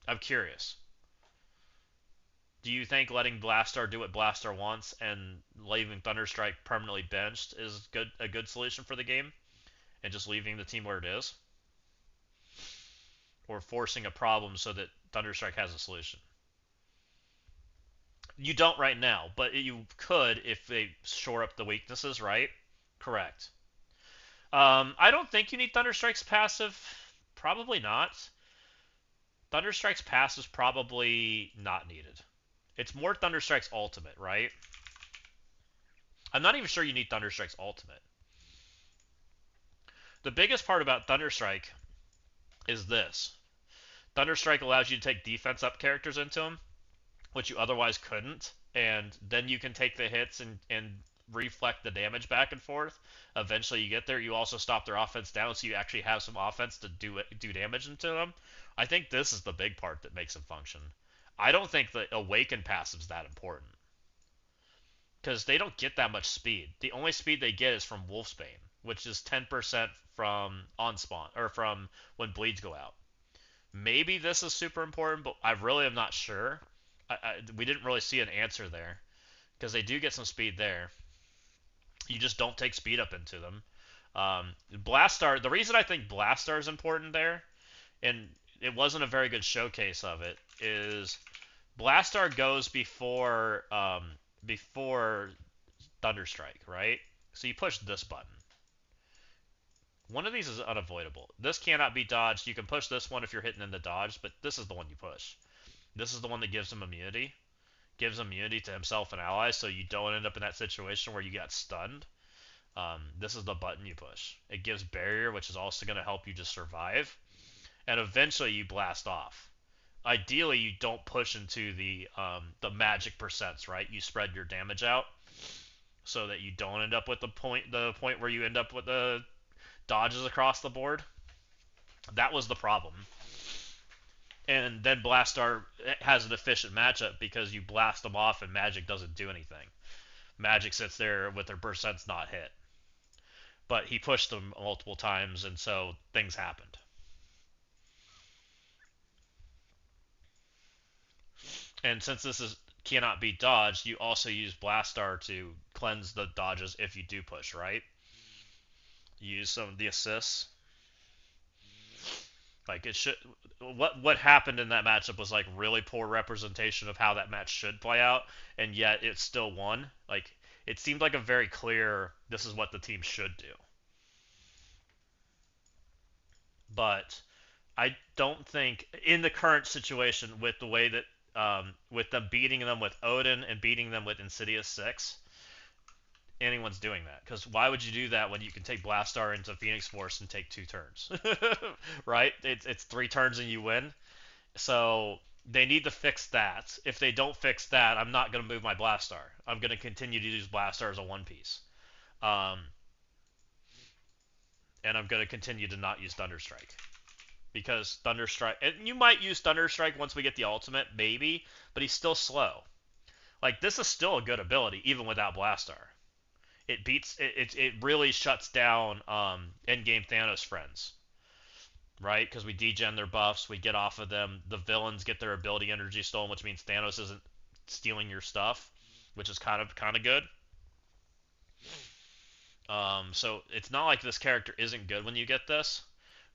I'm curious. Do you think letting Blastar do what Blastar wants and leaving Thunderstrike permanently benched is a good solution for the game, and just leaving the team where it is, or forcing a problem so that Thunderstrike has a solution? You don't right now, but you could if they shore up the weaknesses, right? Correct. I don't think you need Thunderstrike's passive. Probably not. Thunderstrike's passive is probably not needed. It's more Thunderstrike's ultimate, right? I'm not even sure you need Thunderstrike's ultimate. The biggest part about Thunderstrike is this. Thunderstrike allows you to take defense up characters into him, which you otherwise couldn't, and then you can take the hits and reflect the damage back and forth. Eventually you get there. You also stop their offense down, so you actually have some offense to do damage into them. I think this is the big part that makes him function. I don't think the Awaken passive is that important, because they don't get that much speed. The only speed they get is from Wolfsbane, which is 10% from on spawn, or from when bleeds go out. Maybe this is super important, but I really am not sure. We didn't really see an answer there, because they do get some speed there. You just don't take speed up into them. Blastar, the reason I think Blastar is important there, and it wasn't a very good showcase of it, is Blastar goes before Thunderstrike, right? So you push this button. One of these is unavoidable. This cannot be dodged. You can push this one if you're hitting in the dodge, but this is the one you push. This is the one that gives him immunity. Gives immunity to himself and allies, so you don't end up in that situation where you got stunned. This is the button you push. It gives barrier, which is also going to help you just survive. And eventually you blast off. Ideally, you don't push into the magic percents, right? You spread your damage out so that you don't end up with the point where you end up with the dodges across the board. That was the problem. And then Blastar has an efficient matchup because you blast them off and Magic doesn't do anything. Magic sits there with their percents not hit. But he pushed them multiple times, and so things happened. And since this is cannot be dodged, you also use Blastar to cleanse the dodges if you do push, right? You use some of the assists. Like it should. What happened in that matchup was like really poor representation of how that match should play out, and yet it still won. Like it seemed like a very clear this is what the team should do. But I don't think in the current situation with the way that with them beating them with Odin and beating them with Insidious 6, anyone's doing that. Because why would you do that when you can take Blastar into Phoenix Force and take 2 turns? Right? It's 3 turns and you win. So they need to fix that. If they don't fix that, I'm not going to move my Blastar. I'm going to continue to use Blastar as a one piece. And I'm going to continue to not use Thunderstrike. Because Thunderstrike, and you might use Thunderstrike once we get the ultimate, maybe, but he's still slow. Like this is still a good ability even without Blastar. It really shuts down endgame Thanos friends, right? Because we degen their buffs, we get off of them. The villains get their ability energy stolen, which means Thanos isn't stealing your stuff, which is kind of good. So it's not like this character isn't good when you get this,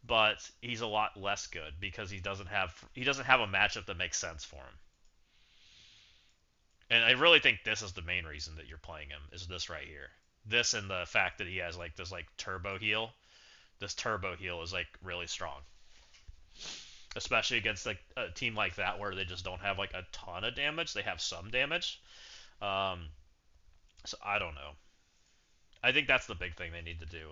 but he's a lot less good because he doesn't have a matchup that makes sense for him. And I really think this is the main reason that you're playing him, is this right here. This and the fact that he has like this like turbo heal. This turbo heal is like really strong. Especially against like a team like that where they just don't have like a ton of damage. They have some damage. So I don't know. I think that's the big thing they need to do.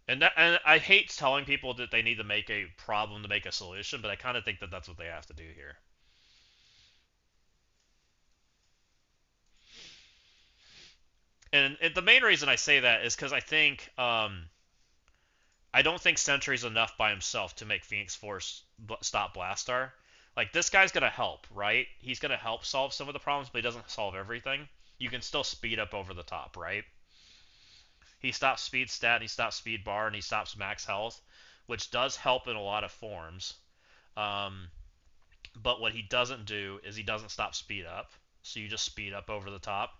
And I hate telling people that they need to make a problem to make a solution, but I kind of think that that's what they have to do here. And the main reason I say that is because I think I don't think Sentry's enough by himself to make Phoenix Force stop Blastar. Like this guy's gonna help, right? He's gonna help solve some of the problems, but he doesn't solve everything. You can still speed up over the top, right? He stops speed stat, he stops speed bar, and he stops max health, which does help in a lot of forms. Um, but what he doesn't do is he doesn't stop speed up, so you just speed up over the top.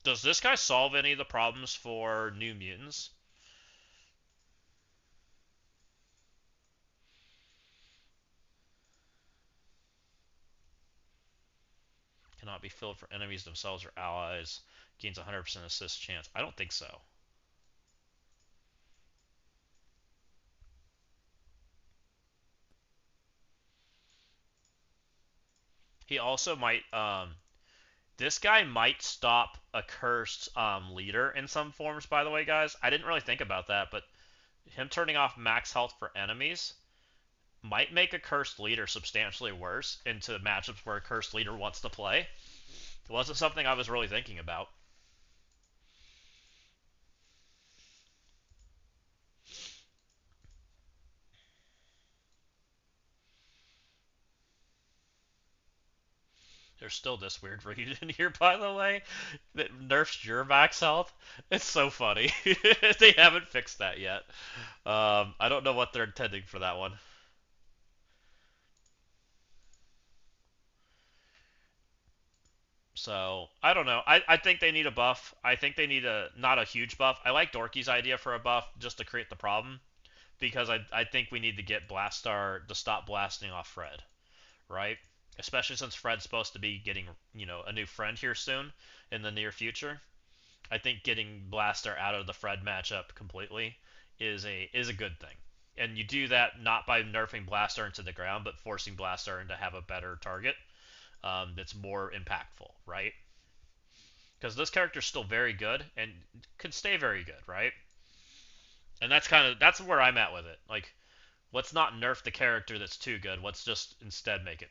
Does this guy solve any of the problems for New Mutants? Cannot be filled for enemies themselves or allies. Gains 100% assist chance. I don't think so. He also might this guy might stop a cursed leader in some forms, by the way, guys. I didn't really think about that, but him turning off max health for enemies might make a cursed leader substantially worse into matchups where a cursed leader wants to play. It wasn't something I was really thinking about. There's still this weird read in here, by the way, that nerfs your max health. It's so funny. They haven't fixed that yet. I don't know what they're intending for that one. So I don't know. I think they need a buff. I think they need a not a huge buff. I like Dorky's idea for a buff just to create the problem because I think we need to get Blastar to stop blasting off Fred, right? Especially since Fred's supposed to be getting a new friend here soon in the near future. I think getting Blastar out of the Fred matchup completely is a good thing. And you do that not by nerfing Blastar into the ground, but forcing Blastar to have a better target that's more impactful, right? Because this character's still very good and could stay very good, right? And that's where I'm at with it. Like, let's not nerf the character that's too good. Let's just instead make it.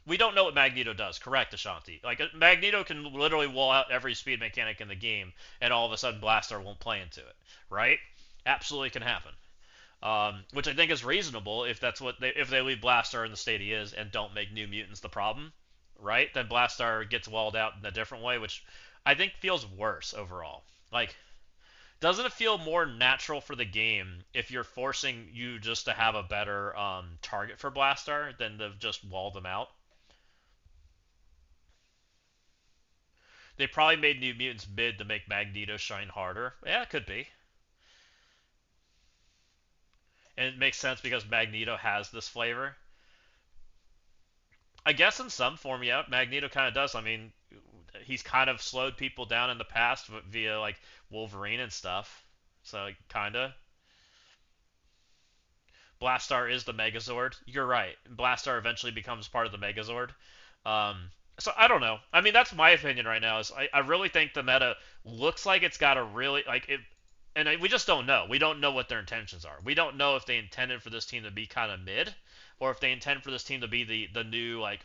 We don't know what Magneto does, correct, Ashanti? Like, Magneto can literally wall out every speed mechanic in the game, and all of a sudden Blastar won't play into it, right? Absolutely can happen. Which I think is reasonable if that's if they leave Blastar in the state he is and don't make New Mutants the problem, right? Then Blastar gets walled out in a different way, which I think feels worse overall. Like, doesn't it feel more natural for the game if you're forcing you just to have a better target for Blastar than to just wall them out? They probably made New Mutants mid to make Magneto shine harder. Yeah, it could be. And it makes sense because Magneto has this flavor. I guess in some form, yeah, Magneto kind of does. I mean, he's kind of slowed people down in the past via like Wolverine and stuff. So kinda. Blastar is the Megazord. You're right. Blastar eventually becomes part of the Megazord. So I don't know. I mean, that's my opinion right now. Is I really think the meta looks like it's got a really like it, and we just don't know. We don't know what their intentions are. We don't know if they intended for this team to be kind of mid, or if they intend for this team to be the new like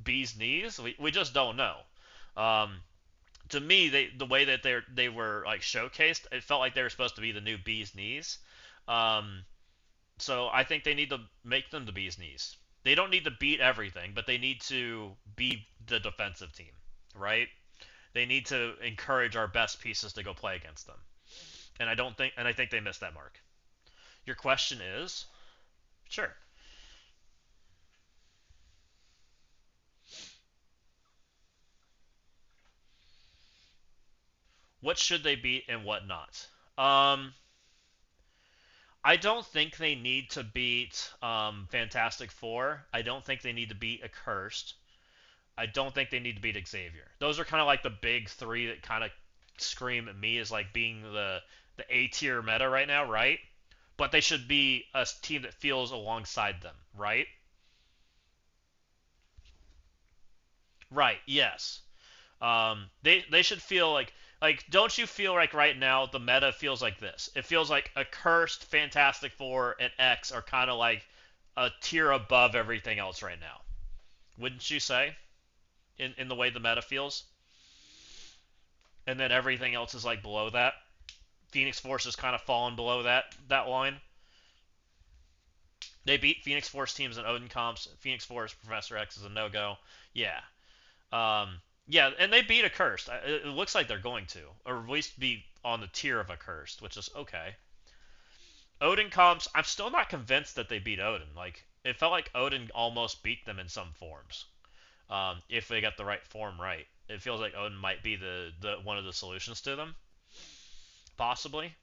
bee's knees. We just don't know. Um, to me, the way that they were like showcased, it felt like they were supposed to be the new bee's knees. Um, so I think they need to make them the bee's knees. They don't need to beat everything, but they need to be the defensive team, right? They need to encourage our best pieces to go play against them. And I think they missed that mark. Your question is, sure. What should they beat and what not? Um, I don't think they need to beat Fantastic Four. I don't think they need to beat Accursed. I don't think they need to beat Xavier. Those are kind of like the big three that kind of scream at me as like being the A tier meta right now, right? But they should be a team that feels alongside them, right? Right. Yes. They should feel like don't you feel like right now the meta feels like this? It feels like a cursed Fantastic Four and X are kind of like a tier above everything else right now. Wouldn't you say? In the way the meta feels, and then everything else is like below that. Phoenix Force has kind of fallen below that line. They beat Phoenix Force teams in Odin comps. Phoenix Force Professor X is a no go. Yeah. Yeah, and they beat a cursed. It looks like they're going to, or at least be on the tier of a cursed, which is okay. Odin comps, I'm still not convinced that they beat Odin. Like it felt like Odin almost beat them in some forms. If they got the right form right, it feels like Odin might be the one of the solutions to them, possibly.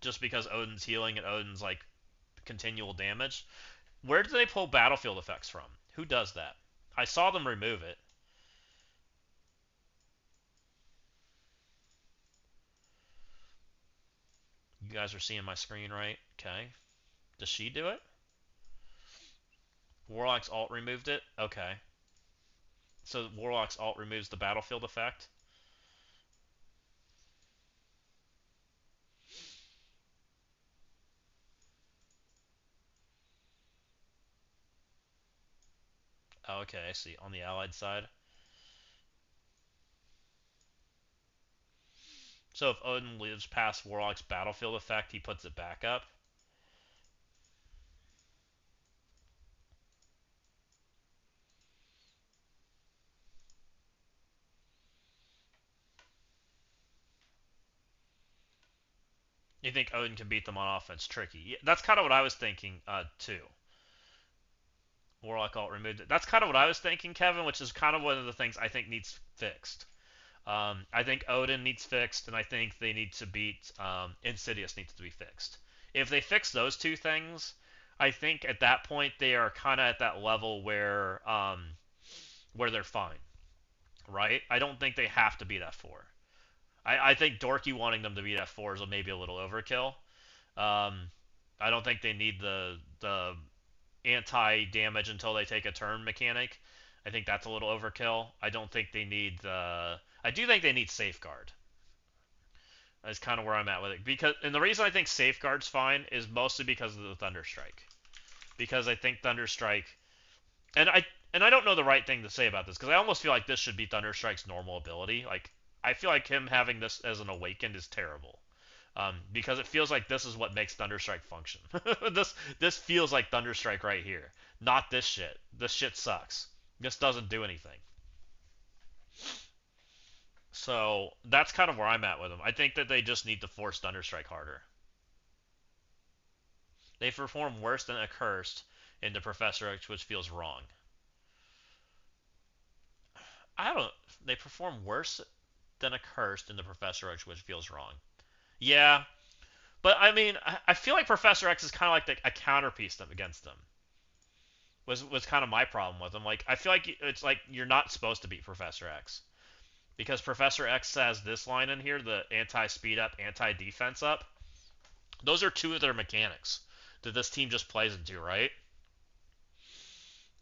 Just because Odin's healing and Odin's like continual damage. Where do they pull battlefield effects from? Who does that? I saw them remove it. You guys are seeing my screen, right? Okay. Does she do it? Warlock's alt removed it? Okay. So Warlock's alt removes the battlefield effect? Oh, okay, I see. On the allied side. So if Odin lives past Warlock's battlefield effect, he puts it back up. You think Odin can beat them on offense? Tricky. Yeah, that's kind of what I was thinking, too. Warlock alt removed it. That's kind of what I was thinking, Kevin, which is kind of one of the things I think needs fixed. I think Odin needs fixed, and I think they need to beat Insidious needs to be fixed. If they fix those two things, I think at that point they are kind of at that level where they're fine, right? I don't think they have to beat F4. I think Dorky wanting them to beat F4 is maybe a little overkill. Um, I don't think they need the anti-damage until they take a turn mechanic. I think that's a little overkill. I don't think they need the... I do think they need Safeguard. That's kind of where I'm at with it. And the reason I think Safeguard's fine is mostly because of the Thunderstrike. Because I think Thunderstrike... And I don't know the right thing to say about this, because I almost feel like this should be Thunderstrike's normal ability. Like, I feel like him having this as an Awakened is terrible. Because it feels like this is what makes Thunderstrike function. This feels like Thunderstrike right here. Not this shit. This shit sucks. This doesn't do anything. So that's kind of where I'm at with them. I think that they just need to force Thunderstrike harder. They perform worse than Accursed into Professor X, which feels wrong. I don't... They perform worse than Accursed into Professor X, which feels wrong. Yeah, but I mean, I feel like Professor X is kind of like a counterpiece them against them. Was kind of my problem with them. Like, I feel like it's like you're not supposed to beat Professor X because Professor X has this line in here: the anti-speed up, anti-defense up. Those are two of their mechanics that this team just plays into, right?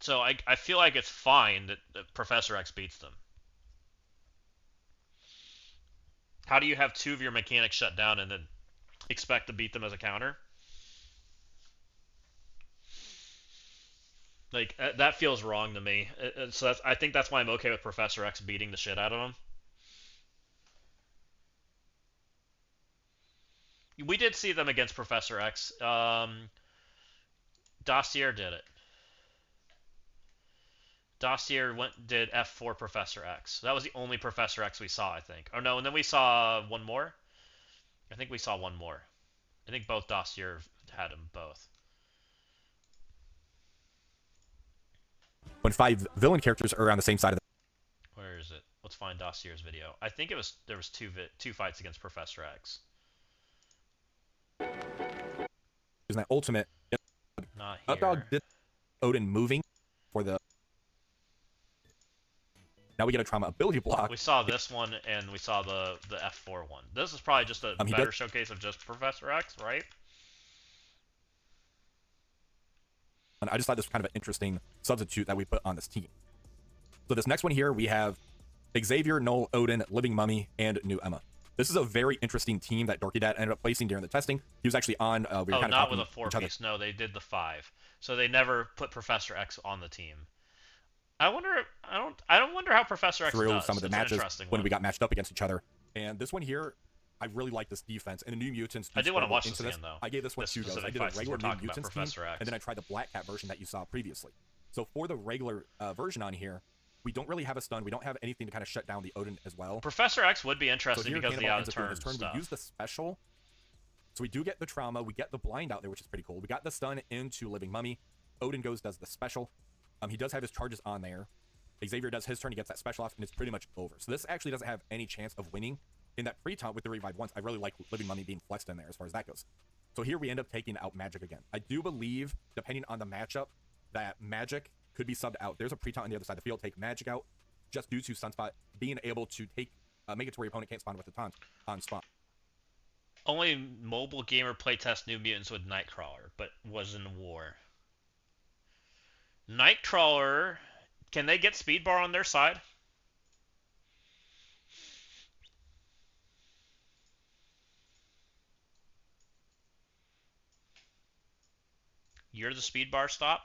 So I feel like it's fine that Professor X beats them. How do you have two of your mechanics shut down and then expect to beat them as a counter? Like, that feels wrong to me. So I think that's why I'm okay with Professor X beating the shit out of him. We did see them against Professor X. Dossier did it. Dossier did F4 Professor X. That was the only Professor X we saw, I think. Oh no, and then we saw one more. I think we saw one more. I think both Dossier had them both. When 5 villain characters are on the same side of the... Where is it? Let's find Dossier's video. I think there was two fights against Professor X. Isn't that ultimate? Not here. Updog did Odin moving for the... Now we get a trauma ability block. We saw this one, and we saw the F4 one. This is probably just a better showcase of just Professor X, right? And I just thought this was kind of an interesting substitute that we put on this team. So this next one here, we have Xavier, Null, Odin, Living Mummy, and New Emma. This is a very interesting team that Dorky Dad ended up placing during the testing. He was actually on... we were kind of not with a 4-piece. No, they did the 5. So they never put Professor X on the team. I wonder... I don't wonder how Professor X through does. some of the It's matches when we got matched up against each other. And this one here, I really like this defense. And the New Mutants... I do want to watch this again, though. I gave this one 2 goes. I did a regular New Mutants team, and then I tried the Black Cat version that you saw previously. So for the regular version on here, we don't really have a stun. We don't have anything to kind of shut down the Odin as well. Professor X would be interesting because of the out-of-turn stuff. We use the special. So we do get the trauma. We get the blind out there, which is pretty cool. We got the stun into Living Mummy. Odin does the special. He does have his charges on there. Xavier does his turn. He gets that special off, and it's pretty much over. So this actually doesn't have any chance of winning. In that pre-taunt with the revive once, I really like Living Mummy being flexed in there as far as that goes. So here we end up taking out Magic again. I do believe, depending on the matchup, that Magic could be subbed out. There's a pre-taunt on the other side of the field. Take Magic out just due to Sunspot being able to make it to where your opponent can't spawn with the taunt on spot. Only mobile gamer playtest New Mutants with Nightcrawler, but was in war. Nightcrawler, can they get speed bar on their side? You're the speed bar stop.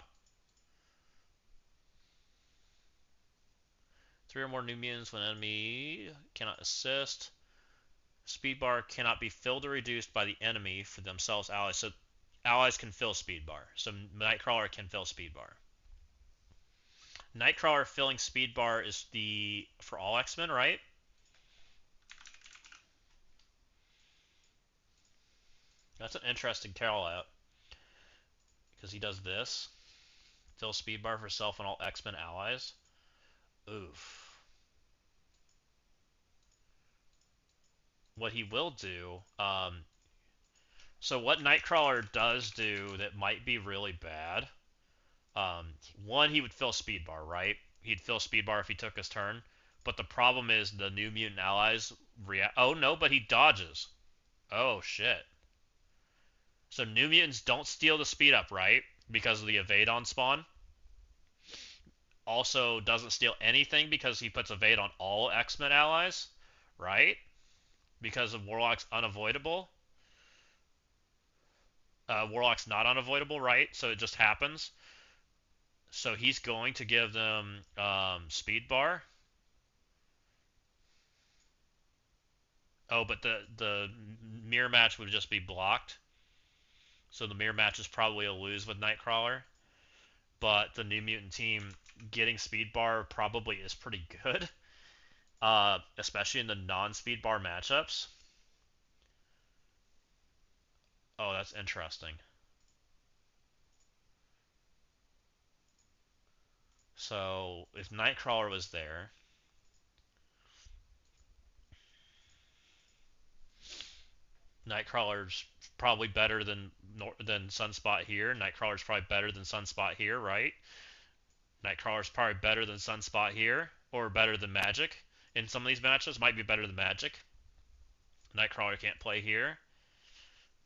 3 or more new mutants when enemy cannot assist. Speed bar cannot be filled or reduced by the enemy for themselves allies. So allies can fill speed bar. So Nightcrawler can fill speed bar. Nightcrawler filling speed bar is the for all X-Men, right? That's an interesting call out because he does this. Fill speed bar for self and all X-Men allies. Oof. What he will do, so what Nightcrawler does do that might be really bad, one, he would fill speed bar, right? He'd fill speed bar if he took his turn, but the problem is the new mutant allies react. Oh no, but he dodges. Oh shit. So new mutants don't steal the speed up, right? Because of the evade on spawn. Also doesn't steal anything because he puts evade on all X-Men allies, right? Because of Warlock's unavoidable. Warlock's not unavoidable, right? So it just happens. So he's going to give them speed bar. Oh, but the mirror match would just be blocked. So the mirror match is probably a lose with Nightcrawler. But the New Mutant team getting speed bar probably is pretty good. Especially in the non-speed bar matchups. Oh, that's interesting. So if Nightcrawler was there, Nightcrawler's probably better than Sunspot here. Nightcrawler's probably better than Sunspot here, right? Nightcrawler's probably better than Sunspot here, or better than Magic in some of these matches. Might be better than Magic. Nightcrawler can't play here.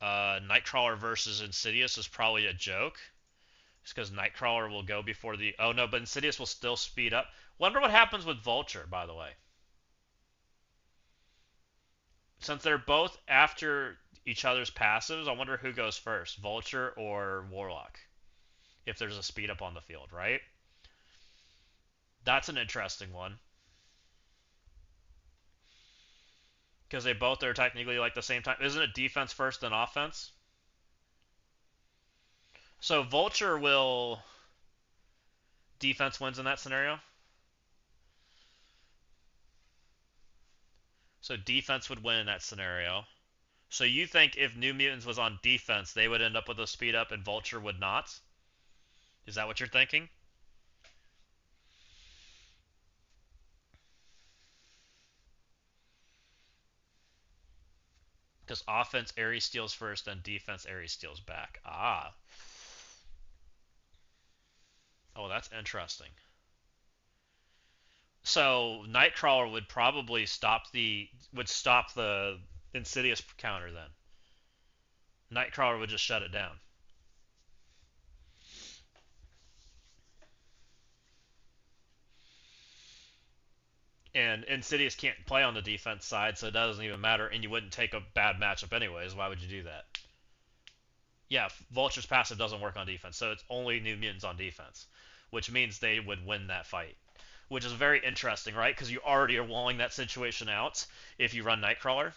Nightcrawler versus Insidious is probably a joke. It's because Nightcrawler will go before the... Oh no, but Insidious will still speed up. Wonder what happens with Vulture, by the way. Since they're both after each other's passives, I wonder who goes first, Vulture or Warlock, if there's a speed up on the field, right? That's an interesting one. Because they both are technically like the same time. Isn't it defense first then offense? So Vulture will... Defense wins in that scenario? So defense would win in that scenario. So you think if New Mutants was on defense, they would end up with a speed up and Vulture would not? Is that what you're thinking? Because offense, Ares steals first, then defense, Ares steals back. Ah. Oh, that's interesting. So Nightcrawler would probably stop the Insidious counter then. Nightcrawler would just shut it down. And Insidious can't play on the defense side, so it doesn't even matter, and you wouldn't take a bad matchup anyways. Why would you do that? Yeah, Vulture's passive doesn't work on defense, so it's only New Mutants on defense, which means they would win that fight. Which is very interesting, right? Because you already are walling that situation out if you run Nightcrawler.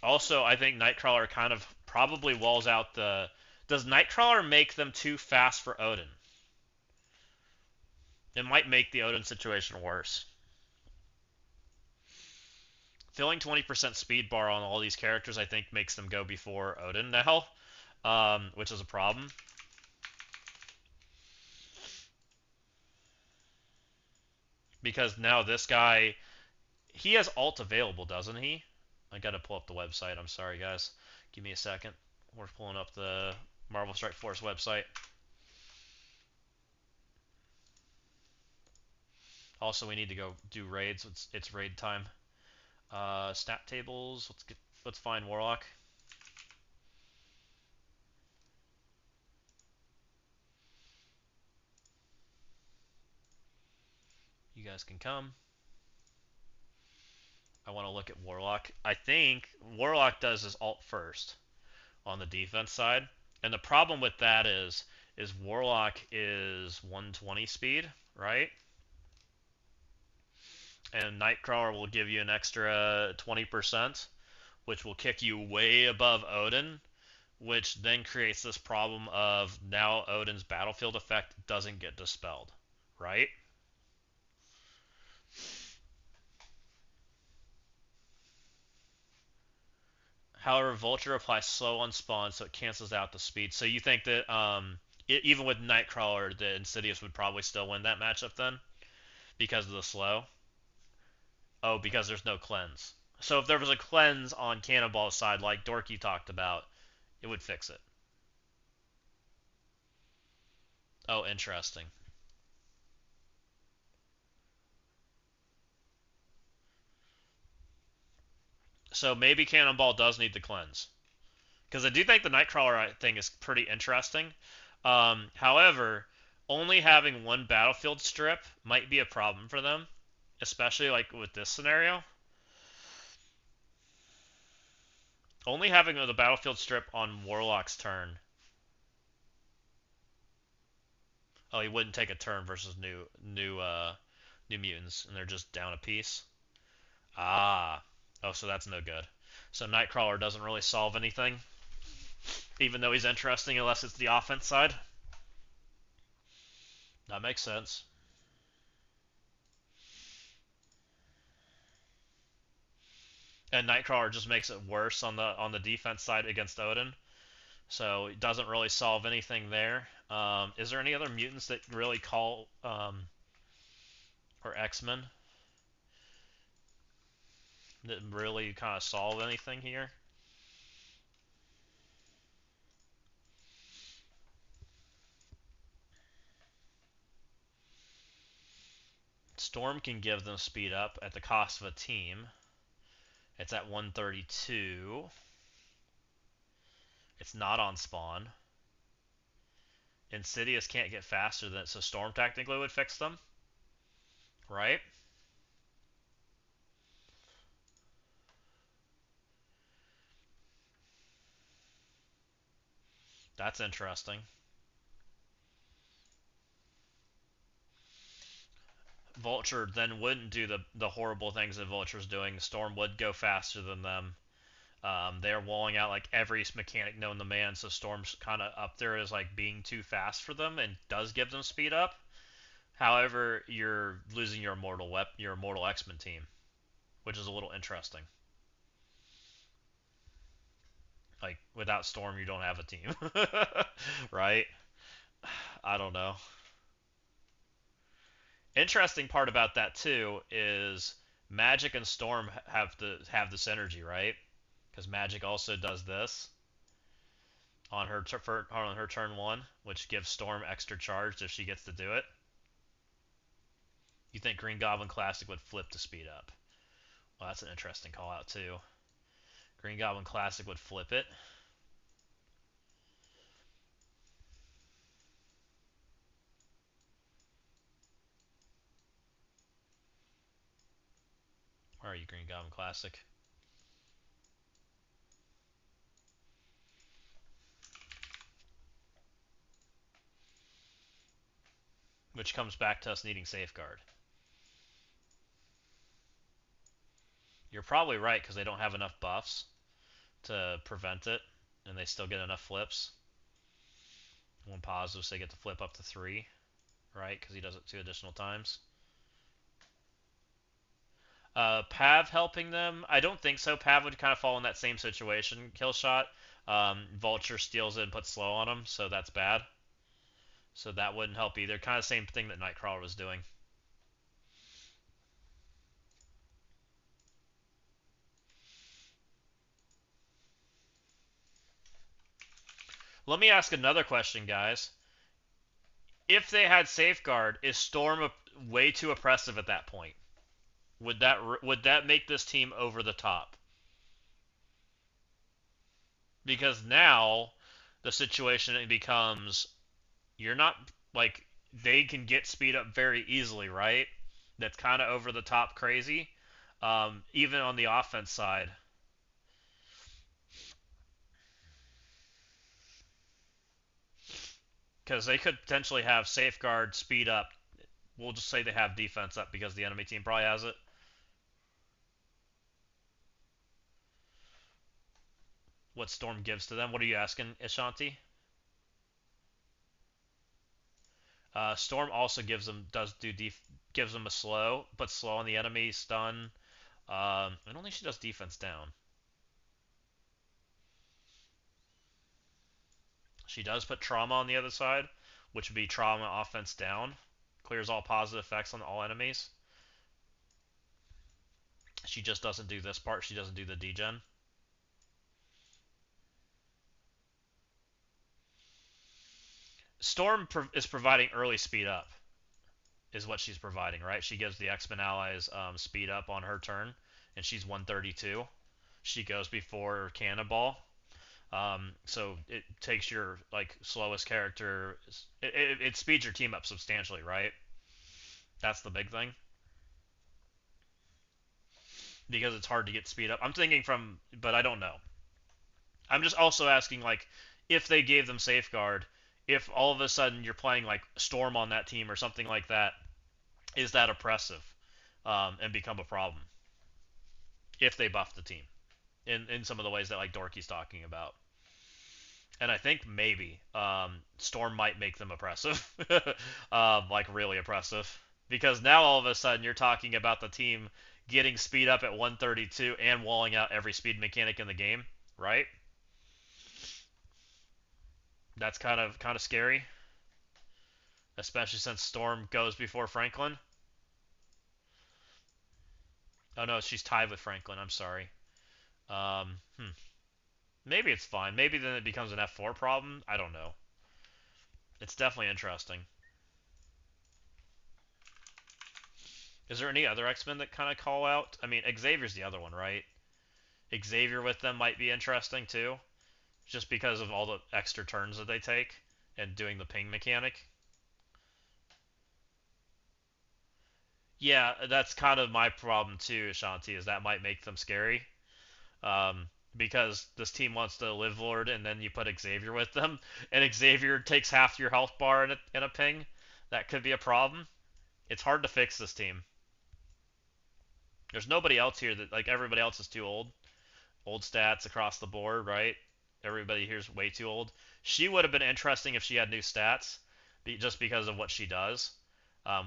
Also, I think Nightcrawler kind of probably walls out the... Does Nightcrawler make them too fast for Odin? It might make the Odin situation worse. Filling 20% speed bar on all these characters, I think, makes them go before Odin now, which is a problem. Because now this guy, he has alt available, doesn't he? I gotta pull up the website. I'm sorry, guys. Give me a second. We're pulling up the Marvel Strike Force website. Also, we need to go do raids. It's raid time. Stat tables. Let's find Warlock. You guys can come. I want to look at Warlock. I think Warlock does his ult first on the defense side. And the problem with that is Warlock is 120 speed, right? And Nightcrawler will give you an extra 20%, which will kick you way above Odin, which then creates this problem of now Odin's battlefield effect doesn't get dispelled, right? However, Vulture applies slow on spawn, so it cancels out the speed. So you think that even with Nightcrawler, the Insidious would probably still win that matchup then? Because of the slow? Oh, because there's no cleanse. So if there was a cleanse on Cannonball's side, like Dorky talked about, it would fix it. Oh, interesting. So maybe Cannonball does need the cleanse. Because I do think the Nightcrawler thing is pretty interesting. However, only having one battlefield strip might be a problem for them, especially like with this scenario. Only having the battlefield strip on Warlock's turn. Oh, he wouldn't take a turn versus new mutants, and they're just down a piece. Ah. Oh, so that's no good. So Nightcrawler doesn't really solve anything, even though he's interesting unless it's the offense side. That makes sense. And Nightcrawler just makes it worse on the defense side against Odin. So it doesn't really solve anything there. Is there any other mutants that really call or X-Men that really kind of solve anything here? Storm can give them speed up at the cost of a team. It's at 132. It's not on spawn. Insidious can't get faster than it, so Storm technically would fix them. Right? That's interesting. Vulture then wouldn't do the horrible things that Vulture's doing. Storm would go faster than them. They're walling out like every mechanic known to man, so Storm's kind of up there as like being too fast for them and does give them speed up. However, you're losing your immortal X-Men team, which is a little interesting. Like without Storm, you don't have a team, right? I don't know. Interesting part about that too is Magic and Storm have the synergy, right? Because Magic also does this on her turn one, which gives Storm extra charge if she gets to do it. You think Green Goblin Classic would flip to speed up? Well, that's an interesting call out too. Green Goblin Classic would flip it. Where are you, Green Goblin Classic? Which comes back to us needing Safeguard. You're probably right, because they don't have enough buffs to prevent it, and they still get enough flips. One positive, so they get to flip up to 3, right? Because he does it 2 additional times. Pav helping them? I don't think so. Pav would kind of fall in that same situation. Kill shot. Vulture steals it and puts slow on him, so that's bad. So that wouldn't help either. Kind of same thing that Nightcrawler was doing. Let me ask another question, guys. If they had Safeguard, is Storm way too oppressive at that point? Would that make this team over the top? Because now the situation becomes you're not like they can get speed up very easily, right? that's kind of over the top crazy. Even on the offense side, because they could potentially have safeguard speed up. We'll just say they have defense up because the enemy team probably has it. What Storm gives to them? What are you asking, Ashanti? Storm also gives them a slow, but slow on the enemy stun. I don't think she does defense down. She does put trauma on the other side, which would be trauma offense down. Clears all positive effects on all enemies. She just doesn't do this part. She doesn't do the degen. Storm is providing early speed up, is what she's providing, right? She gives the X-Men allies speed up on her turn, and she's 132. She goes before Cannonball. So it takes your like slowest character. It speeds your team up substantially, right? That's the big thing. Because it's hard to get speed up. I'm thinking but I don't know. I'm just also asking like if they gave them safeguard, if all of a sudden you're playing like Storm on that team or something like that, is that oppressive and become a problem if they buff the team in some of the ways that like Dorky's talking about. And I think maybe Storm might make them oppressive, like really oppressive, because now all of a sudden you're talking about the team getting speed up at 132 and walling out every speed mechanic in the game, right? That's kind of scary, especially since Storm goes before Franklin. Oh no, she's tied with Franklin. I'm sorry. Um, hmm. Maybe it's fine. Maybe then it becomes an F4 problem. I don't know. It's definitely interesting. Is there any other X-Men that kind of call out? I mean, Xavier's the other one, right? Xavier with them might be interesting too, just because of all the extra turns that they take and doing the ping mechanic. Yeah, that's kind of my problem too, Ashanti, is that might make them scary. Because this team wants to live Lord, and then you put Xavier with them, and Xavier takes half your health bar in a ping. That could be a problem. It's hard to fix this team. There's nobody else here that like everybody else is too old. Old stats across the board, right? Everybody here's way too old. She would have been interesting if she had new stats, just because of what she does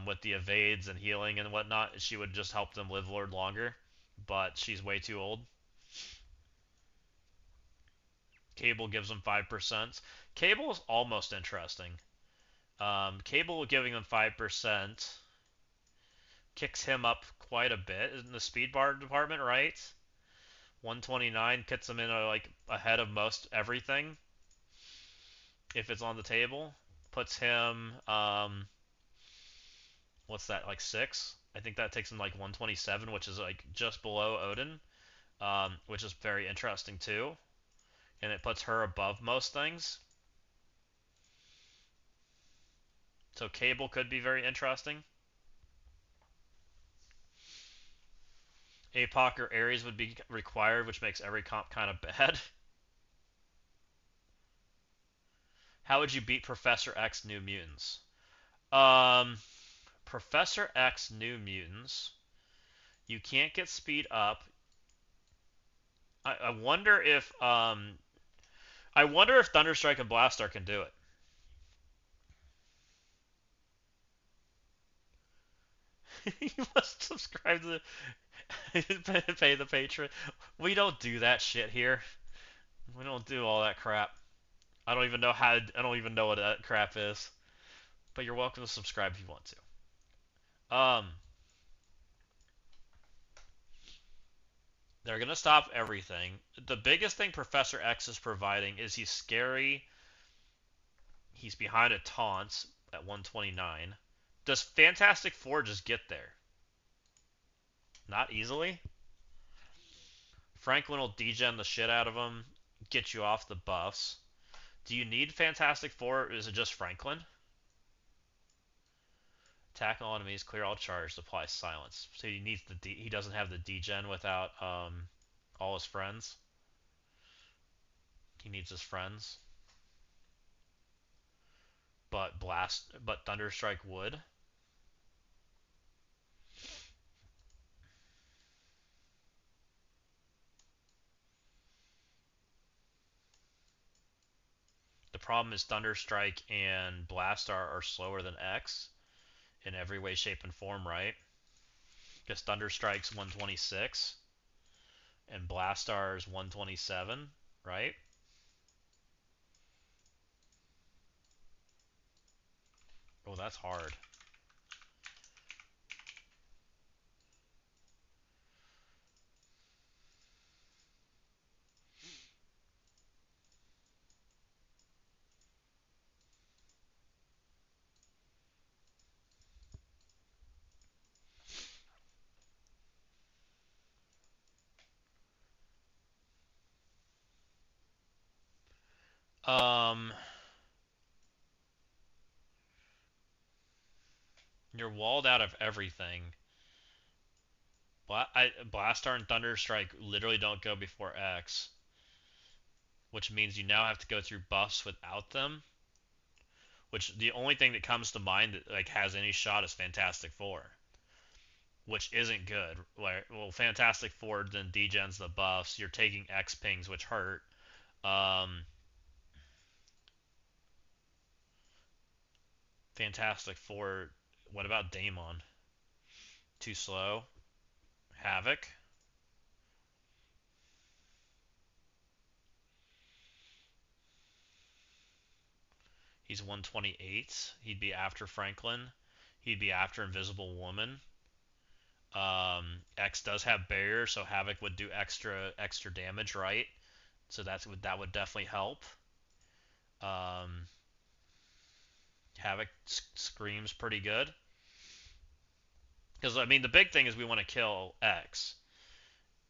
with the evades and healing and whatnot. She would just help them live Lord longer, but she's way too old. Cable gives them 5%. Cable is almost interesting. Cable giving them 5% kicks him up quite a bit in the speed bar department, right? 129 puts him in like ahead of most everything if it's on the table. Puts him what's that, like 6? I think that takes him like 127, which is like just below Odin, which is very interesting too. And it puts her above most things. So Cable could be very interesting. APOC or Ares would be required, which makes every comp kind of bad. How would you beat Professor X New Mutants? Um, Professor X New Mutants. You can't get speed up. I wonder if Thunderstrike and Blastar can do it. You must subscribe to pay the patron. We don't do that shit here. We don't do all that crap. I don't even know what that crap is. But you're welcome to subscribe if you want to. They're gonna stop everything. The biggest thing Professor X is providing is he's scary. He's behind a taunt at 129. Does Fantastic Four just get there? Not easily. Franklin will degen the shit out of him, get you off the buffs. Do you need Fantastic Four, or is it just Franklin? Tackle all enemies, clear all charge, apply silence. So he needs the he doesn't have the degen without all his friends. He needs his friends. But Thunderstrike would. The problem is Thunderstrike and Blastar are slower than X in every way, shape, and form, right? Because Thunderstrike's 126 and Blastar's 127, right? Oh, that's hard. Um, you're walled out of everything. Blastar and Thunderstrike literally don't go before X, which means you now have to go through buffs without them. Which the only thing that comes to mind that like has any shot is Fantastic Four, which isn't good. Well, Fantastic Four then degens the buffs. You're taking X pings, which hurt. Um, Fantastic Four. What about Daemon? Too slow. Havoc. He's 128. He'd be after Franklin. He'd be after Invisible Woman. X does have barrier, so Havoc would do extra damage, right? So that would definitely help. Um, Havoc screams pretty good. Because I mean, the big thing is we want to kill X,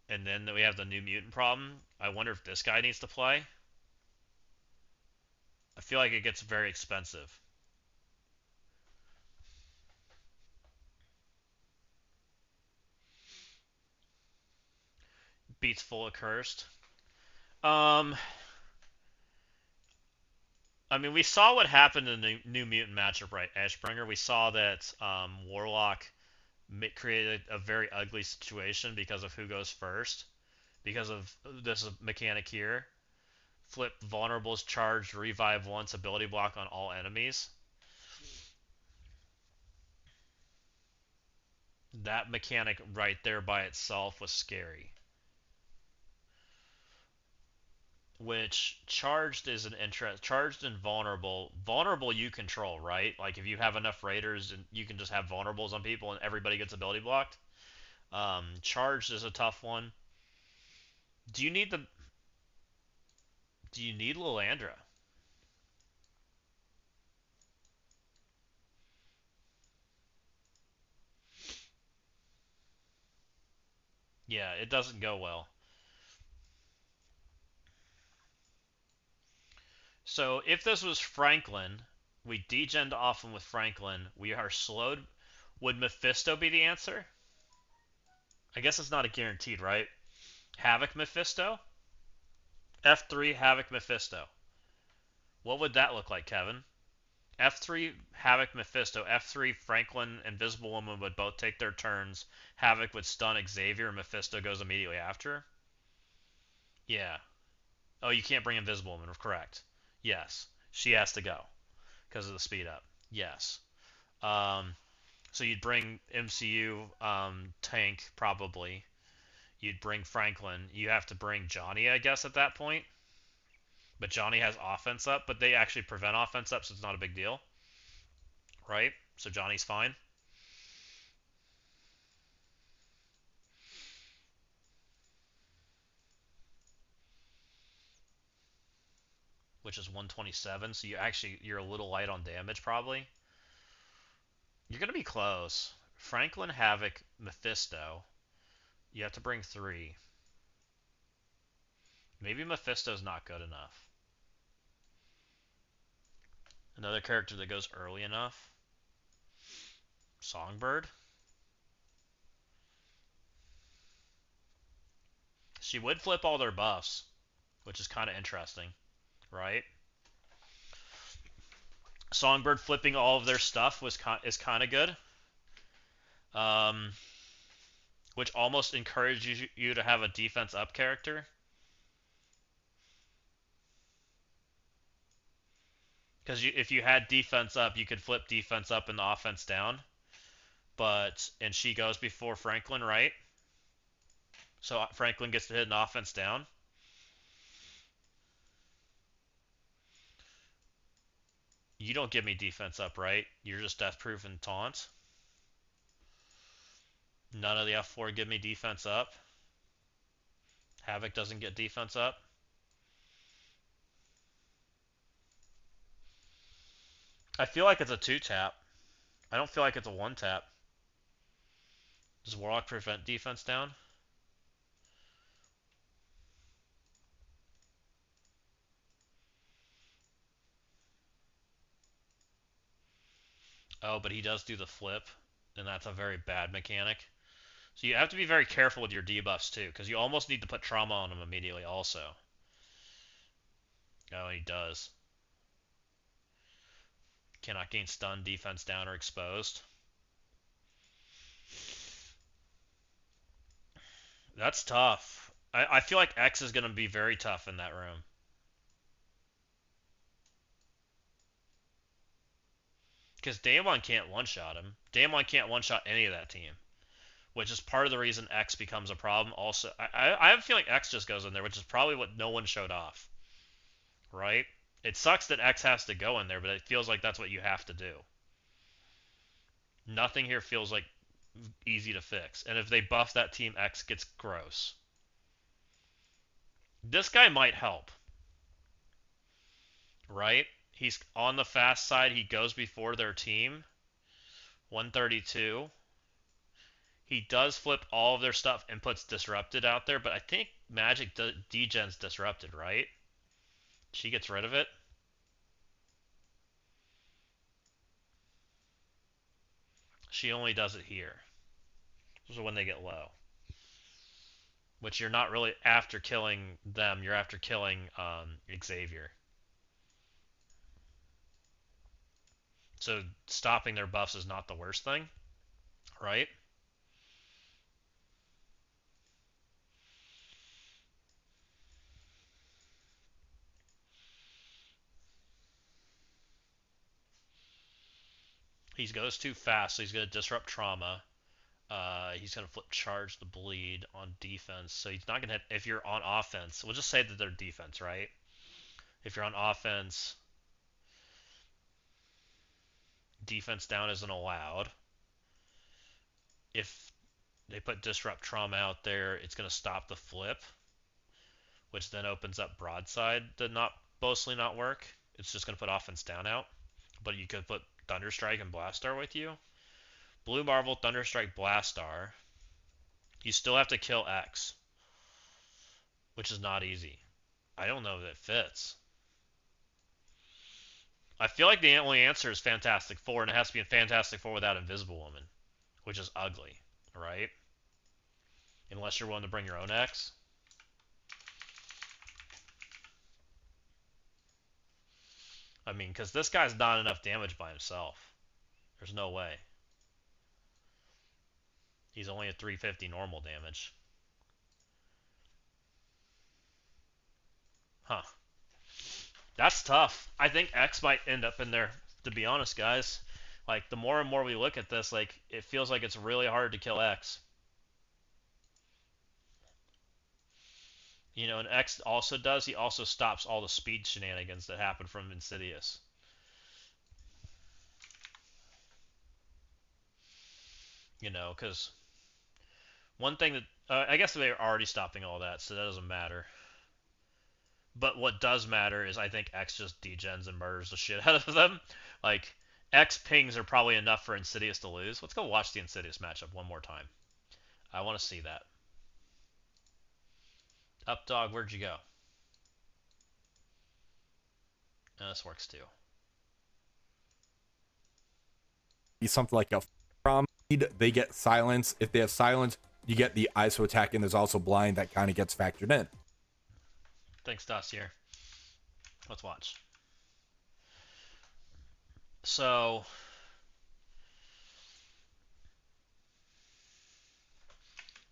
and then we have the new mutant problem. I wonder if this guy needs to play. I feel like it gets very expensive. Beats full of cursed. Um, I mean, we saw what happened in the new mutant matchup, right? Ashbringer. We saw that Warlock created a very ugly situation because of who goes first. Because of this mechanic here. Flip vulnerables charged, revive once, ability block on all enemies. That mechanic right there by itself was scary. Which charged is an interest. Charged and vulnerable. Vulnerable you control, right? Like if you have enough raiders and you can just have vulnerables on people and everybody gets ability blocked. Charged is a tough one. Do you need the? Do you need Lilandra? Yeah, it doesn't go well. So if this was Franklin, we degened often with Franklin. We are slowed. Would Mephisto be the answer? I guess it's not a guaranteed, right? Havoc Mephisto? F3 Havoc Mephisto. What would that look like, Kevin? F3 Havoc Mephisto. F3 Franklin and Invisible Woman would both take their turns. Havoc would stun Xavier and Mephisto goes immediately after. Yeah. Oh, you can't bring Invisible Woman, correct. Yes. She has to go because of the speed up. Yes. Um, so you'd bring MCU tank probably. You'd bring Franklin. You have to bring Johnny, I guess, at that point. But Johnny has offense up, but they actually prevent offense up, so it's not a big deal. Right? So Johnny's fine. Which is 127, so you're a little light on damage probably. You're gonna be close. Franklin, Havoc, Mephisto. You have to bring 3. Maybe Mephisto's not good enough. Another character that goes early enough. Songbird. She would flip all their buffs, which is kind of interesting, right? Songbird flipping all of their stuff is kind of good. Um, which almost encourages you to have a defense up character. Because if you had defense up, you could flip defense up and the offense down. And she goes before Franklin, right? So Franklin gets to hit an offense down. You don't give me defense up, right? You're just death proof and taunt. None of the F4 give me defense up. Havoc doesn't get defense up. I feel like it's a 2-tap. I don't feel like it's a 1-tap. Does Warlock prevent defense down? Oh, but he does do the flip, and that's a very bad mechanic. So you have to be very careful with your debuffs too, because you almost need to put trauma on him immediately also. Oh, he does. Cannot gain stun, defense down, or exposed. That's tough. I feel like X is going to be very tough in that room. Because Daemon can't one-shot him. Daemon can't one-shot any of that team. Which is part of the reason X becomes a problem. Also, I have a feeling X just goes in there, which is probably what no one showed off. Right? It sucks that X has to go in there, but it feels like that's what you have to do. Nothing here feels like easy to fix. And if they buff that team, X gets gross. This guy might help. Right? He's on the fast side. He goes before their team. 132. He does flip all of their stuff and puts Disrupted out there, but I think Magic degens Disrupted, right? She gets rid of it. She only does it here. So when they get low. Which you're not really after killing them, you're after killing Xavier. So stopping their buffs is not the worst thing, right? He goes too fast, so he's going to disrupt trauma. He's going to flip charge the bleed on defense, so he's not going to hit. If you're on offense, we'll just say that they're defense, right? If you're on offense, defense down isn't allowed. If they put disrupt trauma out there, it's going to stop the flip, which then opens up broadside to mostly not work. It's just going to put offense down out. But you could put Thunderstrike and Blastar with you. Blue Marvel, Thunderstrike, Blastar. You still have to kill X, which is not easy. I don't know if it fits. I feel like the only answer is Fantastic Four, and it has to be a Fantastic Four without Invisible Woman, which is ugly, right? Unless you're willing to bring your own X. I mean, because this guy's not enough damage by himself. There's no way. He's only at 350 normal damage. Huh. That's tough. I think X might end up in there, to be honest, guys. Like, the more and more we look at this, like, it feels like it's really hard to kill X. You know, and X also does, he also stops all the speed shenanigans that happen from Insidious. You know, because one thing that, I guess they're already stopping all that, so that doesn't matter. But what does matter is I think X just degens and murders the shit out of them. Like, X pings are probably enough for Insidious to lose. Let's go watch the Insidious matchup one more time. I want to see that. Updog, where'd you go? This works too. He's something like a from speed, they get silence. If they have silence, you get the ISO attack, and there's also blind that kind of gets factored in. Thanks, Dossier. Let's watch. So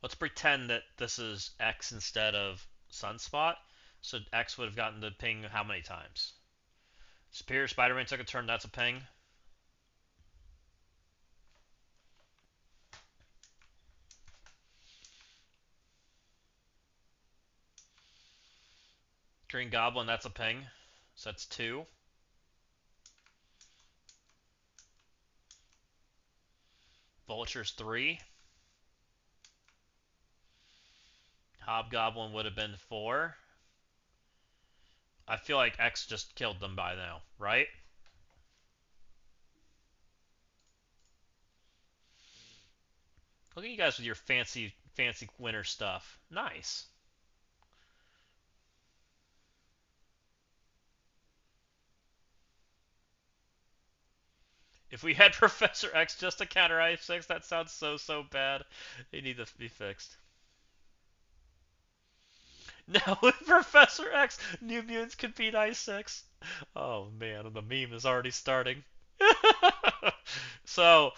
let's pretend that this is X instead of Sunspot. So X would have gotten the ping how many times? Superior Spider-Man took a turn, that's a ping. Green Goblin, that's a ping. So that's 2. Vulture's 3. Hobgoblin would have been 4. I feel like X just killed them by now, right? Look at you guys with your fancy winter stuff. Nice. If we had Professor X just to counter I6, that sounds so bad. They need to be fixed. Now with Professor X, New Mutants could beat I6. Oh man, the meme is already starting. So,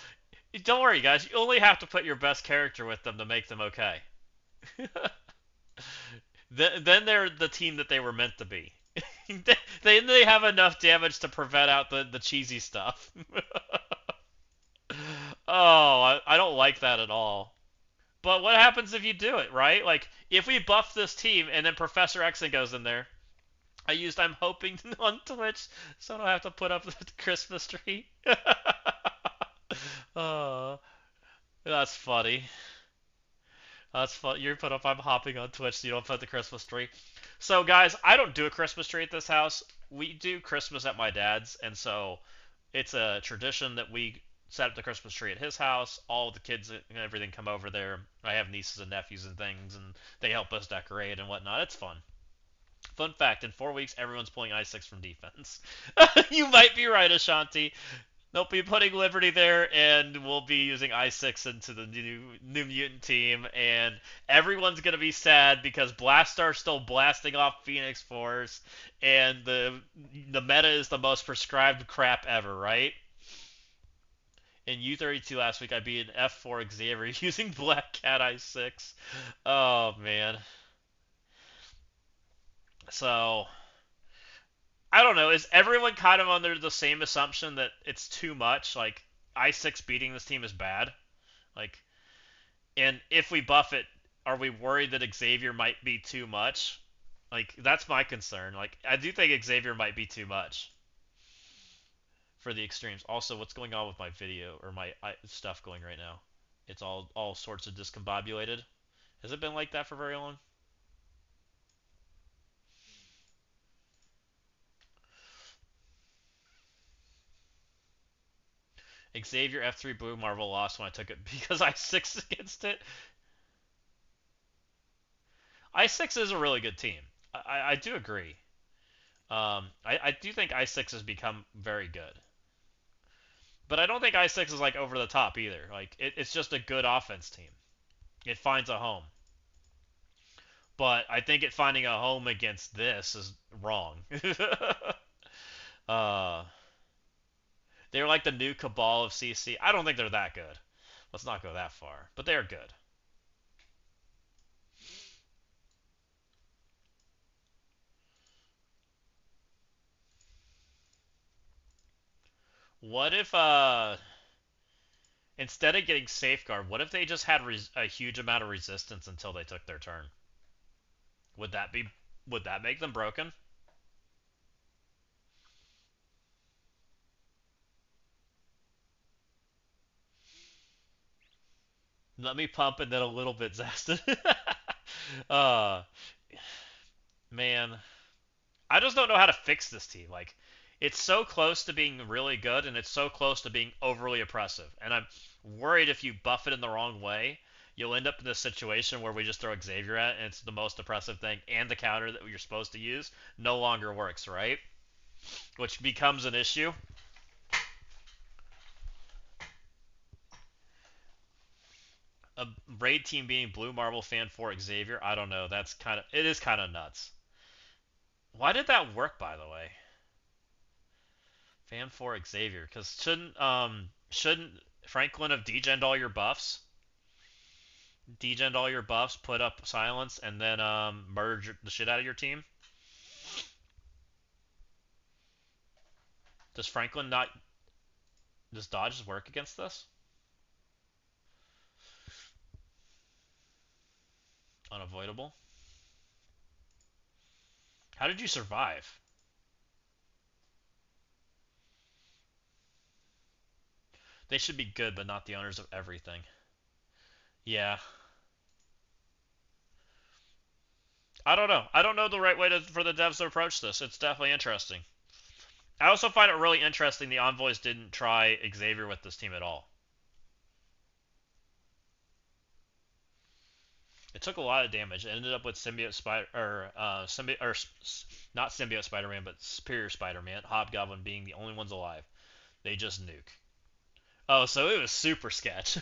don't worry guys, you only have to put your best character with them to make them okay. Then they're the team that they were meant to be. they have enough damage to prevent out the cheesy stuff. Oh, I don't like that at all. But what happens if you do it, right? Like, if we buff this team and then Professor X goes in there, I'm hoping on Twitch, so I don't have to put up the Christmas tree. Oh, that's funny. That's fun. You put up I'm hopping on Twitch, so you don't put the Christmas tree. So, guys, I don't do a Christmas tree at this house. We do Christmas at my dad's, and so it's a tradition that we set up the Christmas tree at his house. All the kids and everything come over there. I have nieces and nephews and things, and they help us decorate and whatnot. It's fun. Fun fact, in 4 weeks, everyone's pulling I6 from defense. You might be right, Ashanti. They'll be putting Liberty there, and we'll be using I6 into the new Mutant team, and everyone's going to be sad because Blastar's still blasting off Phoenix Force, and the meta is the most prescribed crap ever, right? In U32 last week, I beat an F4 Xavier using Black Cat I6. Oh, man. So, I don't know. Is everyone kind of under the same assumption that it's too much? Like, I6 beating this team is bad? Like, and if we buff it, are we worried that Xavier might be too much? Like, that's my concern. Like, I do think Xavier might be too much for the extremes. Also, what's going on with my video or my stuff going right now? It's all sorts of discombobulated. Has it been like that for very long? Xavier F3 Blue Marvel lost when I took it because I6 against it. I6 is a really good team. I do agree. I do think I6 has become very good. But I don't think I6 is like over the top either. Like it's just a good offense team. It finds a home. But I think it finding a home against this is wrong. uh, they're like the new cabal of CC. I don't think they're that good. Let's not go that far. But they're good. What if instead of getting safeguard, what if they just had a huge amount of resistance until they took their turn? Would that make them broken? Let me pump and then a little bit zested. uh Man, I just don't know how to fix this team. Like, it's so close to being really good, and it's so close to being overly oppressive. And I'm worried if you buff it in the wrong way, you'll end up in this situation where we just throw Xavier at, and it's the most oppressive thing, and the counter that you're supposed to use no longer works, right? Which becomes an issue. a raid team being Blue Marble Fan for Xavier, I don't know. It is kind of nuts. Why did that work, by the way? Fan for Xavier, because shouldn't Franklin have degened all your buffs? Degened all your buffs, put up silence, and then merge the shit out of your team? Does Franklin not... Does dodges work against this? Unavoidable? How did you survive? They should be good, but not the owners of everything. Yeah. I don't know. I don't know the right way for the devs to approach this. It's definitely interesting. I also find it really interesting the Envoys didn't try Xavier with this team at all. It took a lot of damage. It ended up with Symbiote Spider... not Symbiote Spider-Man, but Superior Spider-Man, Hobgoblin being the only ones alive. They just nuke. Oh, so it was super sketch.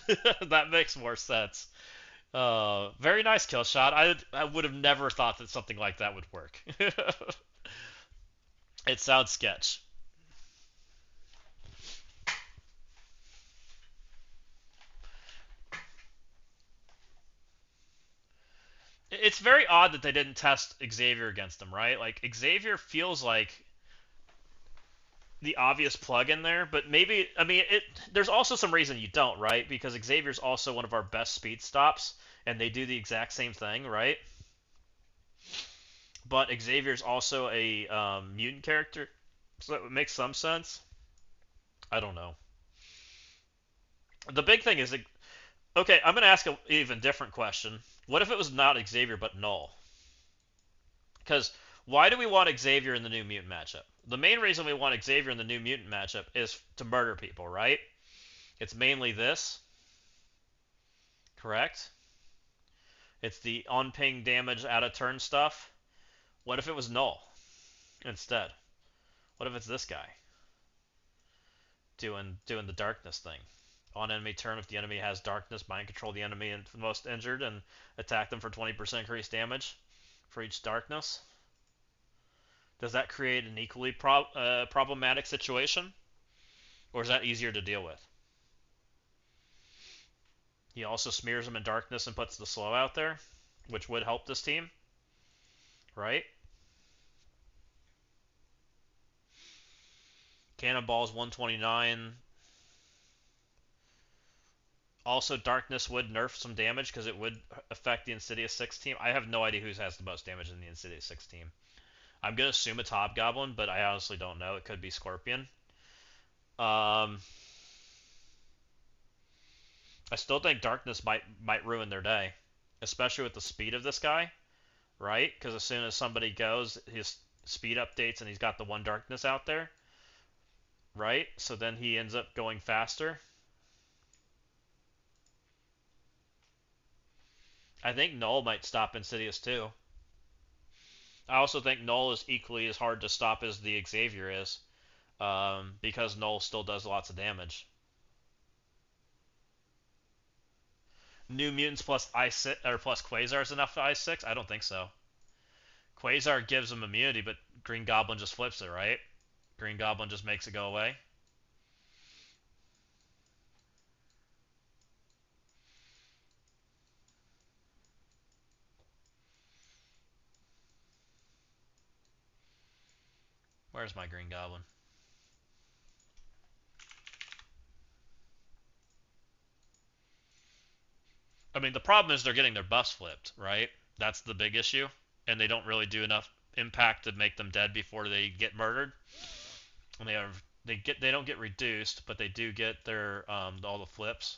That makes more sense. Very nice kill shot. I would have never thought that something like that would work. It sounds sketch. It's very odd that they didn't test Xavier against him, right? Like, Xavier feels like the obvious plug in there, but maybe, I mean, there's also some reason you don't, right? Because Xavier's also one of our best speed stops, and they do the exact same thing, right? But Xavier's also a mutant character, so that would make some sense. I don't know. The big thing is, okay, I'm going to ask an even different question. What if it was not Xavier, but Null? Because why do we want Xavier in the New Mutant matchup? The main reason we want Xavier in the New Mutant matchup is to murder people, right? It's mainly this. Correct? It's the on-ping damage out of turn stuff. What if it was Null instead? What if it's this guy doing the darkness thing? On enemy turn, if the enemy has darkness, mind control the enemy and the most injured and attack them for 20% increased damage for each darkness. Does that create an equally problematic situation? Or is that easier to deal with? He also smears them in darkness and puts the slow out there, which would help this team, right? Cannonball's 129. Also, darkness would nerf some damage because it would affect the Insidious 6 team. I have no idea who has the most damage in the Insidious 6 team. I'm going to assume it's Hobgoblin, but I honestly don't know. It could be Scorpion. I still think Darkness might ruin their day, especially with the speed of this guy, right? Because as soon as somebody goes, his speed updates and he's got the one Darkness out there, right? So then he ends up going faster. I think Null might stop Insidious too. I also think Null is equally as hard to stop as the Xavier is, because Null still does lots of damage. New Mutants plus I6 or plus Quasar is enough for I6? I don't think so. Quasar gives him immunity, but Green Goblin just flips it, right? Green Goblin just makes it go away. Where's my Green Goblin? I mean, the problem is they're getting their buffs flipped, right? That's the big issue, and they don't really do enough impact to make them dead before they get murdered. And they don't get reduced, but they do get their all the flips,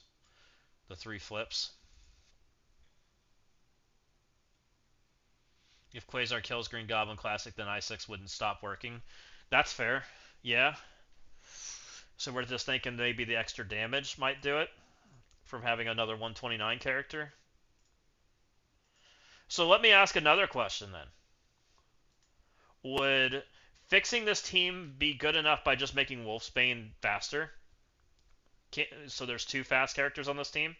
the 3 flips. If Quasar kills Green Goblin Classic, then I6 wouldn't stop working. That's fair. Yeah. So we're just thinking maybe the extra damage might do it from having another 129 character. So let me ask another question then. Would fixing this team be good enough by just making Wolfsbane faster? So there's 2 fast characters on this team?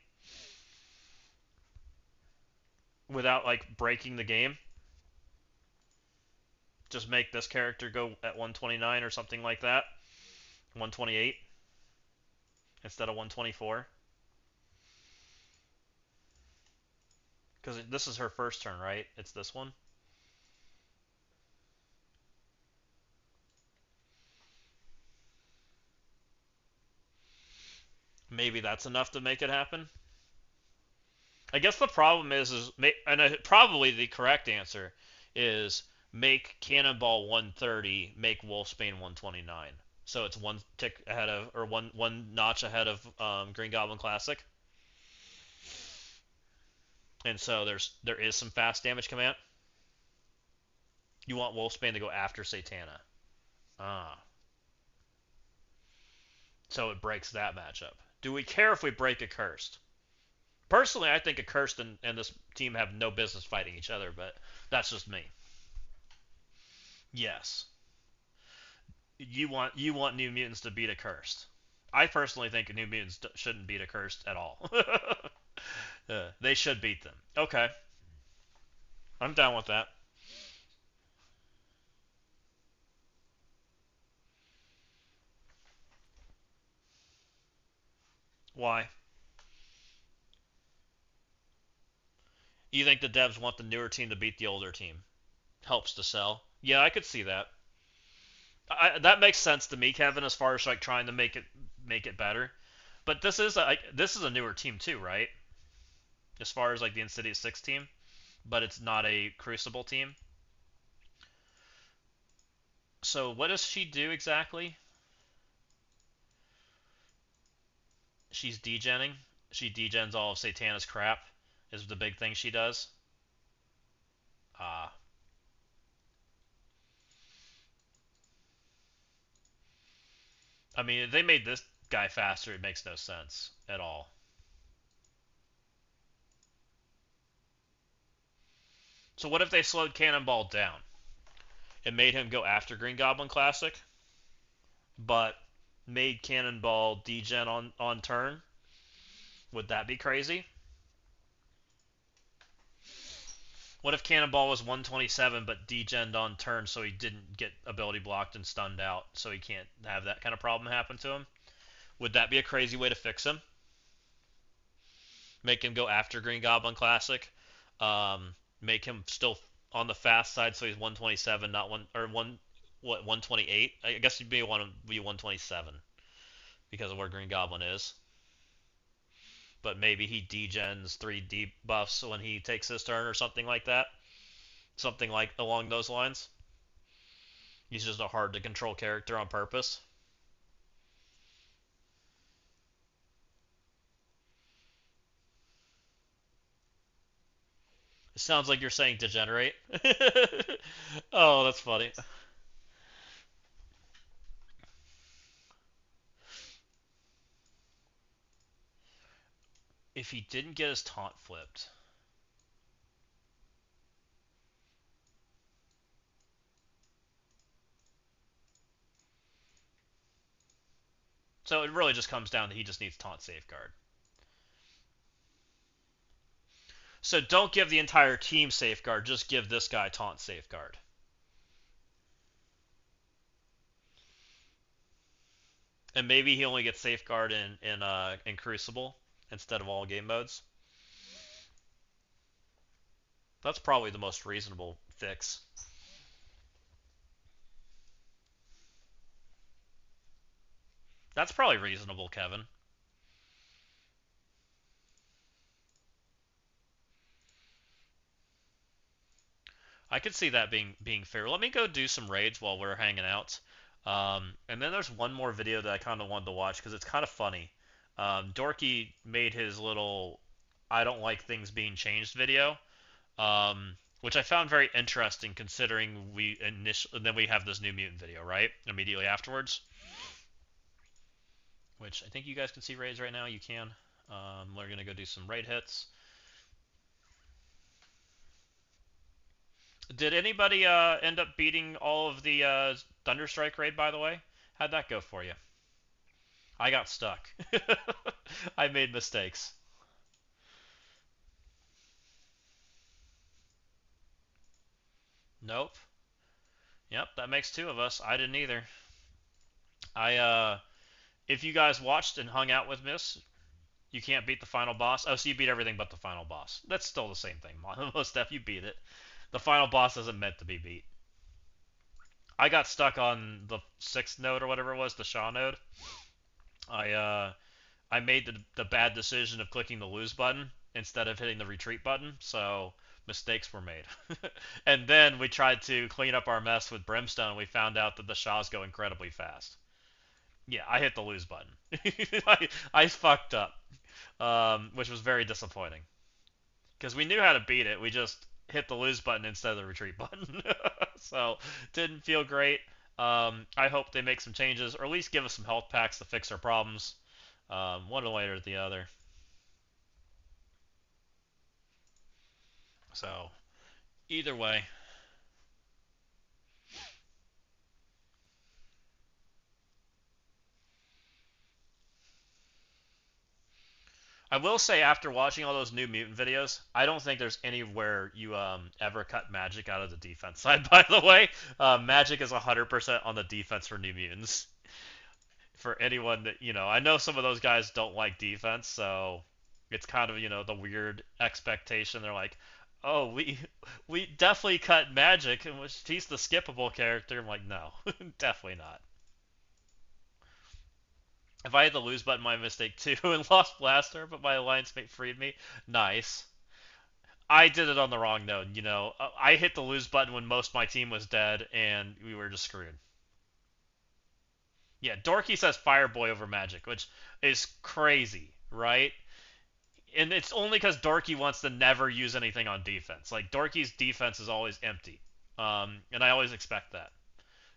without like breaking the game. Just make this character go at 129 or something like that. 128 instead of 124. Because this is her first turn, right? It's this one. Maybe that's enough to make it happen. I guess the problem is and probably the correct answer is make Cannonball 130, make Wolfsbane 129. So it's one tick ahead of, or one notch ahead of Green Goblin Classic. And so there is some fast damage command. You want Wolfsbane to go after Satana. Ah. So it breaks that matchup. Do we care if we break a Cursed? Personally, I think a Cursed and this team have no business fighting each other, but that's just me. Yes. You want New Mutants to beat a Cursed. I personally think New Mutants shouldn't beat a Cursed at all. They should beat them. Okay. I'm down with that. Why? You think the devs want the newer team to beat the older team? Helps to sell. Yeah, I could see that. That makes sense to me, Kevin, as far as like trying to make it better. But this is a newer team too, right? As far as like the Insidious 6 team, but it's not a Crucible team. So what does she do exactly? She's degenning. She degens all of Satana's crap. Is the big thing she does. Ah. I mean, if they made this guy faster, it makes no sense at all. So what if they slowed Cannonball down? It made him go after Green Goblin Classic, but made Cannonball degen on turn? Would that be crazy? What if Cannonball was 127 but degened on turn so he didn't get ability blocked and stunned out, so he can't have that kind of problem happen to him? Would that be a crazy way to fix him? Make him go after Green Goblin Classic? Make him still on the fast side so he's 127, not one or one what 128? I guess he'd be 127 because of where Green Goblin is. But maybe he degens 3 debuffs when he takes his turn or something like that. Something like along those lines. He's just a hard to control character on purpose. It sounds like you're saying degenerate. Oh, that's funny. If he didn't get his taunt flipped. So it really just comes down to he just needs taunt safeguard. So don't give the entire team safeguard, just give this guy taunt safeguard. And maybe he only gets safeguard in Crucible instead of all game modes. That's probably the most reasonable fix. That's probably reasonable, Kevin. I could see that being fair. Let me go do some raids while we're hanging out. And then there's one more video that I kind of wanted to watch because it's kind of funny. Dorky made his little I don't like things being changed video, which I found very interesting considering then we have this New Mutant video, right? Immediately afterwards. Which I think you guys can see raids right now. You can. We're going to go do some raid hits. Did anybody end up beating all of the Thunderstrike raid, by the way? How'd that go for you? I got stuck. I made mistakes. Nope. Yep, that makes two of us. I didn't either. If you guys watched and hung out with Miss, you can't beat the final boss. Oh, so you beat everything but the final boss. That's still the same thing. Most stuff you beat it. The final boss isn't meant to be beat. I got stuck on the sixth node or whatever it was, the Shaw node. I made the bad decision of clicking the lose button instead of hitting the retreat button, so mistakes were made. And then we tried to clean up our mess with Brimstone, and we found out that the Shaws go incredibly fast. Yeah, I hit the lose button. I fucked up, which was very disappointing. Because we knew how to beat it, we just hit the lose button instead of the retreat button. So, didn't feel great. I hope they make some changes, or at least give us some health packs to fix our problems. One way or the other. So, either way. I will say, after watching all those new mutant videos, I don't think there's anywhere you ever cut magic out of the defense side. By the way, magic is 100% on the defense for new mutants. For anyone that I know some of those guys don't like defense, so it's kind of the weird expectation. They're like, oh, we definitely cut magic, and he's the skippable character. I'm like, no, definitely not. If I had the lose button, my mistake too, and lost Blaster, but my alliance mate freed me. Nice. I did it on the wrong node. I hit the lose button when most of my team was dead, and we were just screwed. Yeah, Dorky says Fireboy over Magic, which is crazy, right? And it's only because Dorky wants to never use anything on defense. Like, Dorky's defense is always empty. And I always expect that,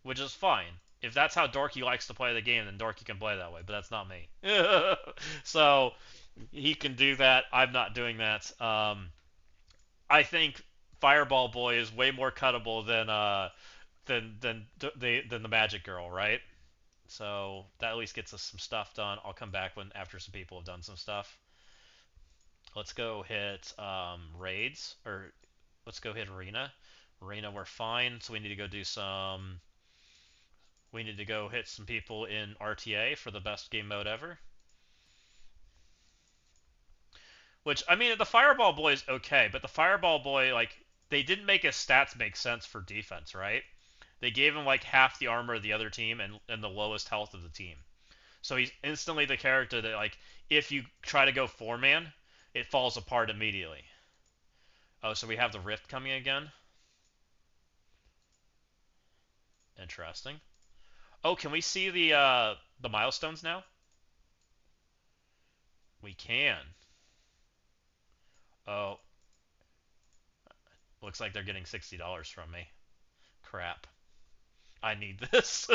which is fine. If that's how Dorky likes to play the game, then Dorky can play that way, but that's not me. So, he can do that. I'm not doing that. I think Fireball Boy is way more cuttable than the Magic Girl, right? So that at least gets us some stuff done. I'll come back after some people have done some stuff. Let's go hit raids, or let's go hit arena. Arena, we're fine, so we need to go do some. We need to go hit some people in RTA for the best game mode ever. Which, I mean, the Fireball Boy is okay, but the Fireball Boy, like, they didn't make his stats make sense for defense, right? They gave him like half the armor of the other team and the lowest health of the team. So he's instantly the character that, like, if you try to go four-man, it falls apart immediately. Oh, so we have the Rift coming again? Interesting. Oh, can we see the milestones now? We can. Oh, looks like they're getting $60 from me. Crap. I need this.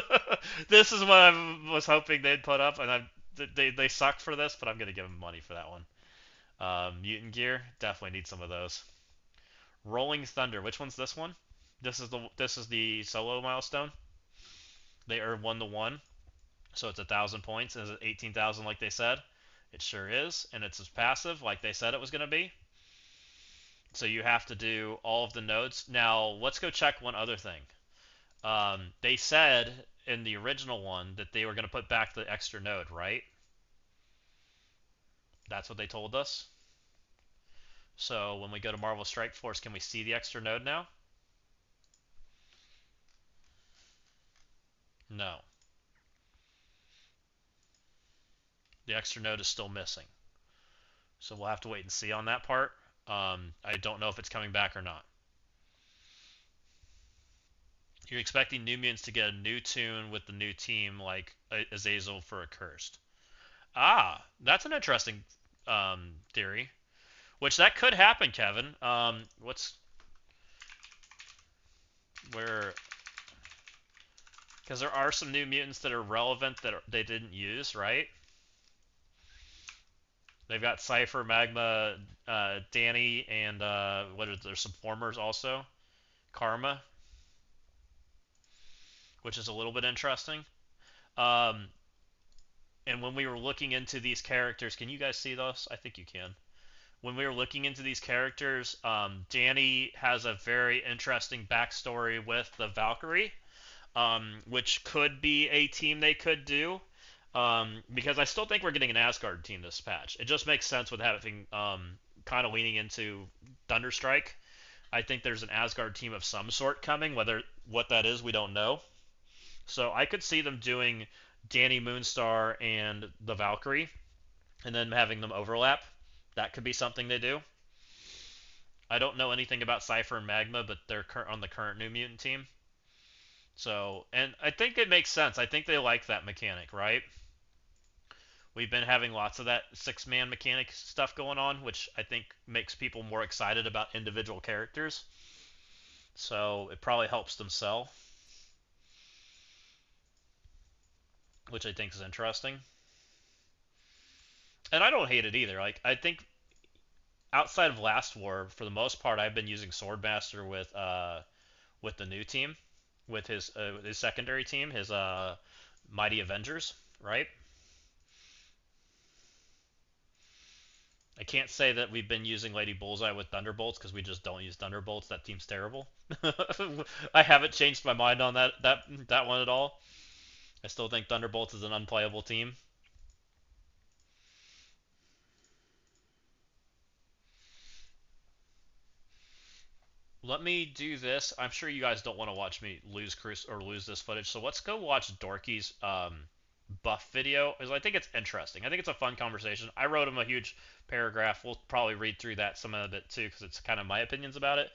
This is what I was hoping they'd put up, and they suck for this, but I'm gonna give them money for that one. Mutant gear, definitely need some of those. Rolling Thunder, which one's this one? This is the solo milestone. They earn 1-to-1, so it's 1,000 points. Is it 18,000 like they said? It sure is, and it's as passive like they said it was gonna be. So you have to do all of the nodes. Now let's go check one other thing. They said in the original one that they were gonna put back the extra node, right? That's what they told us. So when we go to Marvel Strike Force, can we see the extra node now? No. The extra node is still missing. So we'll have to wait and see on that part. I don't know if it's coming back or not. You're expecting New Mutants to get a new tune with the new team, like Azazel for Accursed. Ah, that's an interesting theory. Which that could happen, Kevin. Where? Because there are some New Mutants that are relevant that they didn't use, right? They've got Cypher, Magma, Danny, and there's some formers also. Karma, which is a little bit interesting. Um, and when we were looking into these characters, can you guys see those? I think you can. when we were looking into these characters, Danny has a very interesting backstory with the Valkyrie, which could be a team they could do. Because I still think we're getting an Asgard team this patch. It just makes sense with having kind of leaning into Thunderstrike. I think there's an Asgard team of some sort coming. Whether what that is, we don't know. So I could see them doing Danny Moonstar and the Valkyrie, and then having them overlap. That could be something they do. I don't know anything about Cypher and Magma, but they're on the current New Mutant team. So, and I think it makes sense. I think they like that mechanic, right? We've been having lots of that six-man mechanic stuff going on, which I think makes people more excited about individual characters. So it probably helps them sell, which I think is interesting. And I don't hate it either. Like, I think outside of Last War, for the most part, I've been using Swordmaster with the new team, with his secondary team, his Mighty Avengers, right? I can't say that we've been using Lady Bullseye with Thunderbolts because we just don't use Thunderbolts. That team's terrible. I haven't changed my mind on that one at all. I still think Thunderbolts is an unplayable team. Let me do this. I'm sure you guys don't want to watch me lose lose this footage, so let's go watch Dorky's buff video, because I think it's interesting. I think it's a fun conversation. I wrote him a huge paragraph. We'll probably read through that some of it too, because it's kind of my opinions about it,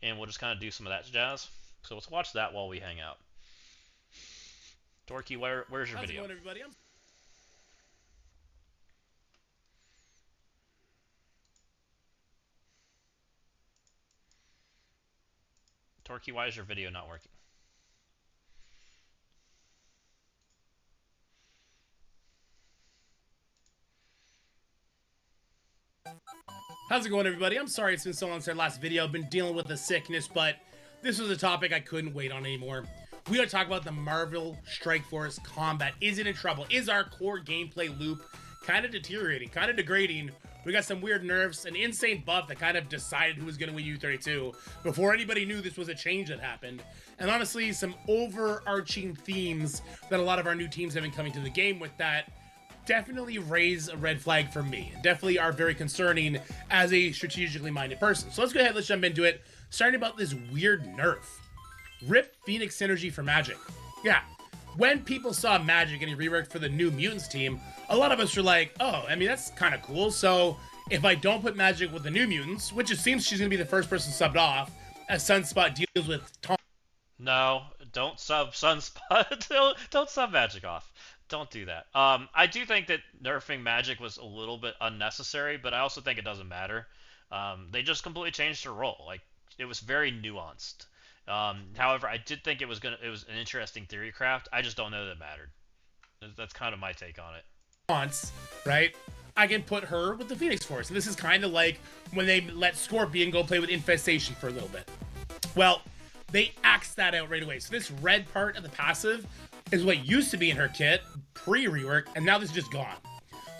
and we'll just kind of do some of that jazz. So let's watch that while we hang out. Dorky, where's your video? How's it going, everybody? Dorky, why is your video not working? How's it going, everybody? I'm sorry it's been so long since our last video. I've been dealing with a sickness, but this was a topic I couldn't wait on anymore. We gotta talk about the Marvel Strike Force combat. Is it in trouble? Is our core gameplay loop kind of deteriorating, kind of degrading? We got some weird nerfs, an insane buff that kind of decided who was going to win U32 before anybody knew this was a change that happened. And honestly, some overarching themes that a lot of our new teams have been coming to the game with that definitely raise a red flag for me. Definitely are very concerning as a strategically minded person. So let's go ahead, let's jump into it. Starting about this weird nerf. Rip Phoenix Synergy for Magic. Yeah, when people saw Magic getting reworked for the new Mutants team, a lot of us are like, oh, I mean, that's kind of cool. So if I don't put Magic with the new Mutants, which it seems she's going to be the first person subbed off, as Sunspot deals with Tom. No, don't sub Sunspot. don't sub Magic off. Don't do that. I do think that nerfing Magic was a little bit unnecessary, but I also think it doesn't matter. They just completely changed her role. Like, it was very nuanced. However, I did think it was an interesting theory craft. I just don't know that it mattered. That's kind of my take on it. Right? I can put her with the Phoenix Force. And this is kind of like when they let Scorpion go play with Infestation for a little bit. Well, they axed that out right away. So this red part of the passive is what used to be in her kit pre-rework, and now this is just gone.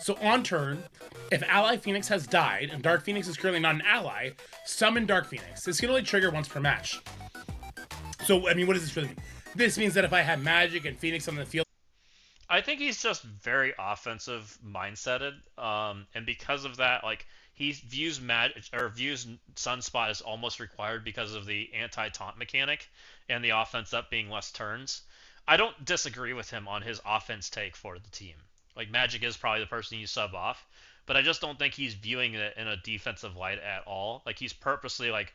So on turn, if Ally Phoenix has died, and Dark Phoenix is currently not an ally, summon Dark Phoenix. This can only trigger once per match. So, I mean, what does this really mean? This means that if I have Magic and Phoenix on the field, I think he's just very offensive mindseted, and because of that, like, he views Sunspot as almost required because of the anti-taunt mechanic and the offense up being less turns. I don't disagree with him on his offense take for the team. Like, Magic is probably the person you sub off, but I just don't think he's viewing it in a defensive light at all. Like, he's purposely like,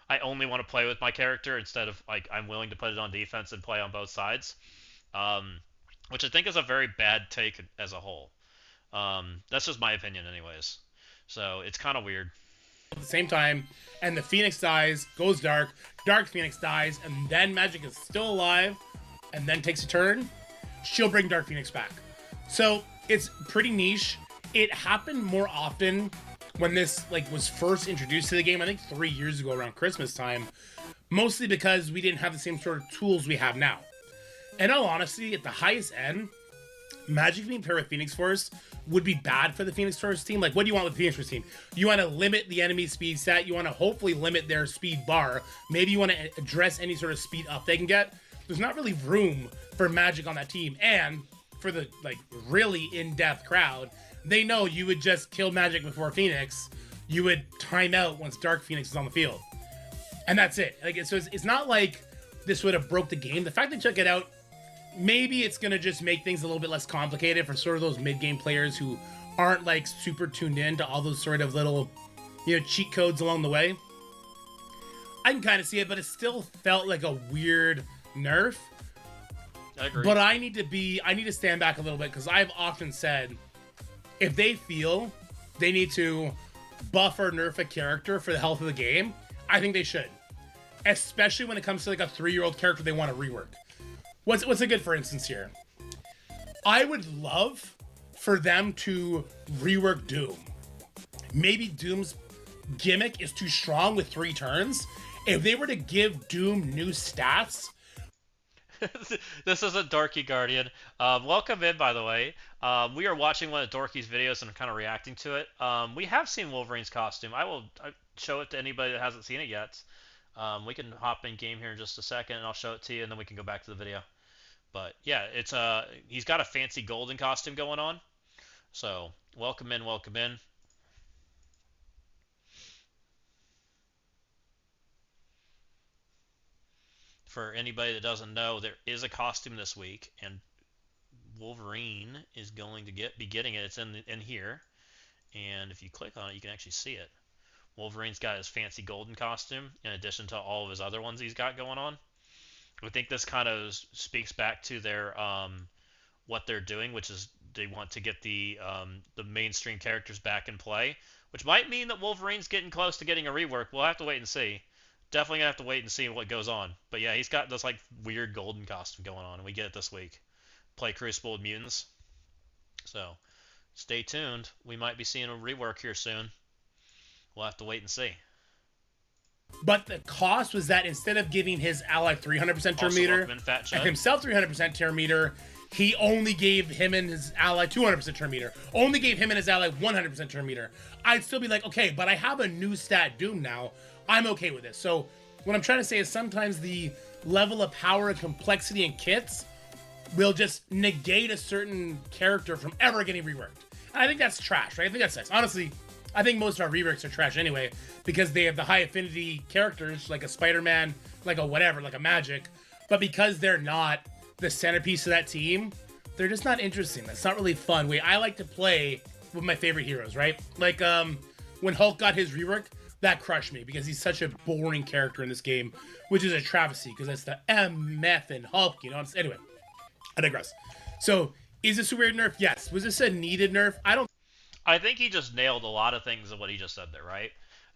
I only want to play with my character instead of, like, I'm willing to put it on defense and play on both sides. Which I think is a very bad take as a whole. That's just my opinion anyways. So it's kind of weird. At the same time, and the Phoenix dies, goes dark, Dark Phoenix dies, and then Magic is still alive, and then takes a turn, she'll bring Dark Phoenix back. So it's pretty niche. It happened more often when this was first introduced to the game, I think 3 years ago around Christmas time, mostly because we didn't have the same sort of tools we have now. In all honesty, at the highest end, Magic being paired with Phoenix Force would be bad for the Phoenix Force team. Like, what do you want with the Phoenix Force team? You want to limit the enemy speed set. You want to hopefully limit their speed bar. Maybe you want to address any sort of speed up they can get. There's not really room for Magic on that team. And for the, like, really in-depth crowd, they know you would just kill Magic before Phoenix. You would time out once Dark Phoenix is on the field. And that's it. Like, so it's not like this would have broke the game. The fact they took it out, maybe it's going to just make things a little bit less complicated for sort of those mid-game players who aren't, like, super tuned in to all those sort of little, you know, cheat codes along the way. I can kind of see it, but it still felt like a weird nerf. I agree. But I need to stand back a little bit, because I've often said, if they feel they need to buff or nerf a character for the health of the game, I think they should. Especially when it comes to, like, a 3-year-old character they want to rework. What's a good for instance here? I would love for them to rework Doom. Maybe Doom's gimmick is too strong with 3 turns. If they were to give Doom new stats... This is a Dorky Guardian. Welcome in, by the way. We are watching one of Dorky's videos and kind of reacting to it. We have seen Wolverine's costume. I show it to anybody that hasn't seen it yet. We can hop in game here in just a second, and I'll show it to you, and then we can go back to the video. But yeah, it's he's got a fancy golden costume going on. So welcome in, welcome in. For anybody that doesn't know, there is a costume this week, and Wolverine is going to be getting it. It's in here, and if you click on it, you can actually see it. Wolverine's got his fancy golden costume in addition to all of his other ones he's got going on. I think this kind of speaks back to their what they're doing, which is they want to get the mainstream characters back in play, which might mean that Wolverine's getting close to getting a rework. We'll have to wait and see. Definitely gonna have to wait and see what goes on. But yeah, he's got this like weird golden costume going on, and we get it this week. Play Crucible with Mutants. So stay tuned. We might be seeing a rework here soon. We'll have to wait and see. But the cost was that instead of giving his ally 300% turn meter and himself 300% turn meter, he only gave him and his ally 200% turn meter. Only gave him and his ally 100% turn meter. I'd still be like, okay, but I have a new stat Doom now. I'm okay with this. So what I'm trying to say is sometimes the level of power and complexity in kits will just negate a certain character from ever getting reworked. And I think that's trash, right? I think that's nice. Honestly, I think most of our reworks are trash anyway, because they have the high affinity characters, like a Spider-Man, like a whatever, like a Magic. But because they're not the centerpiece of that team, they're just not interesting. That's not really fun. I like to play with my favorite heroes, right? Like when Hulk got his rework, that crushed me because he's such a boring character in this game, which is a travesty because it's the MF and Hulk, you know? Anyway, I digress. So, is this a weird nerf? Yes. Was this a needed nerf? I think he just nailed a lot of things of what he just said there, right?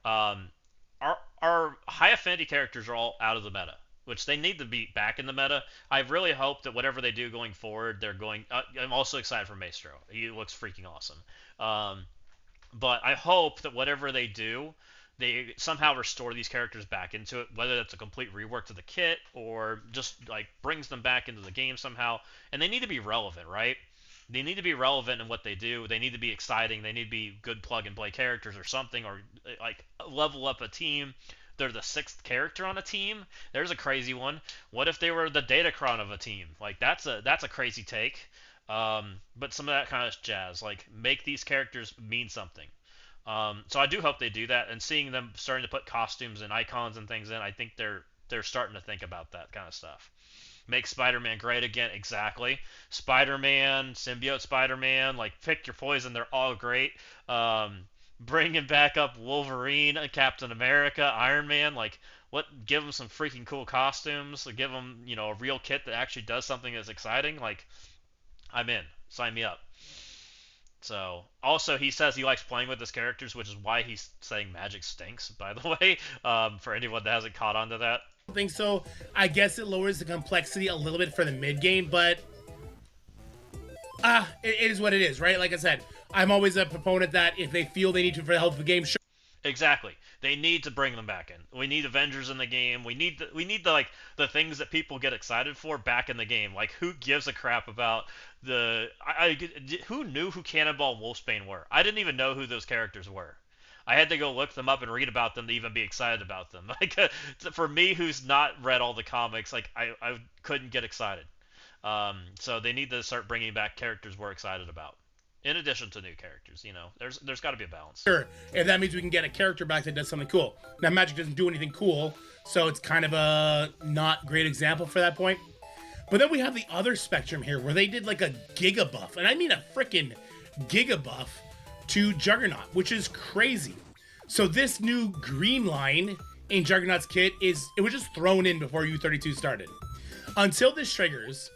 Our high affinity characters are all out of the meta, which they need to be back in the meta. I really hope that whatever they do going forward, they're going... I'm also excited for Maestro. He looks freaking awesome. But I hope that whatever they do, they somehow restore these characters back into it, whether that's a complete rework to the kit or just like brings them back into the game somehow. And they need to be relevant, right? They need to be relevant in what they do. They need to be exciting. They need to be good plug-and-play characters or something, or like level up a team. They're the 6th character on a team. There's a crazy one. What if they were the Datacron of a team? Like that's a crazy take. But some of that kind of jazz, like make these characters mean something. So I do hope they do that. And seeing them starting to put costumes and icons and things in, I think they're starting to think about that kind of stuff. Make Spider-Man great again. Exactly. Spider-Man, Symbiote Spider-Man, like pick your poison. They're all great. Bringing back up Wolverine, Captain America, Iron Man. Like, give them some freaking cool costumes. Give them, a real kit that actually does something that's exciting. Like, I'm in. Sign me up. So, also, he says he likes playing with his characters, which is why he's saying Magic stinks, by the way, for anyone that hasn't caught on to that. I think so. I guess it lowers the complexity a little bit for the mid game, but it is what it is, right? Like I said, I'm always a proponent that if they feel they need to for the health of the game, sure. Exactly. They need to bring them back in. We need Avengers in the game. We need the things that people get excited for back in the game. Like, who gives a crap about who knew who Cannonball and Wolfsbane were? I didn't even know who those characters were. I had to go look them up and read about them to even be excited about them. Like, for me, who's not read all the comics, like I couldn't get excited. So they need to start bringing back characters we're excited about, in addition to new characters. There's got to be a balance. Sure, if that means we can get a character back that does something cool. Now, Magic doesn't do anything cool, so it's kind of a not great example for that point. But then we have the other spectrum here, where they did like a giga buff, and I mean a freaking giga buff to Juggernaut, which is crazy. So this new green line in Juggernaut's kit it was just thrown in before U32 started. Until this triggers,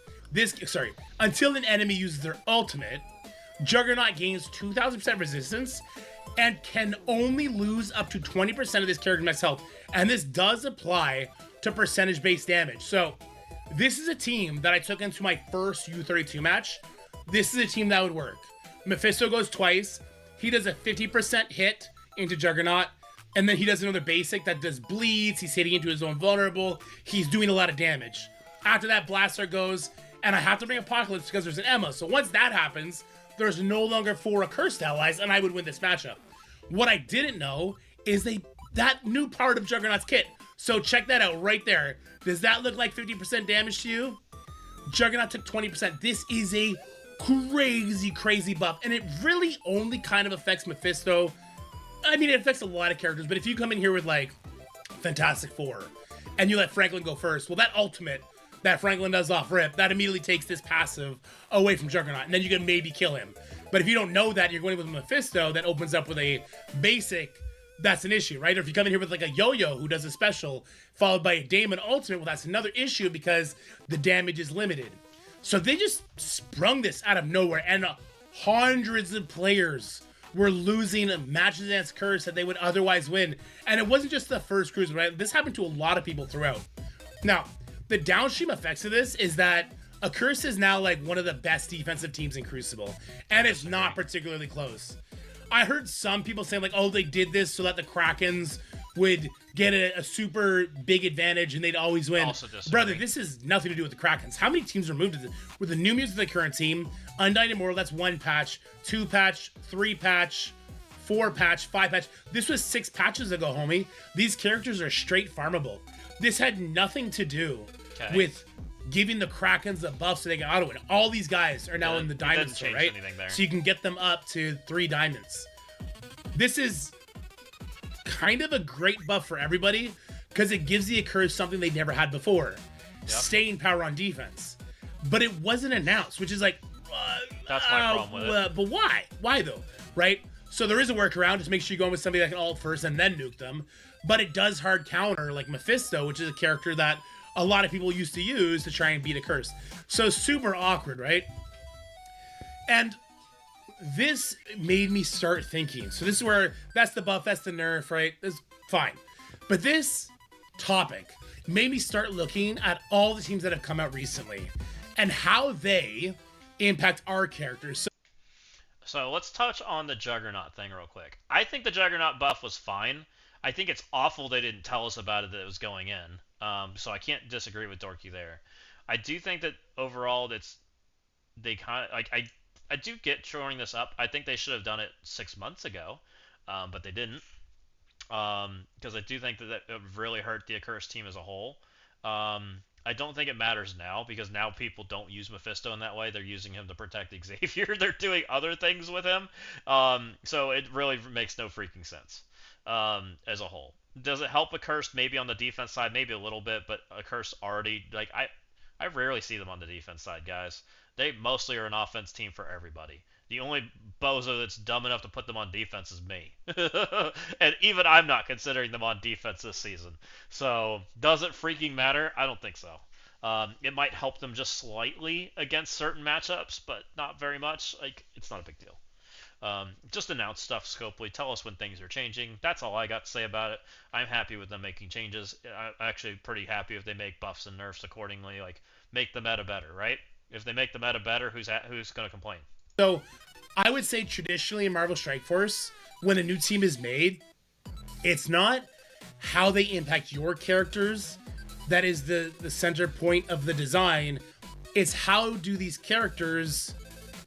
until an enemy uses their ultimate, Juggernaut gains 2000% resistance and can only lose up to 20% of this character's max health. And this does apply to percentage-based damage. So this is a team that I took into my first U32 match. This is a team that would work. Mephisto goes twice. He does a 50% hit into Juggernaut, and then he does another basic that does bleeds. He's hitting into his own vulnerable. He's doing a lot of damage. After that, Blaster goes, and I have to bring Apocalypse because there's an Emma. So once that happens, there's no longer 4 accursed allies, and I would win this matchup. What I didn't know is that new part of Juggernaut's kit. So check that out right there. Does that look like 50% damage to you? Juggernaut took 20%. This is a crazy buff, and it really only kind of affects Mephisto. I mean, it affects a lot of characters, but if you come in here with like Fantastic Four and you let Franklin go first, well, that ultimate that Franklin does off rip, that immediately takes this passive away from Juggernaut, and then you can maybe kill him. But if you don't know that, you're going with Mephisto that opens up with a basic, that's an issue, right? Or if you come in here with like a Yo-Yo who does a special followed by a Damon ultimate, well, that's another issue because the damage is limited. So they just sprung this out of nowhere, and hundreds of players were losing matches against Curse that they would otherwise win. And it wasn't just the first Crucible, right? This happened to a lot of people throughout. Now, the downstream effects of this is that a Curse is now like one of the best defensive teams in Crucible, and it's not particularly close. I heard some people saying like, oh, they did this so that the Krakens would get a super big advantage and they'd always win. Brother, this has nothing to do with the Krakens. How many teams are moved with the new mutants of the current team? Undying Immortal, that's 1 patch, 2 patch, 3 patch, 4 patch, 5 patch. This was 6 patches ago, homie. These characters are straight farmable. This had nothing to do with giving the Krakens a buff so they can auto it. All these guys are now in the diamonds, right? So you can get them up to 3 diamonds. This is kind of a great buff for everybody because it gives the Accursed something they never had before. Staying power on defense. But it wasn't announced, which is like, that's my problem with it. But why? Why though? Right? So there is a workaround. Just make sure you go in with somebody that can ult first and then nuke them. But it does hard counter like Mephisto, which is a character that a lot of people used to use to try and beat a curse. So super awkward, right? And this made me start thinking. So this is where, that's the buff, that's the nerf, right? That's fine. But this topic made me start looking at all the teams that have come out recently and how they impact our characters. So let's touch on the Juggernaut thing real quick. I think the Juggernaut buff was fine. I think it's awful they didn't tell us about it that it was going in. So I can't disagree with Dorky there. I do think that overall they kind of like I do get shoring this up. I think they should have done it 6 months ago, but they didn't. Because I do think that it really hurt the Accursed team as a whole. I don't think it matters now because now people don't use Mephisto in that way. They're using him to protect Xavier. They're doing other things with him. So it really makes no freaking sense as a whole. Does it help Accursed maybe on the defense side? Maybe a little bit, but Accursed already, like, I rarely see them on the defense side, guys. They mostly are an offense team for everybody. The only bozo that's dumb enough to put them on defense is me. And even I'm not considering them on defense this season. So, does it freaking matter? I don't think so. It might help them just slightly against certain matchups, but not very much. Like, it's not a big deal. Just announce stuff scopely. Tell us when things are changing. That's all I got to say about it. I'm happy with them making changes. I'm actually pretty happy if they make buffs and nerfs accordingly. Like, make the meta better, right? If they make the meta better, who's going to complain? So, I would say traditionally in Marvel Strike Force, when a new team is made, It's not how they impact your characters that is the center point of the design. It's how do these characters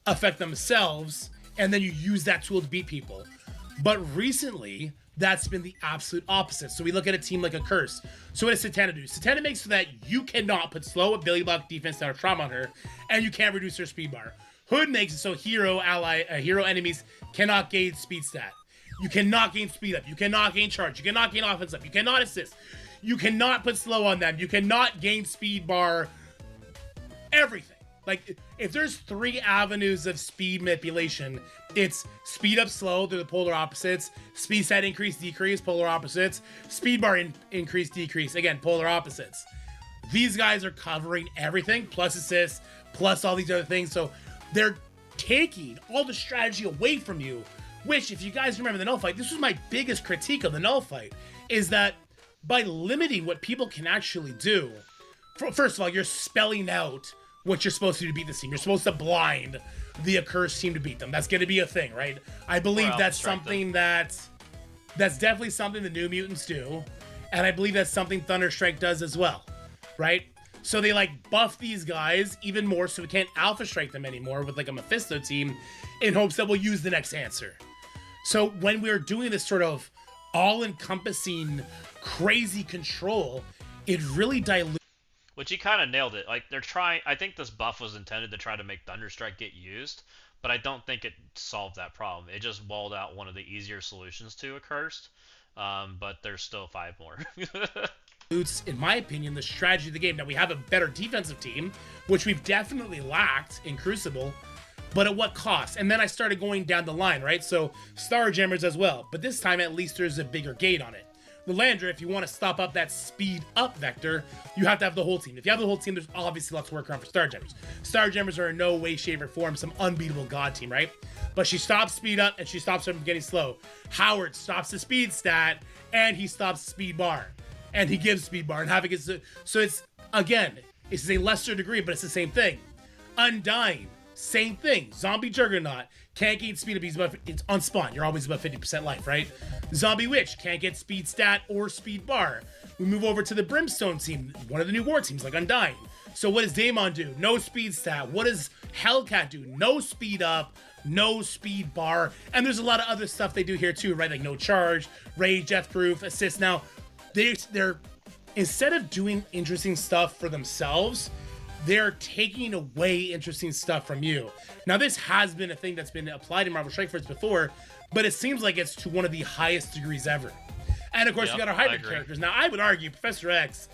affect themselves, and then you use that tool to beat people. But recently, that's been the absolute opposite. So we look at a team like a Curse. So what does Satana do? Satana makes so that you cannot put slow ability block defense down or trauma on her, and you can't reduce her speed bar. Hood makes it so hero enemies cannot gain speed stat. You cannot gain speed up. You cannot gain charge. You cannot gain offense up. You cannot assist. You cannot put slow on them. You cannot gain speed bar. Everything. Like, if there's 3 avenues of speed manipulation, it's speed up slow, they're the polar opposites. Speed stat increase, decrease, polar opposites. Speed bar increase, decrease, again, polar opposites. These guys are covering everything, plus assists, plus all these other things. So they're taking all the strategy away from you, which, if you guys remember the Null Fight, this was my biggest critique of the Null Fight, is that by limiting what people can actually do, first of all, you're spelling out what you're supposed to do to beat this team. You're supposed to blind the accursed team to beat them. That's going to be a thing, right? I believe that's something that's definitely something the New Mutants do, and I believe that's something Thunderstrike does as well, right? So they like buff these guys even more so we can't Alpha Strike them anymore with like a Mephisto team in hopes that we'll use the next answer. So when we're doing this sort of all-encompassing crazy control, it really dilutes. Which he kind of nailed it. Like, they're trying... I think this buff was intended to try to make Thunderstrike get used, but I don't think it solved that problem. It just walled out one of the easier solutions to Accursed, but there's still 5 more. In my opinion, the strategy of the game. Now, we have a better defensive team, which we've definitely lacked in Crucible, but at what cost? And then I started going down the line, right? So, Starjammers as well, but this time at least there's a bigger gate on it. The Landra, if you want to stop up that speed up vector, you have to have the whole team. If you have the whole team, there's obviously lots to work around for Starjammers. Starjammers are in no way, shape, or form some unbeatable god team, right? But she stops speed up and she stops them from getting slow. Howard stops the speed stat and he stops the speed bar. And he gives speed bar and Havoc is... So it's, again, it's a lesser degree, but it's the same thing. Undying, same thing. Zombie Juggernaut can't gain speed up. It's on spawn. You're always above 50% life, right? Zombie Witch can't get speed stat or speed bar. We move over to the Brimstone team, one of the new war teams, like Undying. So what does Daemon do? No speed stat. What does Hellcat do? No speed up, no speed bar. And there's a lot of other stuff they do here too, right? Like no charge, rage, death proof, assist. Now, they're instead of doing interesting stuff for themselves, they're taking away interesting stuff from you. Now, this has been a thing that's been applied in Marvel Strike Force before, but it seems like it's to one of the highest degrees ever. And of course, we got our hybrid characters. Now, I would argue Professor X,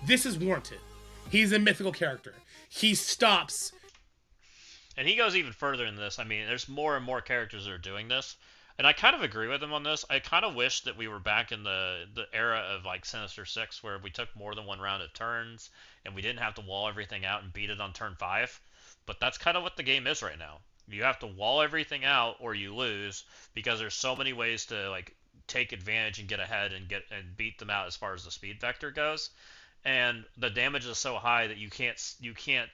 this is warranted. He's a mythical character. He stops. And he goes even further in this. I mean, there's more and more characters that are doing this. And I kind of agree with him on this. I kind of wish that we were back in the era of like Sinister Six, where we took more than one round of turns, and we didn't have to wall everything out and beat it on turn 5. But that's kind of what the game is right now. You have to wall everything out or you lose, because there's so many ways to like take advantage and get ahead and beat them out as far as the speed vector goes. And the damage is so high that you can't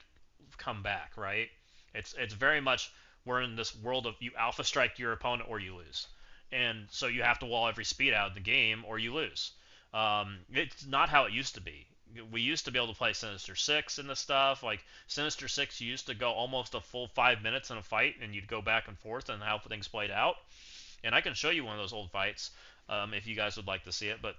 come back, right? It's very much, we're in this world of you alpha strike your opponent or you lose. And so you have to wall every speed out of the game or you lose. It's not how it used to be. We used to be able to play Sinister Six and this stuff. Like, Sinister Six, you used to go almost a full 5 minutes in a fight, and you'd go back and forth on how things played out. And I can show you one of those old fights if you guys would like to see it. But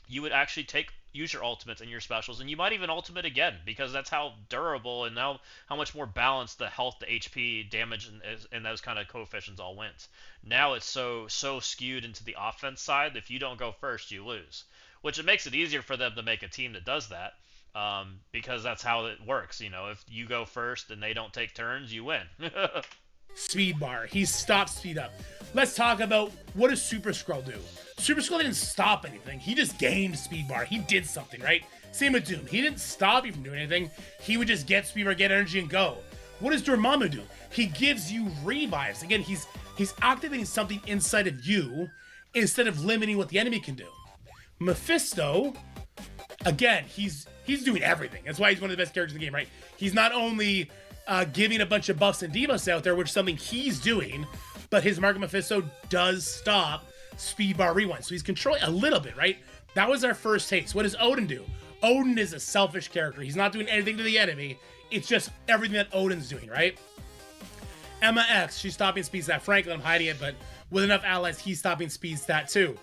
you would actually use your ultimates and your specials, and you might even ultimate again, because that's how durable and how much more balanced the health, the HP, damage, and those kind of coefficients all went. Now it's so skewed into the offense side that if you don't go first, you lose. Which it makes it easier for them to make a team that does that, because that's how it works. You know, if you go first and they don't take turns, you win. Speed bar. He stops speed up. Let's talk about, what does Super Skrull do? Super Skrull didn't stop anything. He just gained speed bar. He did something, right? Same with Doom. He didn't stop you from doing anything. He would just get speed bar, get energy, and go. What does Dormammu do? He gives you revives. Again, he's activating something inside of you instead of limiting what the enemy can do. Mephisto, again, he's doing everything. That's why he's one of the best characters in the game, right? He's not only giving a bunch of buffs and debuffs out there, which is something he's doing, but his Mark of Mephisto does stop speed bar rewind. So he's controlling a little bit, right? That was our first taste. What does Odin do? Odin is a selfish character. He's not doing anything to the enemy. It's just everything that Odin's doing, right? Emma X, she's stopping speed stat. Franklin, I'm hiding it, but with enough allies, he's stopping speed stat too.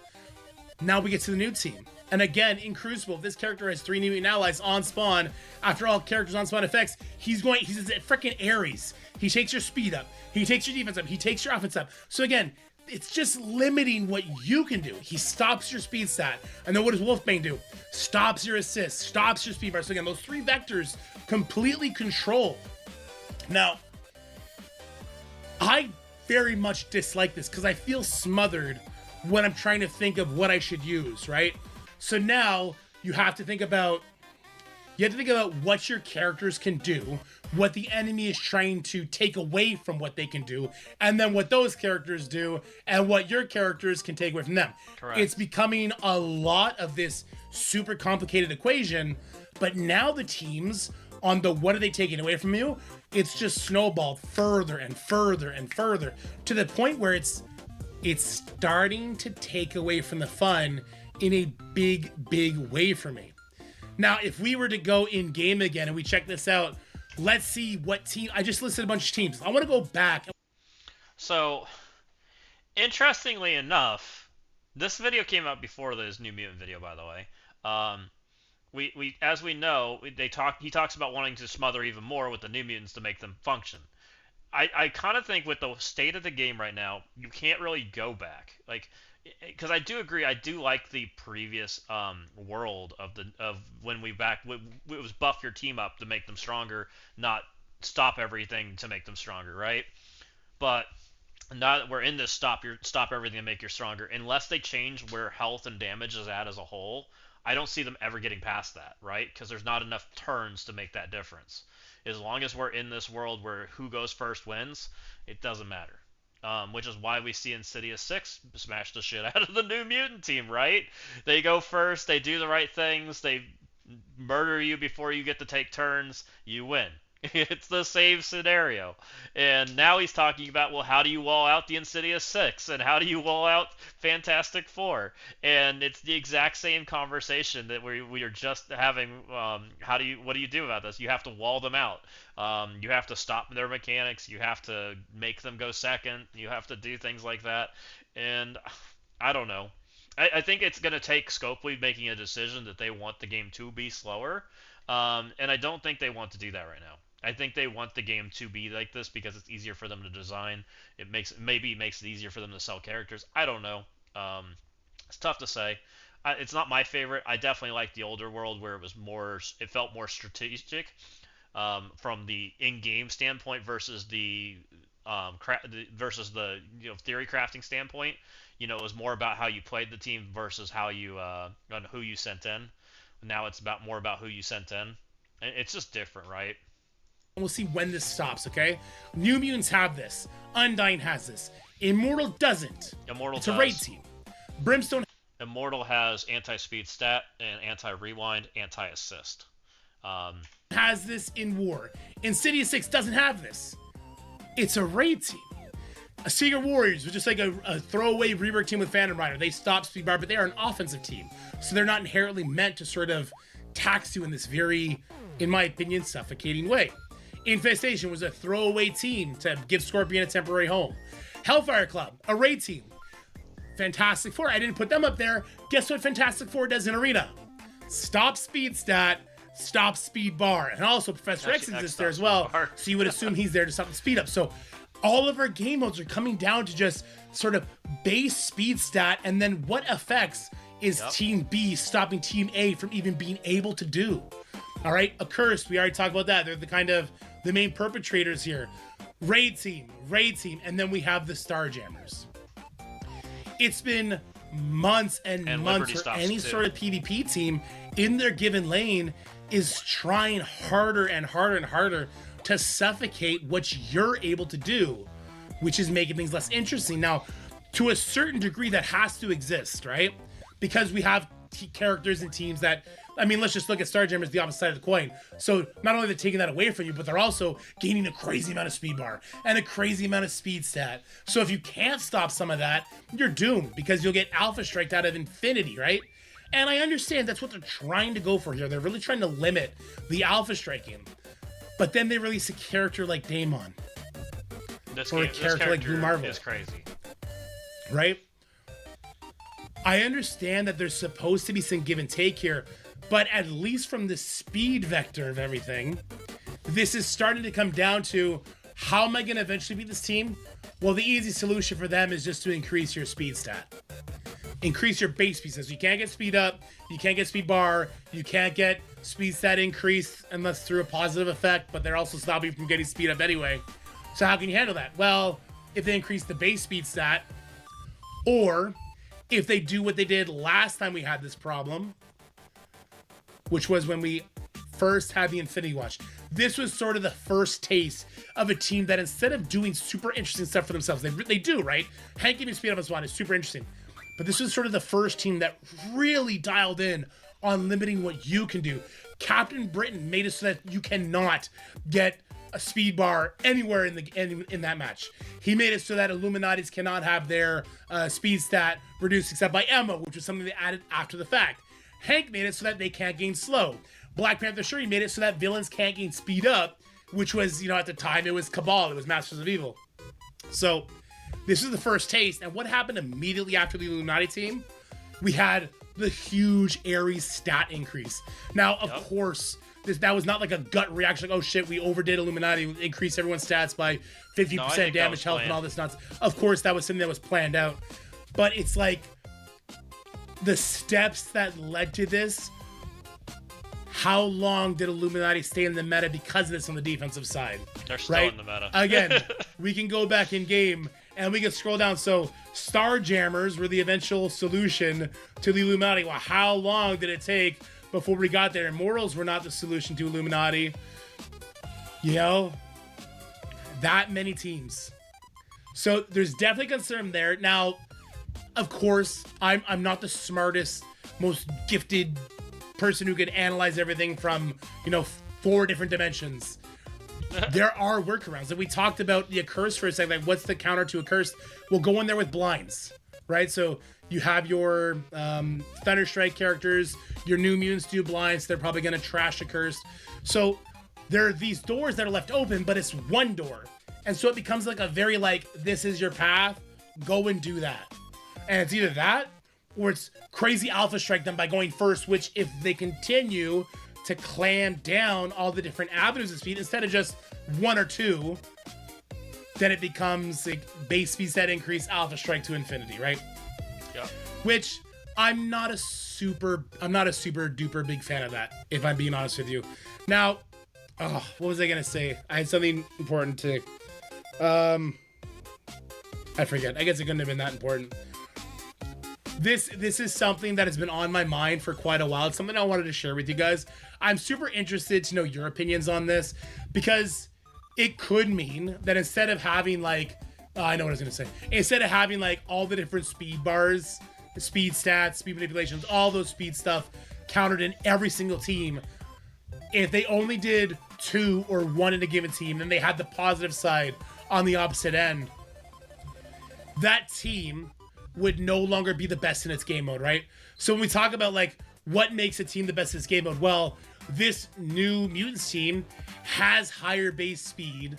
Now we get to the new team. And again, in Crucible, if this character has 3 new allies on spawn, after all characters on spawn effects, he's a freaking Ares. He takes your speed up. He takes your defense up. He takes your offense up. So again, it's just limiting what you can do. He stops your speed stat. And then what does Wolfbane do? Stops your assist, stops your speed bar. So again, those 3 vectors completely control. Now, I very much dislike this because I feel smothered when I'm trying to think of what I should use, right? So now you have to think about what your characters can do, what the enemy is trying to take away from what they can do, and then what those characters do and what your characters can take away from them. Correct. It's becoming a lot of this super complicated equation, but now the teams on the what are they taking away from you, it's just snowballed further and further and further to the point where it's starting to take away from the fun in a big, big way for me. Now, if we were to go in game again and we check this out, let's see what team. I just listed a bunch of teams. I want to go back. So, interestingly enough, this video came out before this New Mutant video, by the way. We as we know, he talks about wanting to smother even more with the New Mutants to make them function. I kind of think with the state of the game right now, you can't really go back. Like, because I do agree, I do like the previous world of when it was buff your team up to make them stronger, not stop everything to make them stronger, right? But now that we're in this stop everything to make you stronger, unless they change where health and damage is at as a whole, I don't see them ever getting past that, right? Because there's not enough turns to make that difference. As long as we're in this world where who goes first wins, it doesn't matter. Which is why we see Insidious 6 smash the shit out of the New Mutant team, right? They go first, they do the right things, they murder you before you get to take turns, you win. It's the same scenario. And now he's talking about, well, how do you wall out the Insidious 6? And how do you wall out Fantastic Four? And it's the exact same conversation that we are just having. What do you do about this? You have to wall them out. You have to stop their mechanics. You have to make them go second. You have to do things like that. And I don't know. I think it's going to take Scopely making a decision that they want the game to be slower. And I don't think they want to do that right now. I think they want the game to be like this because it's easier for them to design. Maybe it makes it easier for them to sell characters. I don't know. It's tough to say. It's not my favorite. I definitely like the older world where it felt more strategic from the in-game standpoint versus the theory crafting standpoint. It was more about how you played the team versus how you on who you sent in. Now it's more about who you sent in. It's just different, right? We'll see when this stops, okay? New Mutants have this. Undying has this. Immortal doesn't. It's a raid team. Brimstone. Immortal has anti-speed stat and anti-rewind, anti-assist. Has this in War. Insidious 6 doesn't have this. It's a raid team. A Secret Warriors, which is like a throwaway rework team with Phantom Rider. They stop speed bar, but they are an offensive team. So they're not inherently meant to sort of tax you in this very, in my opinion, suffocating way. Infestation was a throwaway team to give Scorpion a temporary home. Hellfire Club, a raid team. Fantastic Four, I didn't put them up there. Guess what Fantastic Four does in Arena? Stop speed stat, stop speed bar. And also Professor X exists there as well, so you would assume he's there to stop the speed up. So all of our game modes are coming down to just sort of base speed stat, and then what effects is Team B stopping Team A from even being able to do? All right, Accursed, we already talked about that. They're the main perpetrators here. Raid team, and then we have the Starjammers. It's been months and months where any sort of PvP team in their given lane is trying harder and harder and harder to suffocate what you're able to do, which is making things less interesting. Now, to a certain degree, that has to exist, right? Because we have characters and teams that I mean, let's just look at Starjammer as the opposite side of the coin. So not only are they taking that away from you, but they're also gaining a crazy amount of speed bar and a crazy amount of speed stat. So if you can't stop some of that, you're doomed because you'll get alpha striked out of infinity, right? And I understand that's what they're trying to go for here. They're really trying to limit the alpha striking. But then they release a character like Daemon. This character like Blue Marvel. is crazy. Right? I understand that there's supposed to be some give and take here, but at least from the speed vector of everything, this is starting to come down to how am I going to eventually beat this team? Well, the easy solution for them is just to increase your speed stat. Increase your base speed stat. So you can't get speed up, you can't get speed bar, you can't get speed stat increase unless through a positive effect, but they're also stopping you from getting speed up anyway. So how can you handle that? Well, if they increase the base speed stat, or if they do what they did last time we had this problem, which was when we first had the Infinity Watch. This was sort of the first taste of a team that instead of doing super interesting stuff for themselves, they do, right? Hank giving speed up as one is super interesting. But this was sort of the first team that really dialed in on limiting what you can do. Captain Britain made it so that you cannot get a speed bar anywhere in that match. He made it so that Illuminatis cannot have their speed stat reduced except by ammo, which was something they added after the fact. Hank made it so that they can't gain slow. Black Panther Shuri made it so that villains can't gain speed up, which was, at the time it was Cabal, it was Masters of Evil. So this is the first taste. And what happened immediately after the Illuminati team? We had the huge Ares stat increase. Now, of course, that was not like a gut reaction, like, oh shit, we overdid Illuminati, we increased everyone's stats by 50% damage, health, and all this nonsense. Of course, that was something that was planned out. But it's like the steps that led to this. How long did Illuminati stay in the meta because of this on the defensive side? They're still in the meta. Again, we can go back in game and we can scroll down. So Starjammers were the eventual solution to the Illuminati. Well, how long did it take before we got there? Immortals were not the solution to Illuminati. That many teams. So there's definitely concern there. Now, of course, I'm not the smartest, most gifted person who can analyze everything from 4 different dimensions. There are workarounds, and we talked about the Accursed for a second. Like, what's the counter to Accursed? We'll go in there with blinds, right? So you have your Thunderstrike characters, your New Mutants do blinds. They're probably going to trash Accursed. So there are these doors that are left open, but it's one door, and so it becomes like a very this is your path. Go and do that, and it's either that or it's crazy alpha strike them by going first, which if they continue to clamp down all the different avenues of speed instead of just 1 or 2, then it becomes like base speed set increase, alpha strike to infinity, right? Yeah. Which I'm not a super duper big fan of that, if I'm being honest with you. Now, what was I gonna say? I had something important to I forget. I guess it couldn't have been that important. This is something that has been on my mind for quite a while. It's something I wanted to share with you guys. I'm super interested to know your opinions on this, because it could mean that instead of having I know what I was going to say. Instead of having all the different speed bars, the speed stats, speed manipulations, all those speed stuff countered in every single team, if they only did 2 or 1 in a given team, then they had the positive side on the opposite end, that team would no longer be the best in its game mode, right? So when we talk about what makes a team the best in its game mode, well, this new Mutants team has higher base speed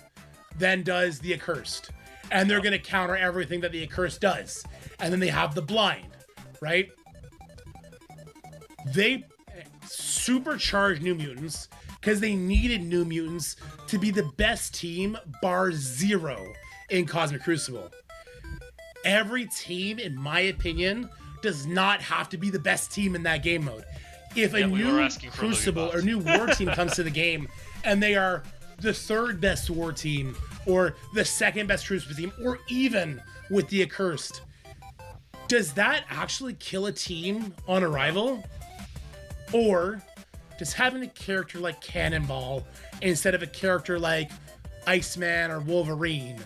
than does the Accursed, and they're going to counter everything that the Accursed does. And then they have the blind, right? They supercharged New Mutants because they needed New Mutants to be the best team bar 0 in Cosmic Crucible. Every team, in my opinion, does not have to be the best team in that game mode. If a new Crucible or new war team comes to the game and they are the 3rd best war team or the 2nd best Crucible team, or even with the Accursed, does that actually kill a team on arrival? Or does having a character like Cannonball instead of a character like Iceman or Wolverine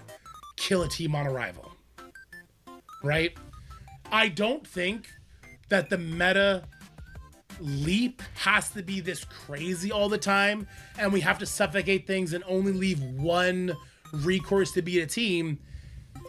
kill a team on arrival? Right? I don't think that the meta leap has to be this crazy all the time, and we have to suffocate things and only leave one recourse to beat a team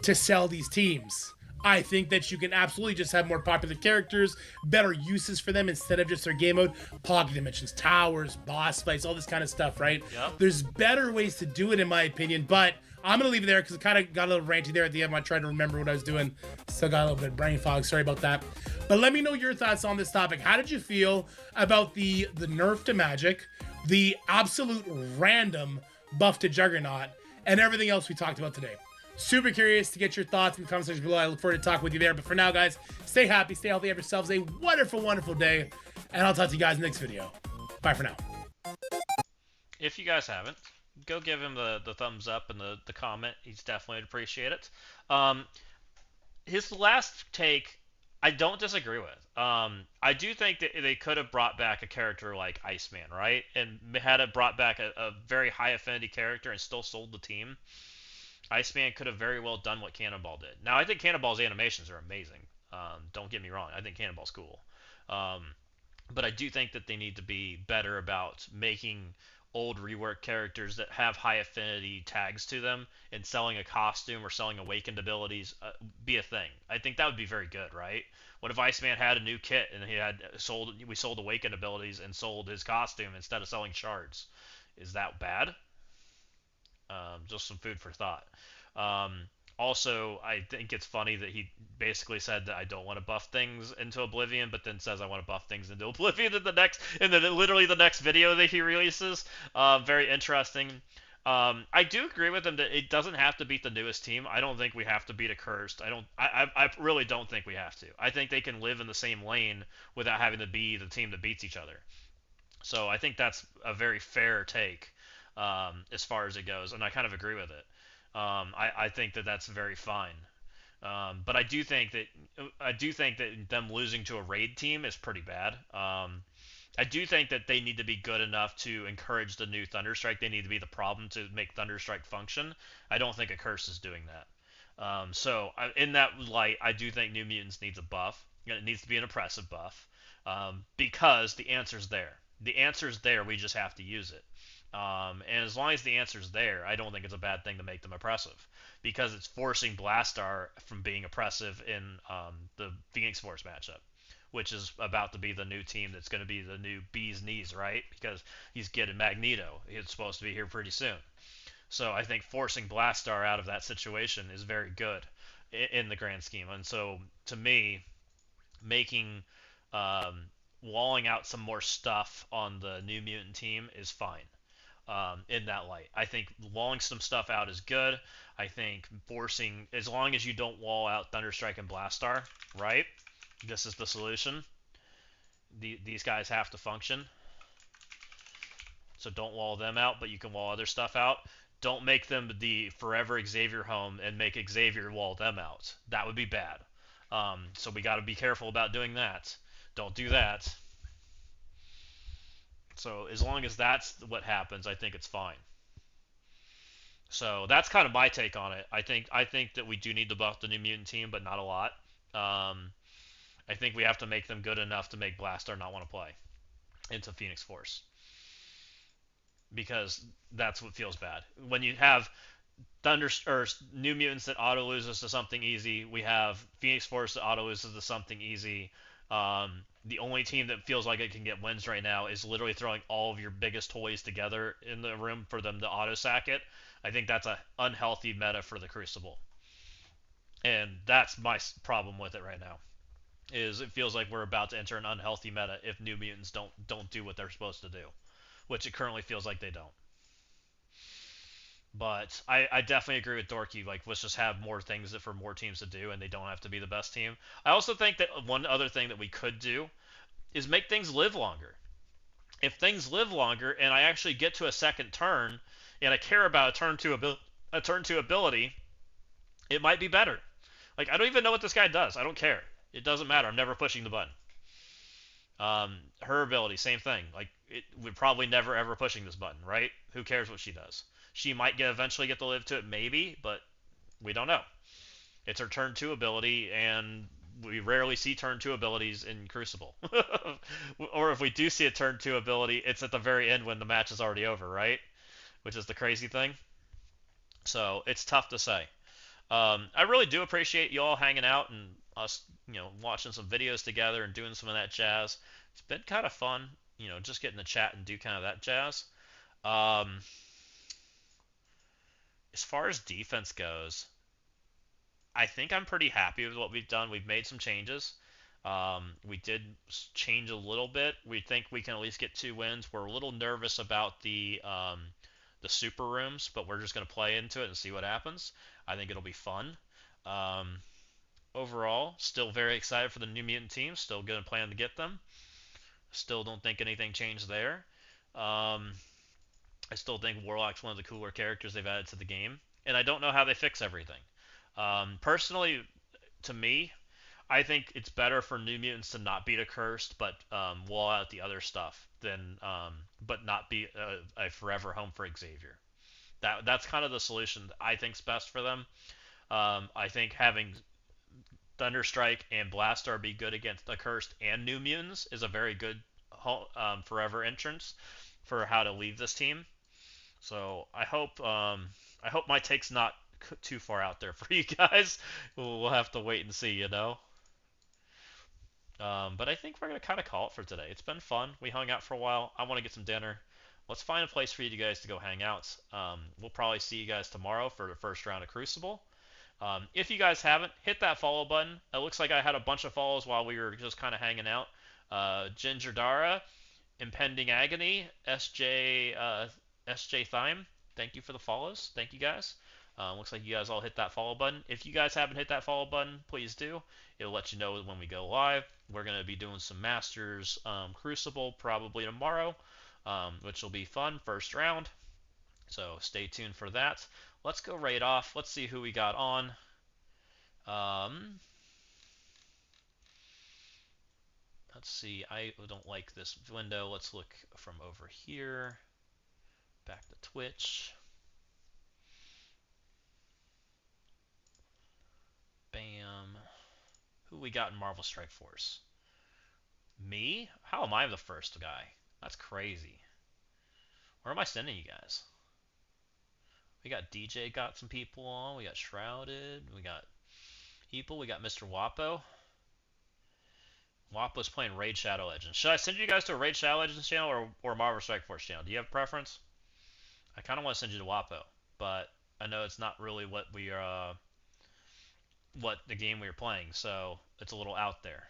to sell these teams. I think that you can absolutely just have more popular characters, better uses for them instead of just their game mode, pocket dimensions, towers, boss fights, all this kind of stuff, right? Yep. There's better ways to do it, in my opinion, but I'm going to leave it there because I kind of got a little ranty there at the end when I tried to remember what I was doing. Still got a little bit of brain fog. Sorry about that. But let me know your thoughts on this topic. How did you feel about the nerf to Magic, the absolute random buff to Juggernaut, and everything else we talked about today? Super curious to get your thoughts in the comment section below. I look forward to talking with you there. But for now, guys, stay happy, stay healthy, have yourselves a wonderful, wonderful day. And I'll talk to you guys next video. Bye for now. If you guys haven't, go give him the thumbs up and the comment. He's definitely appreciate it. His last take, I don't disagree with. I do think that they could have brought back a character like Iceman, right? And had it brought back a very high affinity character and still sold the team. Iceman could have very well done what Cannonball did. Now, I think Cannonball's animations are amazing. Don't get me wrong. I think Cannonball's cool. But I do think that they need to be better about making old rework characters that have high affinity tags to them and selling a costume or selling awakened abilities be a thing. I think that would be very good, right? What if Iceman had a new kit and we sold awakened abilities and sold his costume instead of selling shards? Is that bad? Just some food for thought. Also, I think it's funny that he basically said that I don't want to buff things into Oblivion, but then says I want to buff things into Oblivion literally the next video that he releases. Very interesting. I do agree with him that it doesn't have to beat the newest team. I don't think we have to beat a cursed. I really don't think we have to. I think they can live in the same lane without having to be the team that beats each other. So I think that's a very fair take. As far as it goes, and I kind of agree with it. I think that that's very fine. But I do think that them losing to a raid team is pretty bad. I do think that they need to be good enough to encourage the new Thunderstrike. They need to be the problem to make Thunderstrike function. I don't think a curse is doing that. In that light, I do think New Mutants needs a buff. It needs to be an oppressive buff because the answer's there. The answer's there. We just have to use it. And as long as the answer's there, I don't think it's a bad thing to make them oppressive, because it's forcing Blastar from being oppressive in the Phoenix Force matchup, which is about to be the new team that's going to be the new Bee's Knees, right? Because he's getting Magneto. He's supposed to be here pretty soon. So I think forcing Blastar out of that situation is very good in the grand scheme. And so, to me, making walling out some more stuff on the New Mutant team is fine. In that light, I think walling some stuff out is good. I think forcing, as long as you don't wall out Thunderstrike and Blastar, right? This is the solution. These guys have to function. So don't wall them out, but you can wall other stuff out. Don't make them the forever Xavier home and make Xavier wall them out. That would be bad. So we got to be careful about doing that. Don't do that. So as long as that's what happens, I think it's fine. So that's kind of my take on it. I think that we do need to buff the New Mutant team, but not a lot. I think we have to make them good enough to make Blastar not want to play into Phoenix Force, because that's what feels bad. When you have New Mutants that auto loses to something easy, we have Phoenix Force that auto loses to something easy. The only team that feels like it can get wins right now is literally throwing all of your biggest toys together in the room for them to auto sack it. I think that's an unhealthy meta for the Crucible, and that's my problem with it right now. Is it feels like we're about to enter an unhealthy meta if New Mutants don't do what they're supposed to do, which it currently feels like they don't. But I definitely agree with Dorky. Like, let's just have more things for more teams to do, and they don't have to be the best team. I also think that one other thing that we could do is make things live longer. If things live longer, and I actually get to a second turn, and I care about a turn 2 ability, it might be better. Like, I don't even know what this guy does. I don't care. It doesn't matter. I'm never pushing the button. Her ability, same thing. Like, we're probably never ever pushing this button, right? Who cares what she does? She might eventually get to live to it, maybe, but we don't know. It's her turn 2 ability, and we rarely see turn 2 abilities in Crucible. Or if we do see a turn 2 ability, it's at the very end when the match is already over, right? Which is the crazy thing. So it's tough to say. I really do appreciate you all hanging out and us, watching some videos together and doing some of that jazz. It's been kind of fun, just getting to chat and do kind of that jazz. Um, as far as defense goes, I think I'm pretty happy with what we've done. We've made some changes. We did change a little bit. We think we can at least get 2 wins. We're a little nervous about the super rooms, but we're just going to play into it and see what happens. I think it'll be fun. Um, Overall, still very excited for the New Mutant team. Still going to plan to get them. Still don't think anything changed there. Um, I still think Warlock's one of the cooler characters they've added to the game, and I don't know how they fix everything. Personally, to me, I think it's better for New Mutants to not beat a cursed, but wall out the other stuff than, but not be a forever home for Xavier. That's kind of the solution that I think's best for them. I think having Thunderstrike and Blastar be good against the cursed and New Mutants is a very good forever entrance for how to leave this team. So I hope my take's not too far out there for you guys. We'll have to wait and see. But I think we're gonna kind of call it for today. It's been fun. We hung out for a while. I want to get some dinner. Let's find a place for you guys to go hang out. We'll probably see you guys tomorrow for the first round of Crucible. If you guys haven't, hit that follow button. It looks like I had a bunch of follows while we were just kind of hanging out. Ginger Dara, Impending Agony, SJ Thyme. Thank you for the follows. Thank you guys. Looks like you guys all hit that follow button. If you guys haven't hit that follow button, please do. It'll let you know when we go live. We're going to be doing some Masters Crucible probably tomorrow, which will be fun. First round. So stay tuned for that. Let's go right off. Let's see who we got on. Let's see. I don't like this window. Let's look from over here. Back to Twitch. Bam. Who we got in Marvel Strike Force? Me? How am I the first guy? That's crazy. Where am I sending you guys? We got DJ, got some people on. We got Shrouded. We got people. We got Mr. Wapo. Wapo's playing Raid Shadow Legends. Should I send you guys to a Raid Shadow Legends channel or Marvel Strike Force channel? Do you have a preference? I kind of want to send you to Wapo, but I know it's not really what what the game we are playing, so it's a little out there.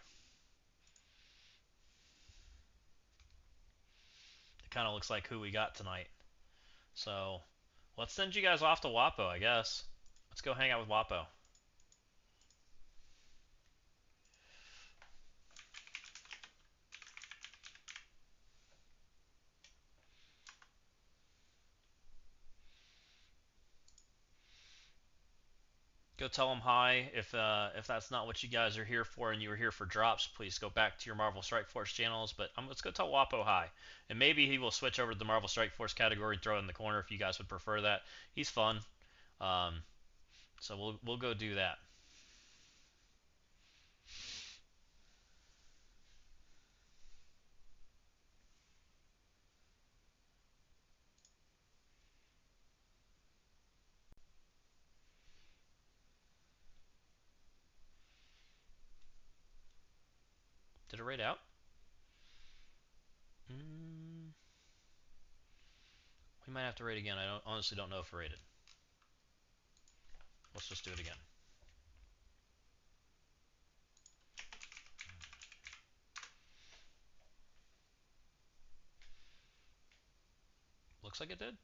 It kind of looks like who we got tonight. So let's send you guys off to Wapo, I guess. Let's go hang out with Wapo. Go tell them hi. If that's not what you guys are here for and you were here for drops, please go back to your Marvel Strike Force channels. But let's go tell Wapo hi, and maybe he will switch over to the Marvel Strike Force category and throw it in the corner if you guys would prefer that. He's fun, so we'll go do that. Did it raid out? We might have to raid again. I honestly don't know if it raided. Let's just do it again. Looks like it did.